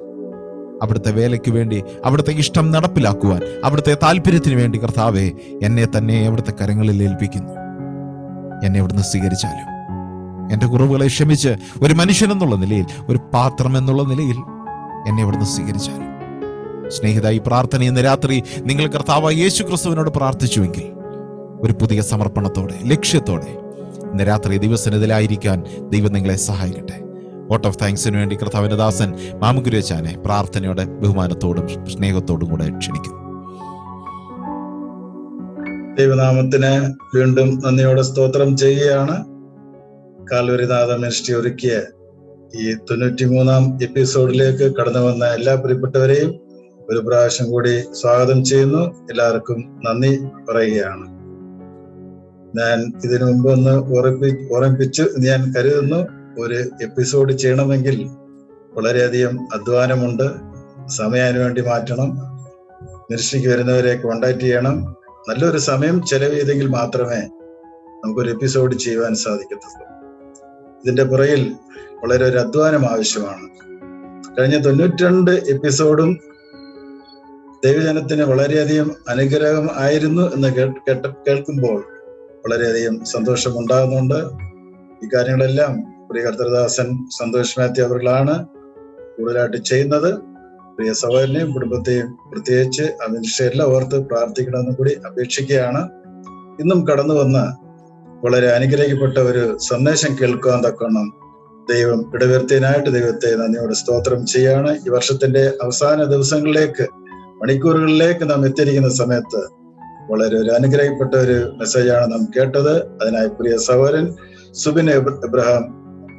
അവിടുത്തെ വേലയ്ക്ക് വേണ്ടി, അവിടുത്തെ ഇഷ്ടം നടപ്പിലാക്കുവാൻ, അവിടുത്തെ താല്പര്യത്തിന് വേണ്ടി കർത്താവെ, എന്നെ തന്നെ അവിടുത്തെ കരങ്ങളിൽ ഏൽപ്പിക്കുന്നു. എന്നെ അവിടുന്ന് സ്വീകരിച്ചാലും, എൻ്റെ കുറവുകളെ ക്ഷമിച്ച് ഒരു മനുഷ്യൻ എന്നുള്ള നിലയിൽ, ഒരു പാത്രം എന്നുള്ള നിലയിൽ എന്നെ അവിടുന്ന് സ്വീകരിച്ചാലും. സ്നേഹിത, ഈ പ്രാർത്ഥന ഇന്ന് രാത്രി നിങ്ങൾ കർത്താവായ യേശു ക്രിസ്തുവിനോട് പ്രാർത്ഥിച്ചുവെങ്കിൽ, ഒരു പുതിയ സമർപ്പണത്തോടെ, ലക്ഷ്യത്തോടെ ഇന്ന് രാത്രി ദിവസത്തിലായിരിക്കാൻ ദൈവം നിങ്ങളെ സഹായിക്കട്ടെ. വോട്ട് ഓഫ് താങ്ക്സിന് വേണ്ടി കർത്താവിന്റെ ദാസൻ മാമുകുരച്ചാനെ പ്രാർത്ഥനയോടെ, ബഹുമാനത്തോടും സ്നേഹത്തോടും കൂടെ ക്ഷണിക്കുന്നു. ദൈവനാമത്തിന് വീണ്ടും നന്ദിയോടെ സ്തോത്രം ചെയ്യുകയാണ്. കാൽവരിനാഥ മിനിസ്ട്രി ഒരുക്കിയ ഈ 93-ാം എപ്പിസോഡിലേക്ക് കടന്നു വന്ന എല്ലാ പ്രിയപ്പെട്ടവരെയും ഒരു പ്രാവശ്യം കൂടി സ്വാഗതം ചെയ്യുന്നു. എല്ലാവർക്കും നന്ദി പറയുകയാണ്. ഞാൻ ഇതിനു മുമ്പ് ഒന്ന് ഓർമ്മിപ്പിച്ചു ഞാൻ കരുതുന്നു. ഒരു എപ്പിസോഡ് ചെയ്യണമെങ്കിൽ വളരെയധികം അധ്വാനമുണ്ട്. സമയം അതിനു വേണ്ടി മാറ്റണം, മിനിസ്ട്രിക്ക് വരുന്നവരെ കോണ്ടാക്ട് ചെയ്യണം. നല്ലൊരു സമയം ചെലവ് ചെയ്തെങ്കിൽ മാത്രമേ നമുക്കൊരു എപ്പിസോഡ് ചെയ്യുവാൻ സാധിക്കത്തുള്ളൂ. ഇതിന്റെ പുറകിൽ വളരെ ഒരു അധ്വാനം ആവശ്യമാണ്. കഴിഞ്ഞ 92 എപ്പിസോഡും ദൈവജനത്തിന് വളരെയധികം അനുഗ്രഹം ആയിരുന്നു എന്ന് കേൾക്കുമ്പോൾ വളരെയധികം സന്തോഷം ഉണ്ടാകുന്നുണ്ട്. ഈ കാര്യങ്ങളെല്ലാം പ്രിയ കർത്തൃദാസൻ സന്തോഷ് മാത്യു അവர்களാണ് കൂടുതലായിട്ട് ചെയ്യുന്നത്. പ്രിയ സഹോദരനെയും കുടുംബത്തെയും പ്രത്യേകിച്ച് ആ മിനിസ്ട്രിയെല്ലാം ഓർത്ത് പ്രാർത്ഥിക്കണമെന്നും കൂടി അപേക്ഷിക്കുകയാണ്. ഇന്നും കടന്നു വന്ന് വളരെ അനുഗ്രഹിക്കപ്പെട്ട ഒരു സന്ദേശം കേൾക്കുവാൻ തക്കവണ്ണം ദൈവം ഇടവരുത്തിയതിനായിട്ട് ദൈവത്തെ നന്ദിയോടെ സ്തോത്രം ചെയ്യാണ്. ഈ വർഷത്തിന്റെ അവസാന ദിവസങ്ങളിലേക്ക്, മണിക്കൂറുകളിലേക്ക് നാം എത്തിയിരിക്കുന്ന സമയത്ത് വളരെ ഒരു അനുഗ്രഹിക്കപ്പെട്ട ഒരു മെസ്സേജാണ് നാം കേട്ടത്. അതിനായി പ്രിയ സഹോദരൻ സുബിൻ എബ്രഹാം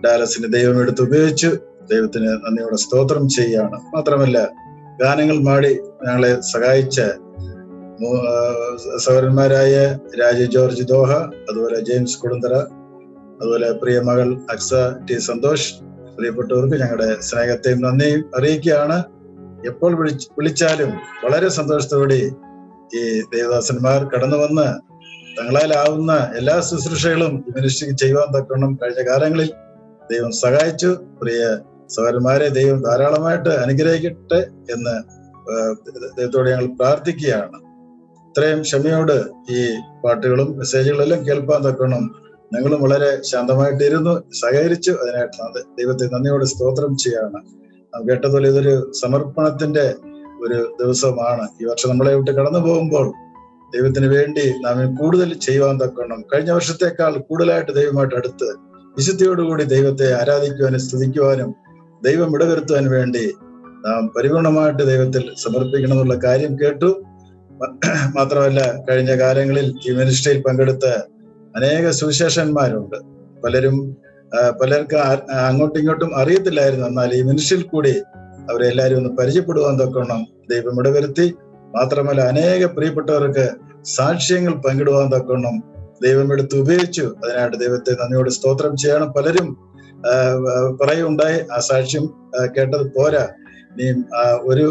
ഡാലസിന് ദൈവം എടുത്ത് ഉപയോഗിച്ചു. ദൈവത്തിന് നന്ദിയോടെ സ്തോത്രം ചെയ്യുകയാണ്. മാത്രമല്ല, ഗാനങ്ങൾ പാടി ഞങ്ങളെ സഹായിച്ച സഹോദരന്മാരായ രാജു ജോർജ് ദോഹ, അതുപോലെ ജെയിംസ് കുളുന്തറ, അതുപോലെ പ്രിയ മകൾ അക്സ ടി സന്തോഷ്, പ്രിയപ്പെട്ടവർക്ക് ഞങ്ങളുടെ സ്നേഹത്തെയും നന്ദിയും അറിയിക്കുകയാണ്. എപ്പോൾ വിളിച്ചാലും വളരെ സന്തോഷത്തോടെ ഈ ദേവദാസന്മാർ കടന്നു വന്ന് തങ്ങളാലാവുന്ന എല്ലാ ശുശ്രൂഷകളും മിനിസ്ട്രിക്ക് ചെയ്യുവാൻ തക്കണം കഴിഞ്ഞ കാലങ്ങളിൽ ദൈവം സഹായിച്ചു. പ്രിയ സഹോദരന്മാരെ ദൈവം ധാരാളമായിട്ട് അനുഗ്രഹിക്കട്ടെ എന്ന് ദൈവത്തോട് ഞങ്ങൾ പ്രാർത്ഥിക്കുകയാണ്. ഇത്രയും ക്ഷമയോട് ഈ പാട്ടുകളും മെസ്സേജുകളും എല്ലാം കേൾപ്പാൻ തക്കണം ഞങ്ങളും വളരെ ശാന്തമായിട്ടിരുന്നു, സഹകരിച്ചു. അതിനായിട്ട് ദൈവത്തെ നന്ദിയോട് സ്തോത്രം ചെയ്യാണ്. നാം കേട്ടതുപോലെ ഇതൊരു സമർപ്പണത്തിന്റെ ഒരു ദിവസമാണ്. ഈ വർഷം നമ്മളെ വിട്ട് കടന്നു പോകുമ്പോൾ ദൈവത്തിന് വേണ്ടി നാം കൂടുതൽ ചെയ്യുവാൻ തക്കണം കഴിഞ്ഞ വർഷത്തെക്കാൾ കൂടുതലായിട്ട് ദൈവമായിട്ട് അടുത്ത് വിശുദ്ധിയോടുകൂടി ദൈവത്തെ ആരാധിക്കുവാനും സ്തുതിക്കുവാനും ദൈവം ഇടവരുത്തുവാനും വേണ്ടി നാം പരിപൂർണമായിട്ട് ദൈവത്തിൽ സമർപ്പിക്കണം എന്നുള്ള കാര്യം കേട്ടു. മാത്രമല്ല, കഴിഞ്ഞ കാലങ്ങളിൽ ഈ മിനിസ്ട്രിയിൽ പങ്കെടുത്ത അനേക സുവിശേഷന്മാരുണ്ട്. പലർക്ക് അങ്ങോട്ടും ഇങ്ങോട്ടും അറിയത്തില്ലായിരുന്നു. എന്നാൽ ഈ മിനിസ്ട്രിയിൽ കൂടി അവരെ എല്ലാവരും ഒന്ന് പരിചയപ്പെടുവാൻ തക്കണം ദൈവം ഇടവരുത്തി. മാത്രമല്ല, അനേക പ്രിയപ്പെട്ടവർക്ക് സാക്ഷ്യങ്ങൾ പങ്കിടുവാൻ തക്കണം ദൈവം എടുത്ത് ഉപയോഗിച്ചു. അതിനായിട്ട് ദൈവത്തെ നന്ദിയോട് സ്തോത്രം ചെയ്യണം. പലരും പറയുണ്ടായി, ആ സാക്ഷ്യം കേട്ടത് പോരാ, നീ ഒരു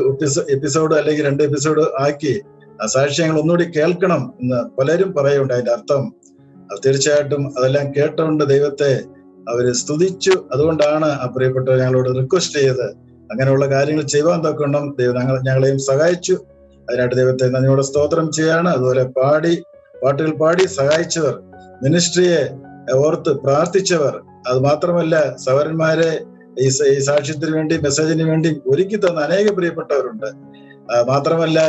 എപ്പിസോഡ് അല്ലെങ്കിൽ 2 എപ്പിസോഡ് ആക്കി ആ സാക്ഷ്യങ്ങൾ ഒന്നുകൂടി കേൾക്കണം എന്ന് പലരും പറയുണ്ടായി. അതിന്റെ അർത്ഥം തീർച്ചയായിട്ടും അതെല്ലാം കേട്ടുകൊണ്ട് ദൈവത്തെ അവര് സ്തുതിച്ചു. അതുകൊണ്ടാണ് ആ പ്രിയപ്പെട്ടവർ ഞങ്ങളോട് റിക്വസ്റ്റ് ചെയ്തത് അങ്ങനെയുള്ള കാര്യങ്ങൾ ചെയ്യുവാൻ തക്കണം ദൈവം ഞങ്ങളെയും സഹായിച്ചു. അതിനായിട്ട് ദൈവത്തെ നന്ദിയോടെ സ്തോത്രം ചെയ്യാണ്. അതുപോലെ പാട്ടുകൾ പാടി സഹായിച്ചവർ, മിനിസ്ട്രിയെ ഓർത്ത് പ്രാർത്ഥിച്ചവർ, അത് മാത്രമല്ല സഹോദരന്മാരെ ഈ സാക്ഷ്യത്തിന് വേണ്ടി മെസ്സേജിന് വേണ്ടി ഒരുക്കി തന്ന അനേക പ്രിയപ്പെട്ടവരുണ്ട്. മാത്രമല്ല,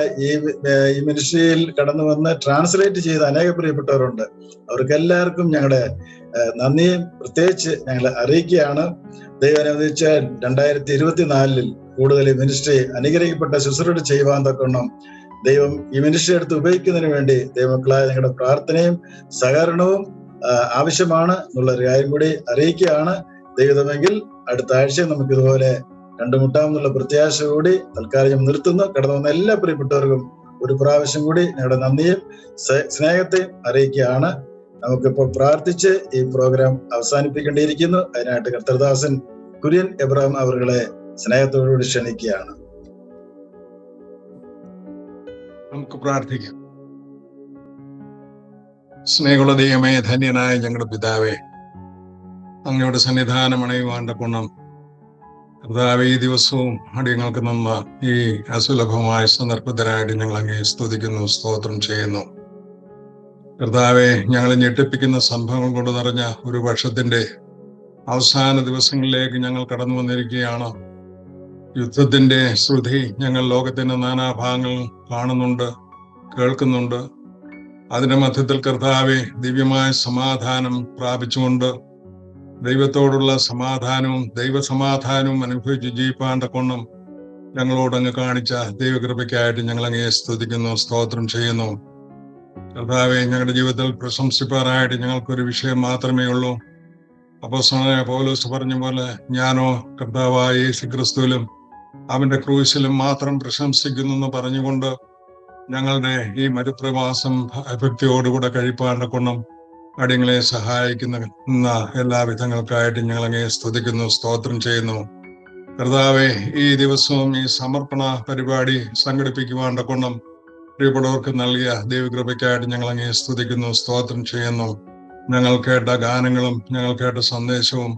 ഈ മിനിസ്ട്രിയിൽ കടന്നു വന്ന് ട്രാൻസ്ലേറ്റ് ചെയ്ത അനേക പ്രിയപ്പെട്ടവരുണ്ട്. അവർക്കെല്ലാവർക്കും ഞങ്ങളുടെ നന്ദിയും പ്രത്യേകിച്ച് ഞങ്ങൾ അറിയിക്കുകയാണ്. ദൈവം അനുവദിച്ച 2024 കൂടുതൽ ഈ മിനിസ്ട്രി അനുഗ്രഹിക്കപ്പെട്ട ശുശ്രൂഷ ചെയ്യുവാൻ തക്കണം ദൈവം ഈ മിനിസ്ട്രി എടുത്ത് ഉപയോഗിക്കുന്നതിന് വേണ്ടി ദൈവമക്കളായ നിങ്ങളുടെ പ്രാർത്ഥനയും സഹകരണവും ആവശ്യമാണ് എന്നുള്ളൊരു കാര്യം കൂടി അറിയിക്കുകയാണ്. ദൈവമെങ്കിൽ അടുത്ത ആഴ്ച നമുക്ക് ഇതുപോലെ കണ്ടുമുട്ടാമെന്നുള്ള പ്രത്യാശ കൂടി തൽക്കാലം നിർത്തുന്നു. കടന്നു വന്ന എല്ലാ പ്രിയപ്പെട്ടവർക്കും ഒരു പ്രാവശ്യം കൂടി ഞങ്ങളുടെ നന്ദിയും സ്നേഹത്തെയും അറിയിക്കുകയാണ്. നമുക്കിപ്പോൾ പ്രാർത്ഥിച്ച് ഈ പ്രോഗ്രാം അവസാനിപ്പിക്കേണ്ടിയിരിക്കുന്നു. അതിനായിട്ട് കർത്തൃദാസൻ കുര്യൻ എബ്രഹാം അവരുടെ സ്നേഹത്തോടുകൂടി ക്ഷണിക്കുകയാണ്. നമുക്ക് പ്രാർത്ഥിക്കാം. സ്നേഹമുള്ള ദൈവമേ, ധന്യനായ ഞങ്ങളുടെ പിതാവേ, അങ്ങയുടെ സന്നിധാനം അണയുവാൻ്റെ ഗുണം കർത്താവേ, ഈ ദിവസവും അടിയങ്ങൾക്ക് നന്ന ഈ അസുലഭമായ സന്ദർഭത്തിനായിട്ട് ഞങ്ങൾ അങ്ങേ സ്തുതിക്കുന്നു, സ്തോത്രം ചെയ്യുന്നു. കർത്താവെ, ഞങ്ങളെ ഞെട്ടിപ്പിക്കുന്ന സംഭവങ്ങൾ കൊണ്ട് നിറഞ്ഞ ഒരു വർഷത്തിന്റെ അവസാന ദിവസങ്ങളിലേക്ക് ഞങ്ങൾ കടന്നു വന്നിരിക്കുകയാണ്. യുദ്ധത്തിന്റെ ശ്രുതി ഞങ്ങൾ ലോകത്തിന്റെ നാനാഭാഗങ്ങൾ കാണുന്നുണ്ട്, കേൾക്കുന്നുണ്ട്. അതിന്റെ മധ്യത്തിൽ കർത്താവെ, ദിവ്യമായ സമാധാനം പ്രാപിച്ചുകൊണ്ട് ദൈവത്തോടുള്ള സമാധാനവും ദൈവസമാധാനവും അനുഭവിച്ച് ജീവിപ്പാൻ തക്കവണ്ണം ഞങ്ങളോടങ്ങ് കാണിച്ച ദൈവകൃപയ്ക്കായിട്ട് ഞങ്ങൾ അങ്ങേ സ്തുതിക്കുന്നു, സ്തോത്രം ചെയ്യുന്നു. കർത്താവെ, ഞങ്ങളുടെ ജീവിതത്തിൽ പ്രശംസിപ്പാറായിട്ട് ഞങ്ങൾക്കൊരു വിഷയം മാത്രമേ ഉള്ളൂ. അപ്പോസ്തലനായ പൗലോസ് പറഞ്ഞ പോലെ, ഞാനോ കർത്താവായ യേശുക്രിസ്തുവിലും അവന്റെ ക്രൂശിലും മാത്രം പ്രശംസിക്കുന്നു എന്ന് പറഞ്ഞുകൊണ്ട് ഞങ്ങളുടെ ഈ മരുപ്രവാസം ഭക്തിയോടുകൂടെ കഴിപ്പാൻ തക്കവണ്ണം അടിയങ്ങളെ സഹായിക്കുന്ന എല്ലാ വിധങ്ങൾക്കായിട്ട് ഞങ്ങൾ അങ്ങേ സ്തുതിക്കുന്നു, സ്തോത്രം ചെയ്യുന്നു. കർത്താവെ, ഈ ദിവസവും ഈ സമർപ്പണ പരിപാടി സംഘടിപ്പിക്കുവാൻ കൊണ്ടും പ്രിയപ്പെട്ടവർക്ക് നൽകിയ ദൈവകൃപയ്ക്കായിട്ട് ഞങ്ങൾ അങ്ങേ സ്തുതിക്കുന്നു, സ്തോത്രം ചെയ്യുന്നു. ഞങ്ങൾ കേട്ട ഗാനങ്ങളും ഞങ്ങൾ കേട്ട സന്ദേശവും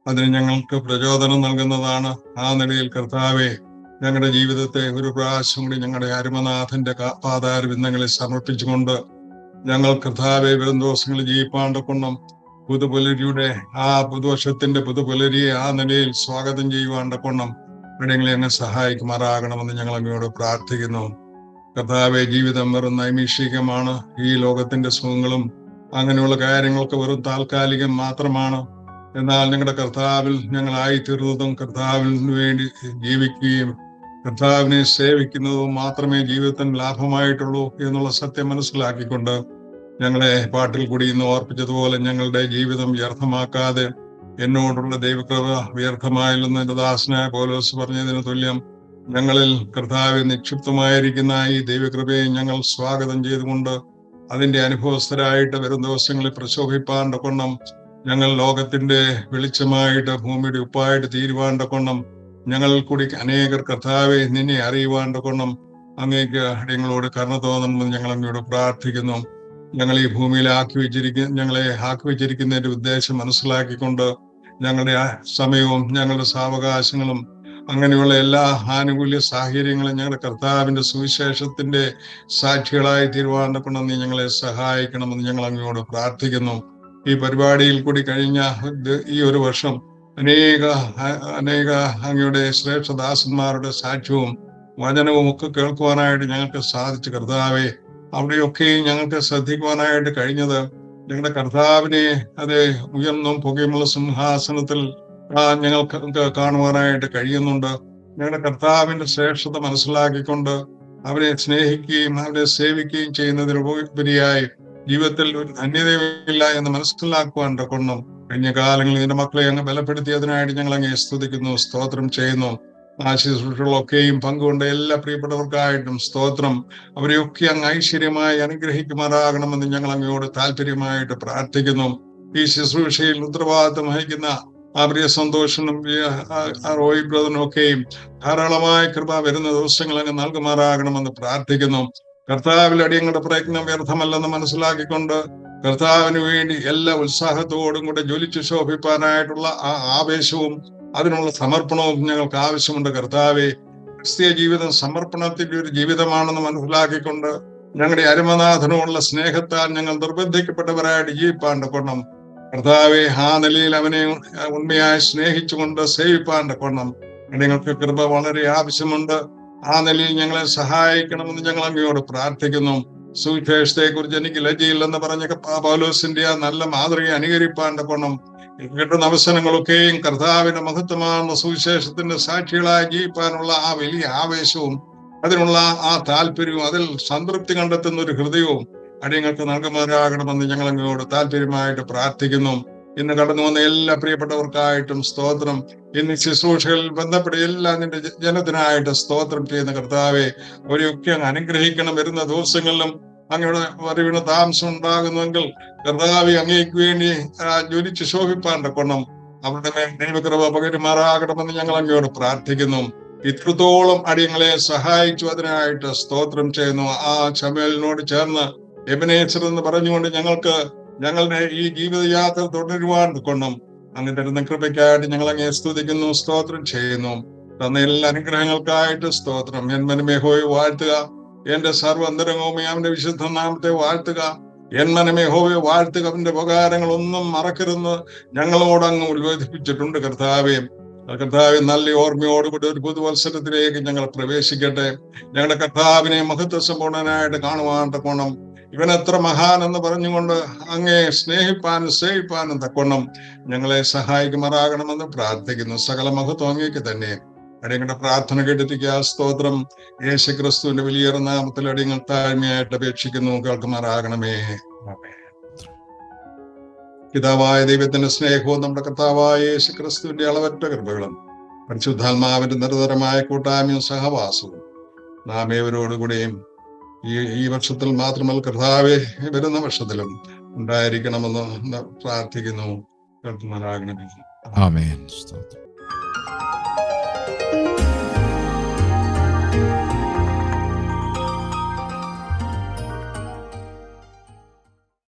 അതിന് ഞങ്ങൾക്ക് പ്രചോദനം നൽകുന്നതാണ്. ആ നിലയിൽ കർത്താവെ, ഞങ്ങളുടെ ജീവിതത്തെ ഒരു പ്രാവശ്യം കൂടി ഞങ്ങളുടെ അരുമനാഥന്റെ പാതാരവിന്ദങ്ങളിൽ സമർപ്പിച്ചുകൊണ്ട് ഞങ്ങൾ കർത്താവെ വരും ദിവസങ്ങളിൽ ജീവിപ്പാണ്ട് കൊണ്ടും പുതുപുലരിയുടെ ആ പുതുവർഷത്തിന്റെ പുതുപുലരിയെ ആ നിലയിൽ സ്വാഗതം ചെയ്യുവാണ്ട് കൊണ്ടും അടിയങ്ങളെ അങ്ങ് സഹായിക്കുമാറാകണമെന്ന് ഞങ്ങൾ അങ്ങയോട് പ്രാർത്ഥിക്കുന്നു. കർത്താവെ, ജീവിതം വെറും നൈമിഷികമാണ്. ഈ ലോകത്തിന്റെ സുഖങ്ങളും അങ്ങനെയുള്ള കാര്യങ്ങളൊക്കെ വെറും താൽക്കാലികം മാത്രമാണ്. എന്നാൽ ഞങ്ങളുടെ കർത്താവിൽ ഞങ്ങളായി തീർന്നതും കർത്താവിന് വേണ്ടി ജീവിക്കുകയും കർത്താവിനെ സേവിക്കുന്നതും മാത്രമേ ജീവിതത്തിന് ലാഭമായിട്ടുള്ളൂ എന്നുള്ള സത്യം മനസ്സിലാക്കിക്കൊണ്ട് ഞങ്ങളെ പാട്ടിൽ കൂടി ഇന്ന് ഓർപ്പിച്ചതുപോലെ ഞങ്ങളുടെ ജീവിതം വ്യർത്ഥമാക്കാതെ എന്നോടുള്ള ദൈവകൃപ വ്യർത്ഥമായില്ലെന്ന് എൻ്റെ ദാസനായ പൗലോസ് പറഞ്ഞതിന് തുല്യം ഞങ്ങളിൽ കർത്താവ് നിക്ഷിപ്തമായിരിക്കുന്ന ഈ ദൈവകൃപയെ ഞങ്ങൾ സ്വാഗതം ചെയ്തുകൊണ്ട് അതിന്റെ അനുഭവസ്ഥരായിട്ട് വരും ദിവസങ്ങളിൽ പ്രശോഭിപ്പാണ്ട കൊണ്ടും ഞങ്ങൾ ലോകത്തിന്റെ വെളിച്ചമായിട്ട് ഭൂമിയുടെ ഉപ്പായിട്ട് തീരുവാണ്ട കൊണ്ടും ഞങ്ങൾ കൂടി അനേകർ കർത്താവെ നിന്നെ അറിയുവാണ്ട കൊണ്ടും അങ്ങേക്ക് അടിയങ്ങളോട് കരുണ തോന്നണമെന്ന് ഞങ്ങൾ അങ്ങയോട് പ്രാർത്ഥിക്കുന്നു. ഞങ്ങൾ ഈ ഭൂമിയിൽ ഞങ്ങളെ ആക്കി വെച്ചിരിക്കുന്നതിന്റെ ഉദ്ദേശം മനസ്സിലാക്കിക്കൊണ്ട് ഞങ്ങളുടെ സമയവും ഞങ്ങളുടെ സാവകാശങ്ങളും അങ്ങനെയുള്ള എല്ലാ ആനുകൂല്യ സാഹചര്യങ്ങളും ഞങ്ങളുടെ കർത്താവിന്റെ സുവിശേഷത്തിന്റെ സാക്ഷികളായി തീരുവാണ്ടക്കണം നീ ഞങ്ങളെ സഹായിക്കണമെന്ന് ഞങ്ങൾ അങ്ങയോട് പ്രാർത്ഥിക്കുന്നു. ഈ പരിപാടിയിൽ കൂടി കഴിഞ്ഞ ഈ ഒരു വർഷം അനേക അങ്ങയുടെ ശ്രേഷ്ഠദാസന്മാരുടെ സാക്ഷ്യവും വചനവും ഒക്കെ കേൾക്കുവാനായിട്ട് ഞങ്ങൾക്ക് സാധിച്ചു. കർത്താവെ, അവിടെയൊക്കെ ഞങ്ങൾക്ക് ശ്രദ്ധിക്കുവാനായിട്ട് കഴിഞ്ഞത് ഞങ്ങളുടെ കർത്താവിനെ അത് ഉയർന്നും പുകയുമുള്ള സിംഹാസനത്തിൽ ഞങ്ങൾക്ക് കാണുവാനായിട്ട് കഴിയുന്നുണ്ട്. ഞങ്ങളുടെ കർത്താവിന്റെ ശ്രേഷ്ഠത മനസ്സിലാക്കിക്കൊണ്ട് അവരെ സ്നേഹിക്കുകയും അവരെ സേവിക്കുകയും ചെയ്യുന്നതിനുപരിയായി ജീവിതത്തിൽ ഒരു ധന്യതയില്ല എന്ന് മനസ്സിലാക്കുവാൻ കൊണ്ടും കഴിഞ്ഞ കാലങ്ങളിൽ നിന്റെ മക്കളെ അങ്ങ് ബലപ്പെടുത്തിയതിനായിട്ട് ഞങ്ങൾ അങ്ങേ സ്തുതിക്കുന്നു, സ്തോത്രം ചെയ്യുന്നു. ആ ശുശ്രൂഷകളൊക്കെയും പങ്കുകൊണ്ട എല്ലാ പ്രിയപ്പെട്ടവർക്കായിട്ടും സ്തോത്രം. അവരെയൊക്കെ അങ്ങ് ഐശ്വര്യമായി അനുഗ്രഹിക്കുമാറാകണമെന്ന് ഞങ്ങൾ അങ്ങയോട് താല്പര്യമായിട്ട് പ്രാർത്ഥിക്കുന്നു. ഈ ശുശ്രൂഷയിൽ ഉത്തരവാദിത്വം വഹിക്കുന്ന ആ പ്രിയ സന്തോഷനും റോയ് ബ്രദറിനും ഒക്കെയും ധാരാളമായ കൃപ വരുന്ന ദിവസങ്ങൾ അങ്ങ് നൽകുമാറാകണമെന്ന് പ്രാർത്ഥിക്കുന്നു. കർത്താവിൽ അടിയങ്ങളുടെ പ്രയത്നം വ്യർത്ഥമല്ലെന്ന് മനസ്സിലാക്കിക്കൊണ്ട് കർത്താവിന് വേണ്ടി എല്ലാ ഉത്സാഹത്തോടും കൂടെ ജ്വലിച്ചു ശോഭിപ്പാനായിട്ടുള്ള ആ ആവേശവും അതിനുള്ള സമർപ്പണവും ഞങ്ങൾക്ക് ആവശ്യമുണ്ട്. കർത്താവെ, ക്രിസ്തീയ ജീവിതം സമർപ്പണത്തിന്റെ ഒരു ജീവിതമാണെന്ന് മനസ്സിലാക്കിക്കൊണ്ട് ഞങ്ങളുടെ അരുമനാഥനോടുള്ള സ്നേഹത്താൽ ഞങ്ങൾ നിർബന്ധിക്കപ്പെട്ടവരായിട്ട് ജീവിപ്പാണ്ട് കൊണ്ടും കർത്താവെ, ആ നിലയിൽ അവനെ ഉണ്മയായി സ്നേഹിച്ചുകൊണ്ട് സേവിപ്പാണ്ട് കൊണ്ടും നിങ്ങൾക്ക് കൃപ വളരെ ആവശ്യമുണ്ട്. ആ നിലയിൽ ഞങ്ങളെ സഹായിക്കണമെന്ന് ഞങ്ങൾ അങ്ങയോട് പ്രാർത്ഥിക്കുന്നു. സുവിശേഷത്തെ കുറിച്ച് എനിക്ക് ലജ്ജയില്ലെന്ന് പറഞ്ഞ പൗലോസിന്റെ ആ നല്ല മാതൃകയെ അനുകരിപ്പാണ്ട് കൊണ്ടും കിട്ടുന്ന അവസരങ്ങളൊക്കെയും കർത്താവിന്റെ മഹത്വമാകുന്ന സുവിശേഷത്തിന്റെ സാക്ഷികളായി ജീവിക്കാനുള്ള ആ വലിയ ആവേശവും അതിനുള്ള ആ താല്പര്യവും അതിൽ സംതൃപ്തി കണ്ടെത്തുന്ന ഒരു ഹൃദയവും അടിയങ്ങൾക്ക് നൽകുമാറാകണമെന്ന് ഞങ്ങൾ അങ്ങയോട് താല്പര്യമായിട്ട് പ്രാർത്ഥിക്കുന്നു. ഇന്ന് കടന്നു വന്ന എല്ലാ പ്രിയപ്പെട്ടവർക്കായിട്ടും സ്തോത്രം. ഇന്ന് ശുശ്രൂഷകളിൽ ബന്ധപ്പെട്ട എല്ലാ നിന്റെ ജനത്തിനായിട്ട് സ്തോത്രം ചെയ്യുന്ന കർത്താവെ, അവരെയൊക്കെ അങ്ങ് അനുഗ്രഹിക്കണം. വരുന്ന ദിവസങ്ങളിലും അങ്ങയുടെ വരവിന് താമസം ഉണ്ടാകുന്നുവെങ്കിൽ കർത്താവെ, അങ്ങേക്ക് വേണ്ടി ജ്വലിച്ച് ശോഭിപ്പാണ്ട് കൊണ്ടും അവരുടെ മേൽ ദൈവകൃപ പകരുമാറാകണമെന്ന് ഞങ്ങൾ അങ്ങയോട് പ്രാർത്ഥിക്കുന്നു. ഇത്രത്തോളം അടിയങ്ങളെ സഹായിച്ചു, അതിനായിട്ട് സ്തോത്രം ചെയ്യുന്നു. ആ ശമൂവേലിനോട് ചേർന്ന് എബനേസർ എന്ന് പറഞ്ഞുകൊണ്ട് ഞങ്ങളുടെ ഈ ജീവിതയാത്ര തുടരുവാൻ കൊണ്ടും അങ്ങ് തരുന്ന കൃപയ്ക്കായിട്ട് ഞങ്ങൾ അങ്ങേ സ്തുതിക്കുന്നു, സ്തോത്രം ചെയ്യുന്നു. തന്ന എല്ലാ അനുഗ്രഹങ്ങൾക്കായിട്ട് സ്തോത്രം. എൻ മനമേ യഹോവയെ വാഴ്ത്തുക, എന്റെ സർവ്വന്തരംഗവുമേ അവന്റെ വിശുദ്ധ നാമത്തെ വാഴ്ത്തുക. എൻ മനമേ യഹോവയെ വാഴ്ത്തുക, അവന്റെ ഉപകാരങ്ങളൊന്നും മറക്കരുന്ന് ഞങ്ങളോട് അങ്ങ് ഉത്ബോധിപ്പിച്ചിട്ടുണ്ട്. കർത്താവെ, നല്ല ഓർമ്മയോടുകൂടി ഒരു പുതുവത്സരത്തിലേക്ക് ഞങ്ങൾ പ്രവേശിക്കട്ടെ. ഞങ്ങളുടെ കർത്താവിനെ മഹത്വ സമ്പൂർണനായിട്ട് കാണുവാൻ തക്കോണം, ഇവൻ എത്ര മഹാൻ എന്ന് പറഞ്ഞുകൊണ്ട് അങ്ങേ സ്നേഹിപ്പാനും സേവിപ്പാനും തക്കോണം ഞങ്ങളെ സഹായിക്കുമാറാകണമെന്ന് പ്രാർത്ഥിക്കുന്നു. സകല മഹത്വം അങ്ങേക്ക് തന്നെ. അടിയങ്ങളുടെ പ്രാർത്ഥന കേട്ടിരിക്കുക. സ്തോത്രം. യേശുക്രിസ്തുവിന്റെ വലിയ നാമത്തിൽ അടിയങ്ങൾ താഴ്മയായിട്ട് അപേക്ഷിക്കുന്നു, കേൾക്കുമാറാകണമേ. പിതാവായ ദൈവത്തിന്റെ സ്നേഹവും നമ്മുടെ കർത്താവായ യേശുക്രിസ്തുവിന്റെ അളവറ്റ കൃപകളും പരിശുദ്ധാത്മാവിന്റെ നിരന്തരമായ കൂട്ടായ്മയും സഹവാസവും നാം ഏവരോടുകൂടെയും ഈ വർഷത്തിൽ മാത്രമല്ല കർത്താവെ, വരുന്ന വർഷത്തിലും ഉണ്ടായിരിക്കണമെന്ന് പ്രാർത്ഥിക്കുന്നു. കേൾക്കുന്നവരാകണമേ. ആമേൻ. സ്തോത്രം.